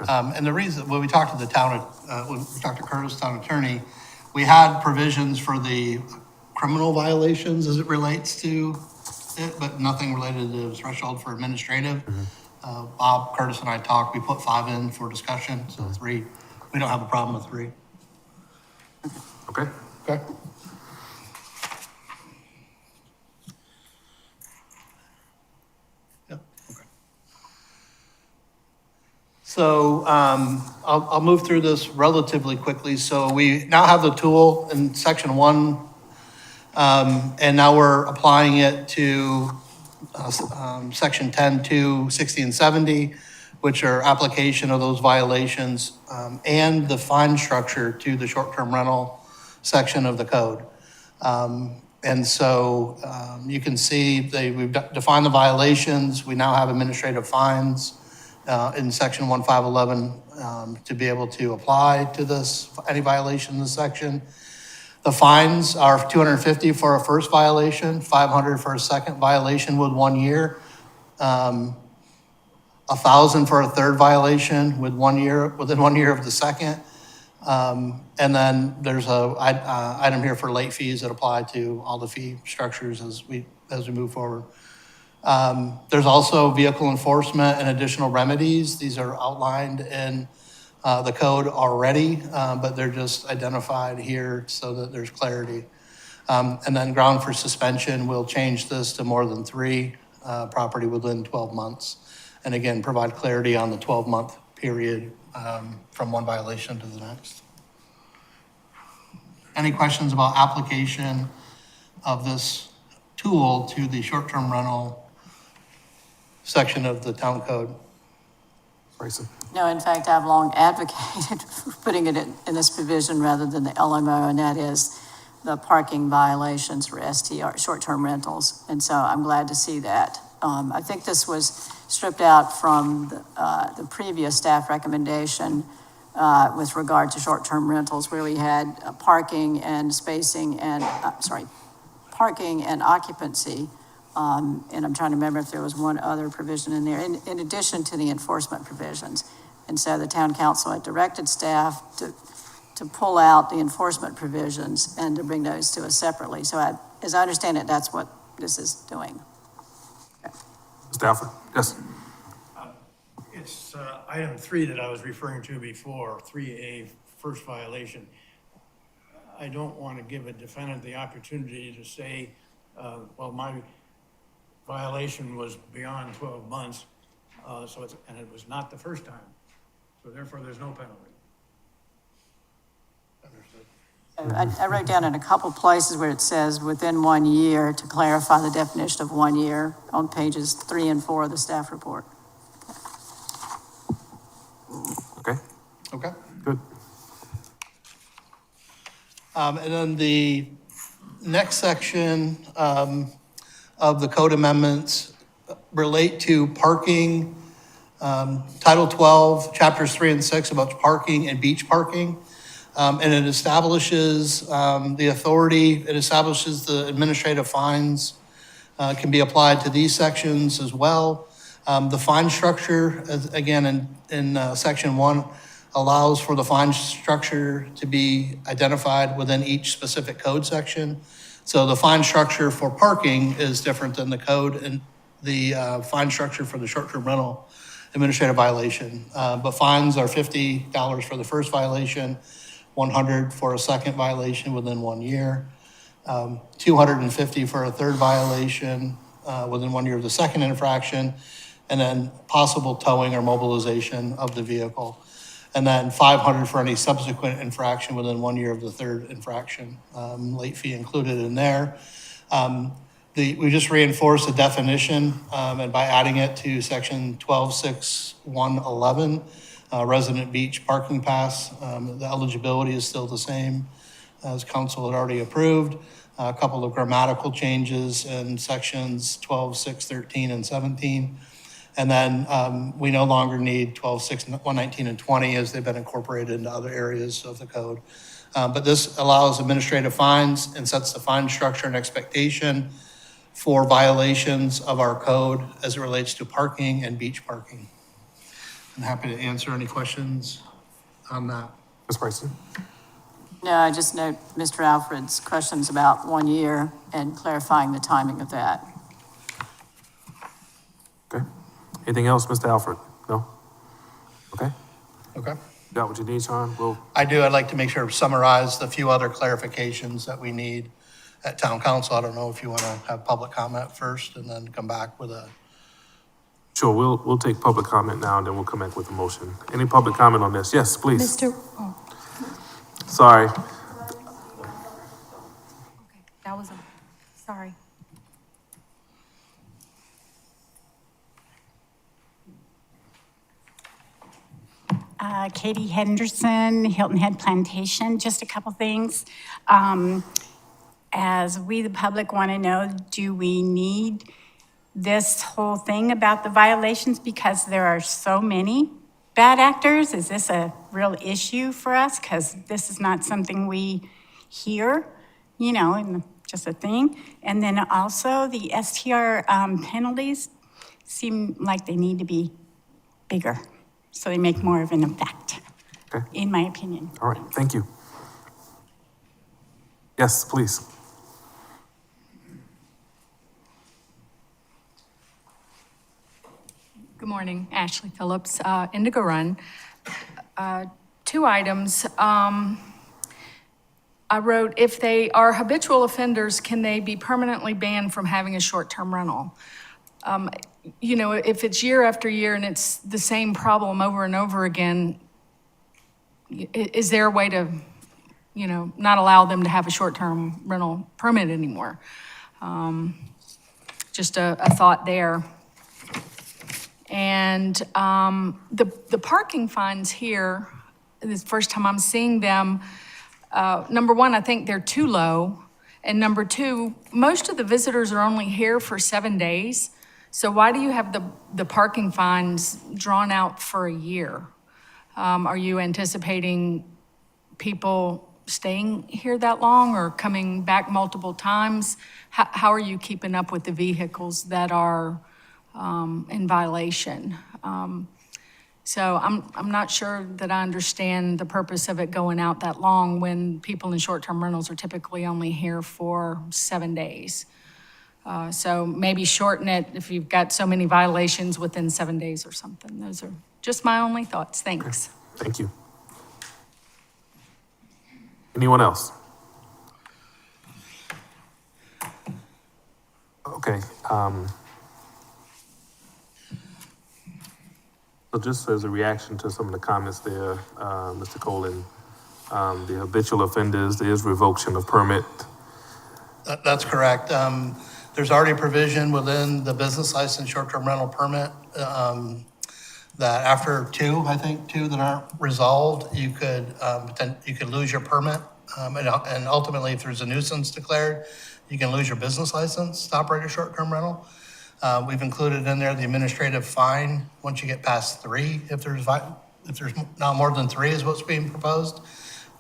And the reason, when we talked to the town, when we talked to Curtis, town attorney, we had provisions for the criminal violations as it relates to it, but nothing related to the threshold for administrative. Bob, Curtis, and I talked, we put 5 in for discussion, so 3, we don't have a problem with 3. Okay? Okay. Yep, okay. So I'll move through this relatively quickly. So we now have the tool in section 1, and now we're applying it to section 10, 2, 60, and 70, which are application of those violations, and the fine structure to the short-term rental section of the code. And so you can see we've defined the violations. We now have administrative fines in section 1511 to be able to apply to this, any violation in this section. The fines are $250 for a first violation, $500 for a second violation with 1 year, $1,000 for a third violation with 1 year, within 1 year of the second. And then there's a item here for late fees that apply to all the fee structures as we move forward. There's also vehicle enforcement and additional remedies. These are outlined in the code already, but they're just identified here so that there's clarity. And then ground for suspension, we'll change this to more than 3 property within 12 months. And again, provide clarity on the 12-month period from one violation to the next. Any questions about application of this tool to the short-term rental section of the town code? Bryson? No, in fact, I've long advocated for putting it in this provision rather than the LMO, and that is the parking violations for STR, short-term rentals. And so I'm glad to see that. I think this was stripped out from the previous staff recommendation with regard to short-term rentals, where we had parking and spacing and, parking and occupancy. And I'm trying to remember if there was one other provision in there, in addition to the enforcement provisions. And so the town council had directed staff to pull out the enforcement provisions and to bring those to us separately. So as I understand it, that's what this is doing. Stafford? Yes. It's item 3 that I was referring to before, 3A, first violation. I don't want to give a defendant the opportunity to say, well, my violation was beyond 12 months, and it was not the first time. So therefore, there's no penalty. I wrote down in a couple places where it says within 1 year to clarify the definition of 1 year on pages 3 and 4 of the staff report. Okay, Okay. good. And then the next section of the code amendments relate to parking, Title 12, Chapters 3 and 6 about parking and beach parking. And it establishes the authority, it establishes the administrative fines can be applied to these sections as well. The fine structure, again, in Section 1, allows for the fine structure to be identified within each specific code section. So the fine structure for parking is different than the code, and the fine structure for the short-term rental administrative violation. But fines are $50 for the first violation, $100 for a second violation within 1 year, $250 for a third violation within 1 year of the second infraction, and then possible towing or mobilization of the vehicle. And then $500 for any subsequent infraction within 1 year of the third infraction, late fee included in there. We just reinforced the definition, and by adding it to section 12.6.111, resident beach parking pass. The eligibility is still the same as council had already approved. A couple of grammatical changes in sections 12.6.13 and 17. And then we no longer need 12.6.119 and 20 as they've been incorporated into other areas of the code. But this allows administrative fines and sets the fine structure and expectation for violations of our code as it relates to parking and beach parking. I'm happy to answer any questions on that. Ms. Bryson? No, I just note Mr. Alfred's questions about 1 year and clarifying the timing of that. Okay. Anything else, Mr. Alfred? No? Okay. Okay. Got what you need, Sean? We'll, I do, I'd like to make sure to summarize the few other clarifications that we need at town council. I don't know if you want to have public comment first and then come back with a, sure, we'll take public comment now and then we'll come back with a motion. Any public comment on this? Yes, please. Mr., oh, Sorry. okay, that was, sorry. Katie Henderson, Hilton Head Plantation, just a couple things. As we, the public, want to know, do we need this whole thing about the violations because there are so many bad actors? Is this a real issue for us? Because this is not something we hear, you know, and just a thing. And then also the STR penalties seem like they need to be bigger, so they make more of an effect, Okay. in my opinion. All right, thank you. Yes, please. Good morning, Ashley Phillips, Indigo Run. Two items. I wrote, if they are habitual offenders, can they be permanently banned from having a short-term rental? You know, if it's year after year and it's the same problem over and over again, is there a way to, you know, not allow them to have a short-term rental permit anymore? Just a thought there. And the parking fines here, this is the first time I'm seeing them. Number one, I think they're too low. And number two, most of the visitors are only here for 7 days. So why do you have the parking fines drawn out for a year? Are you anticipating people staying here that long or coming back multiple times? How are you keeping up with the vehicles that are in violation? So I'm not sure that I understand the purpose of it going out that long when people in short-term rentals are typically only here for 7 days. So maybe shorten it if you've got so many violations within 7 days or something. Those are just my only thoughts. Thanks. Thank you. Anyone else? Okay, so just as a reaction to some of the comments there, Mr. Colin, the habitual offenders, there is revocation of permit. that's correct. There's already provision within the business license short-term rental permit, that after two that aren't resolved, you could lose your permit. And ultimately, if there's a nuisance declared, you can lose your business license to operate a short-term rental. We've included in there the administrative fine once you get past three. If there's not more than three is what's being proposed,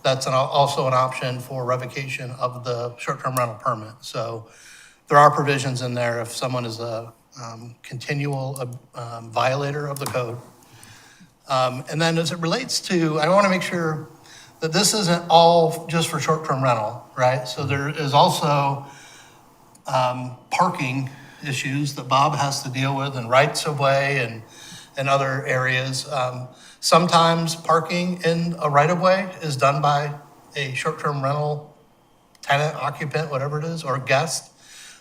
that's also an option for revocation of the short-term rental permit. So there are provisions in there if someone is a continual violator of the code. And then as it relates to, I want to make sure that this isn't all just for short-term rental, right? So there is also parking issues that Bob has to deal with and rights of way and other areas. Sometimes parking in a right of way is done by a short-term rental tenant, occupant, whatever it is, or guest,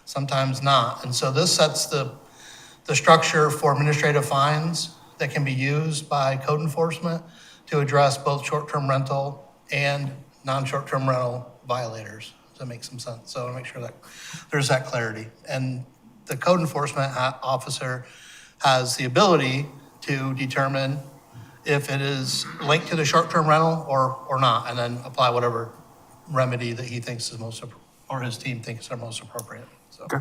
sometimes not. And so this sets the structure for administrative fines that can be used by code enforcement to address both short-term rental and non-short-term rental violators. Does that make some sense? So I want to make sure that there's that clarity. And the code enforcement officer has the ability to determine if it is linked to the short-term rental or not, and then apply whatever remedy that he thinks is most, or his team thinks are most appropriate. So, Okay.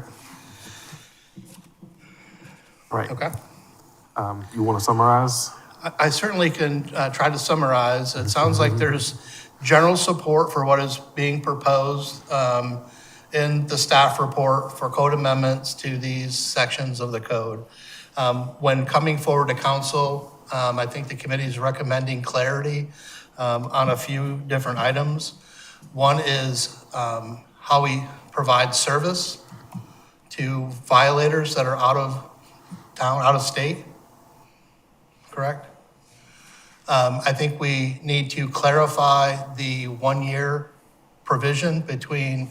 All right. okay. You want to summarize? I certainly can try to summarize. It sounds like there's general support for what is being proposed in the staff report for code amendments to these sections of the code. When coming forward to council, I think the committee is recommending clarity on a few different items. One is how we provide service to violators that are out of town, out of state, correct? I think we need to clarify the 1-year provision between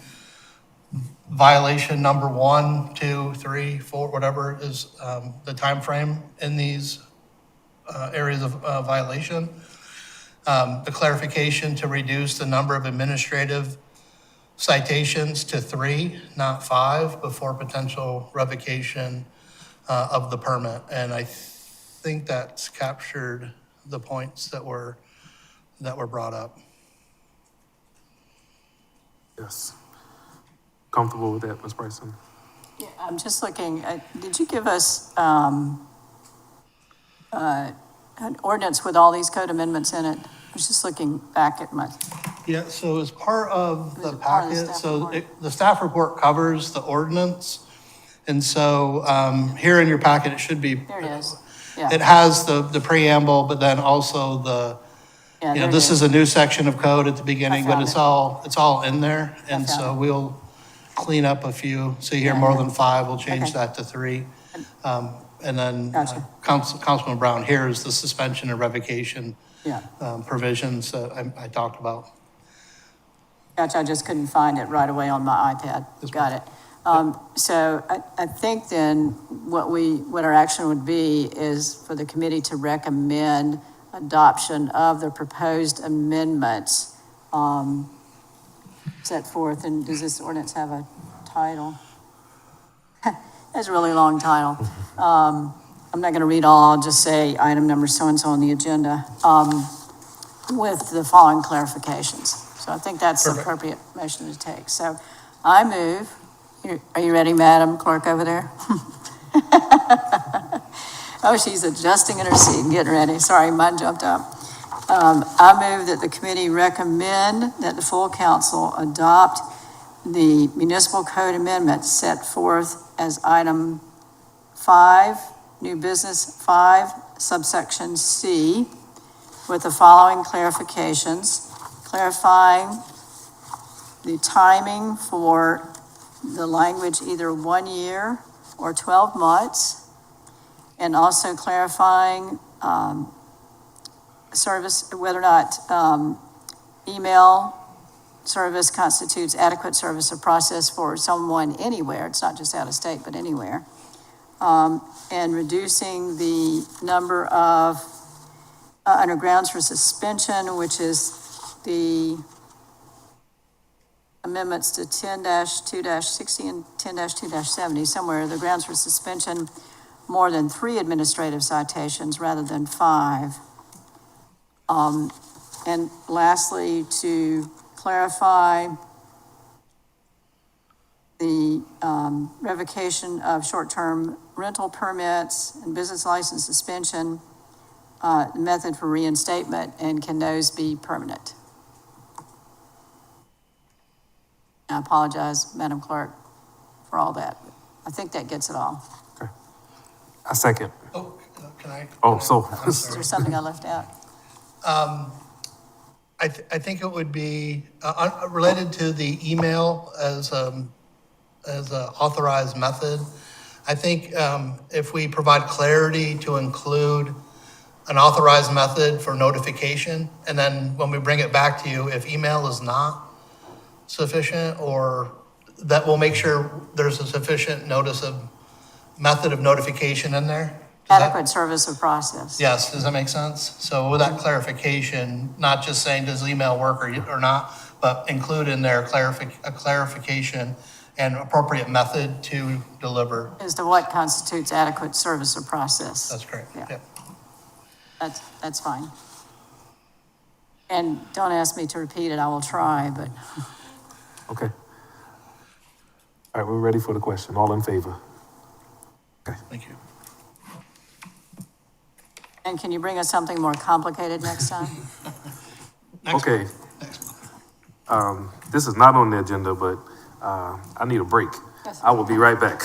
violation number 1, 2, 3, 4, whatever is the time frame in these areas of violation. The clarification to reduce the number of administrative citations to 3, not 5, before potential revocation of the permit. And I think that's captured the points that were brought up. Yes. Comfortable with that, Ms. Bryson? Yeah, I'm just looking, did you give us an ordinance with all these code amendments in it? I was just looking back at my, Yeah, so as part of the Was it part of the packet, staff so report? the staff report covers the ordinance. And so here in your packet, it should be. there it is. It Yeah, has the preamble, but then also yeah, you there know, it this is is. a new section of code at the beginning, but found it's it. all in there. And found so it. we'll clean up a few. So you hear Yeah, more yeah. than 5, we'll change Okay. that to 3. And then Gotcha. Councilman Brown, here is the suspension and revocation Yeah, provisions that I talked about. gotcha, I just couldn't find it right away on my iPad. Got it. So I think then what our action would be is for the committee to recommend adoption of the proposed amendments set forth, and does this ordinance have a title? That's a really long title. I'm not gonna read all, I'll just say item number so-and-so on the agenda, with the following clarifications. So I think that's the Perfect. appropriate motion to take. So I move, are you ready, Madam Clerk over there? Oh, she's adjusting in her seat and getting ready. Sorry, mine jumped up. I move that the committee recommend that the full council adopt the municipal code amendment set forth as item 5, new business 5, subsection C, with the following clarifications, clarifying the timing for the language either 1 year or 12 months, and also clarifying service, whether or not email service constitutes adequate service or process for someone anywhere. It's not just out of state, but anywhere. And reducing the number of under grounds for suspension, which is the amendments to 10-2-60 and 10-2-70, somewhere, the grounds for suspension, more than 3 administrative citations rather than 5. And lastly, to clarify the revocation of short-term rental permits and business license suspension, method for reinstatement, and can those be permanent? I apologize, Madam Clerk, for all that. I think that gets it all. A second. Oh, can I? Oh, so, I'm Is sorry. there something I left out? I think it would be related to the email as a authorized method. I think if we provide clarity to include an authorized method for notification, and then when we bring it back to you, if email is not sufficient, or that will make sure there's a sufficient notice of method of notification in there. Does that- Adequate service of process. Yes, does that make sense? So with that clarification, not just saying does email work or not, but include in there a clarification and appropriate method to deliver. As to what constitutes adequate service or process. That's correct. Yeah. Yep. That's fine. And don't ask me to repeat it, I will try, but okay. All right, we're ready for the question. All in favor? Thank you. and can you bring us something more complicated next time? Okay. This is not on the agenda, but I need a break. I will be right back.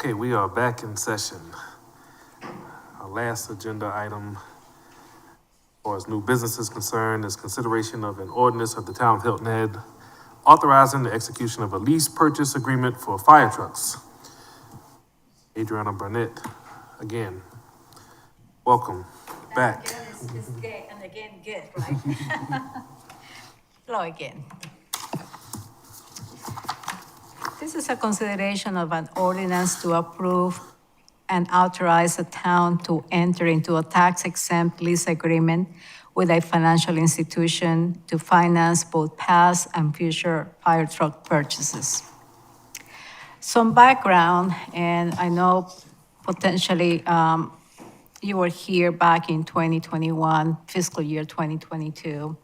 Okay, we are back in session. Our last agenda item, as far as new business is concerned, is consideration of an ordinance of the town of Hilton Head authorizing the execution of a lease purchase agreement for fire trucks. Adriana Burnett, again, welcome back. And again, good, right? Hello again. This is a consideration of an ordinance to approve and authorize the town to enter into a tax-exempt lease agreement with a financial institution to finance both past and future fire truck purchases. Some background, and I know potentially you were here back in 2021, fiscal year 2022,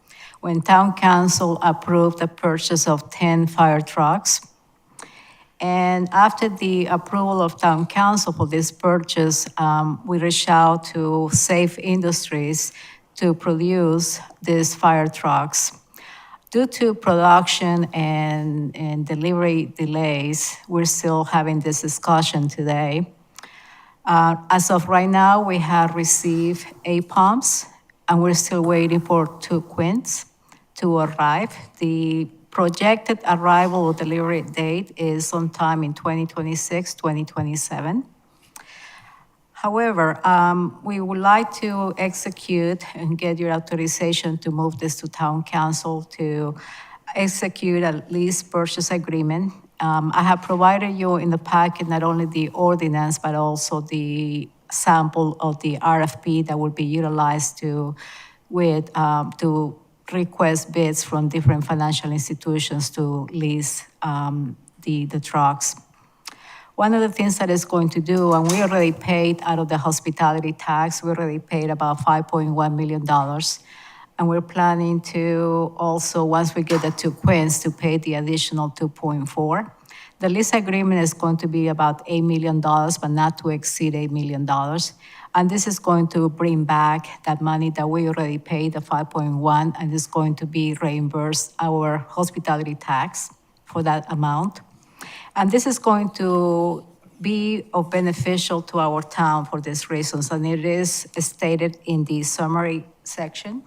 when town council approved the purchase of 10 fire trucks. And after the approval of town council for this purchase, we reached out to Safe Industries to produce these fire trucks. Due to production and delivery delays, we're still having this discussion today. As of right now, we have received 8 pumps, and we're still waiting for 2 quints to arrive. The projected arrival or delivery date is sometime in 2026, 2027. However, we would like to execute and get your authorization to move this to town council to execute a lease purchase agreement. I have provided you in the packet not only the ordinance, but also the sample of the RFP that will be utilized to request bids from different financial institutions to lease the trucks. One of the things that it's going to do, and we already paid out of the hospitality tax, we already paid about $5.1 million. And we're planning to also, once we get the 2 quints, to pay the additional 2.4. The lease agreement is going to be about $8 million, but not to exceed $8 million. And this is going to bring back that money that we already paid, the 5.1, and it's going to be reimbursed our hospitality tax for that amount. And this is going to be of beneficial to our town for these reasons, and it is stated in the summary section.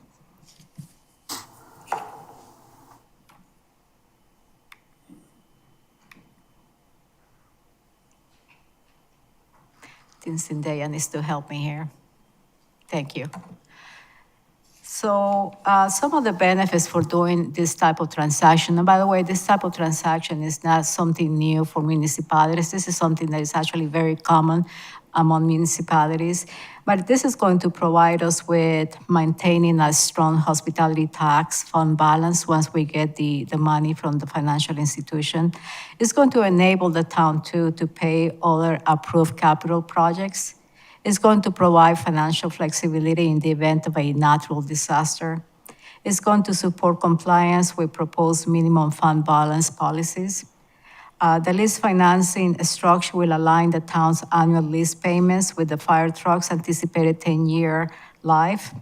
I think Zendaya needs to help me here. Thank you. So some of the benefits for doing this type of transaction, and by the way, this type of transaction is not something new for municipalities. This is something that is actually very common among municipalities. But this is going to provide us with maintaining a strong hospitality tax fund balance once we get the money from the financial institution. It's going to enable the town to pay other approved capital projects. It's going to provide financial flexibility in the event of a natural disaster. It's going to support compliance with proposed minimum fund balance policies. The lease financing structure will align the town's annual lease payments with the fire truck's anticipated 10-year life.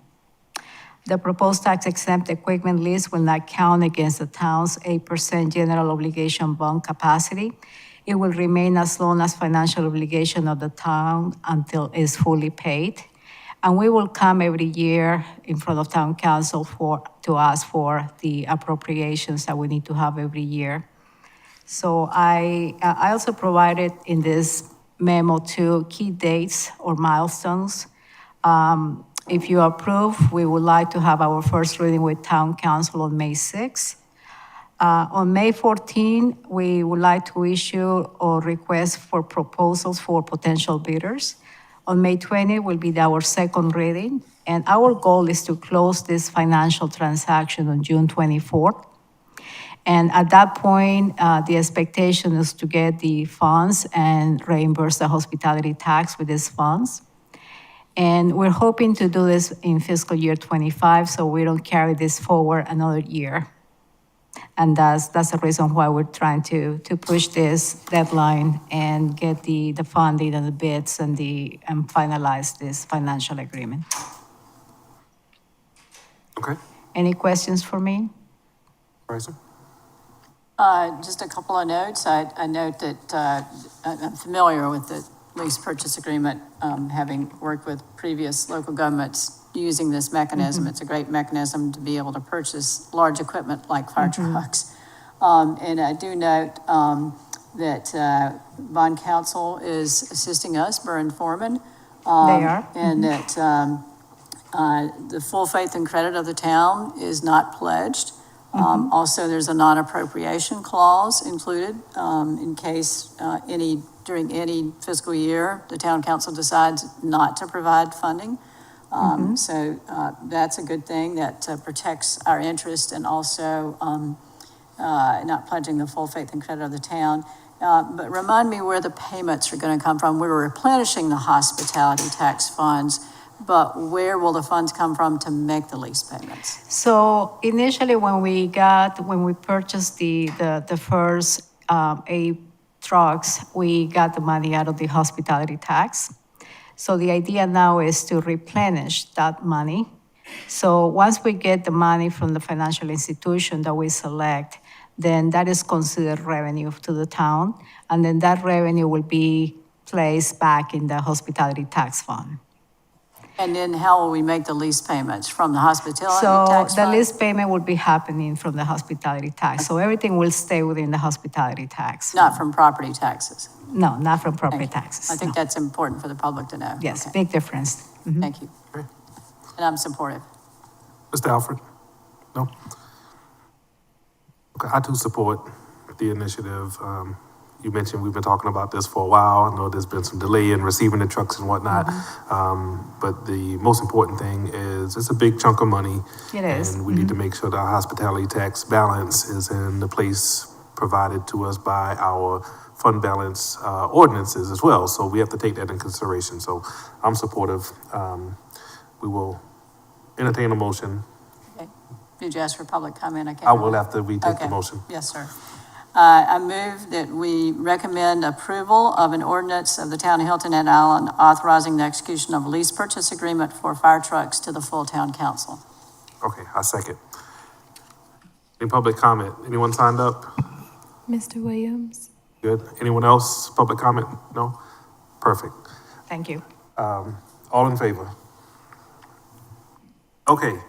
The proposed tax-exempt equipment lease will not count against the town's 8% general obligation bond capacity. It will remain as long as financial obligation of the town until it's fully paid. And we will come every year in front of town council to ask for the appropriations that we need to have every year. So I also provided in this memo 2 key dates or milestones. If you approve, we would like to have our first reading with town council on May 6th. On May 14, we would like to issue or request for proposals for potential bidders. On May 20 will be our second reading, and our goal is to close this financial transaction on June 24th. And at that point, the expectation is to get the funds and reimburse the hospitality tax with these funds. And we're hoping to do this in fiscal year 25, so we don't carry this forward another year. And that's the reason why we're trying to push this deadline and get the funding and the bids and finalize this financial agreement. Okay, Any questions for me? Bryson? Just a couple of notes. I note that I'm familiar with the lease purchase agreement, having worked with previous local governments using this mechanism. It's a great mechanism to be able to purchase large equipment like fire trucks. And I do note that bond counsel is assisting us, Burr Foreman. They are. And that the full faith and credit of the town is not pledged. Also, there's a non-appropriation clause included in case during any fiscal year, the town council decides not to provide funding. So that's a good thing that protects our interest and also not pledging the full faith and credit of the town. But remind me where the payments are going to come from. We're replenishing the hospitality tax funds, but where will the funds come from to make the lease payments? So initially, when we purchased the first 8 trucks, we got the money out of the hospitality tax. So the idea now is to replenish that money. So once we get the money from the financial institution that we select, then that is considered revenue to the town, and then that revenue will be placed back in the hospitality tax fund. And then how will we make the lease payments? From the hospitality So tax the fund? lease payment will be happening from the hospitality tax. So everything will stay within the hospitality tax. Not from property taxes? No, not from property Thank you. taxes. I think no. that's important for the public to know. Yes, Okay. big difference. Mhm. Thank you. And I'm supportive. Mr. Alfred? No? Okay, I too support the initiative. You mentioned we've been talking about this for a while. I know there's been some delay in receiving the trucks and whatnot. But the most important thing is it's a big chunk of money. It is. And we need to make sure that our hospitality tax balance is in the place provided to us by our fund balance ordinances as well. So we have to take that in consideration. So I'm supportive. We will entertain a motion. Okay. Did you ask for public comment? I will after we take the Okay. motion. Yes, sir. I move that we recommend approval of an ordinance of the town of Hilton Head Island authorizing the execution of a lease purchase agreement for fire trucks to the full town council. Okay, I second. Any public comment? Anyone signed up? Mr. Williams? Good. Anyone else? Public comment? No? Perfect. Thank you. All in favor? Okay.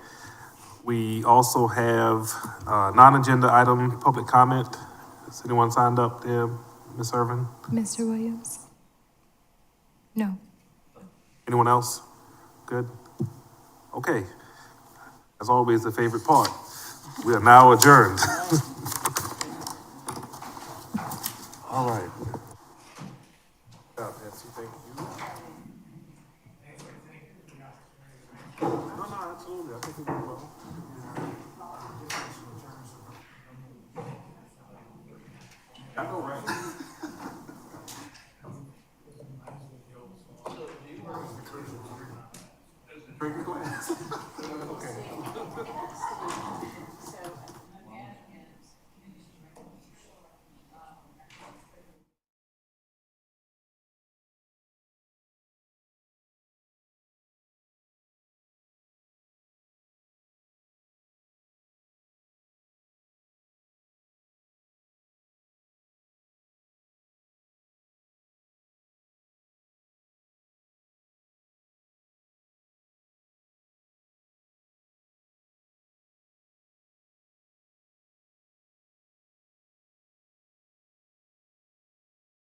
We also have non-agenda item, public comment. Has anyone signed up there, Ms. Irvin? Mr. Williams? No. Anyone else? Good? Okay. As always, the favorite part. We are now adjourned. All right. Good job, Nancy. Thank you. No, absolutely. I think we did well. I know, right?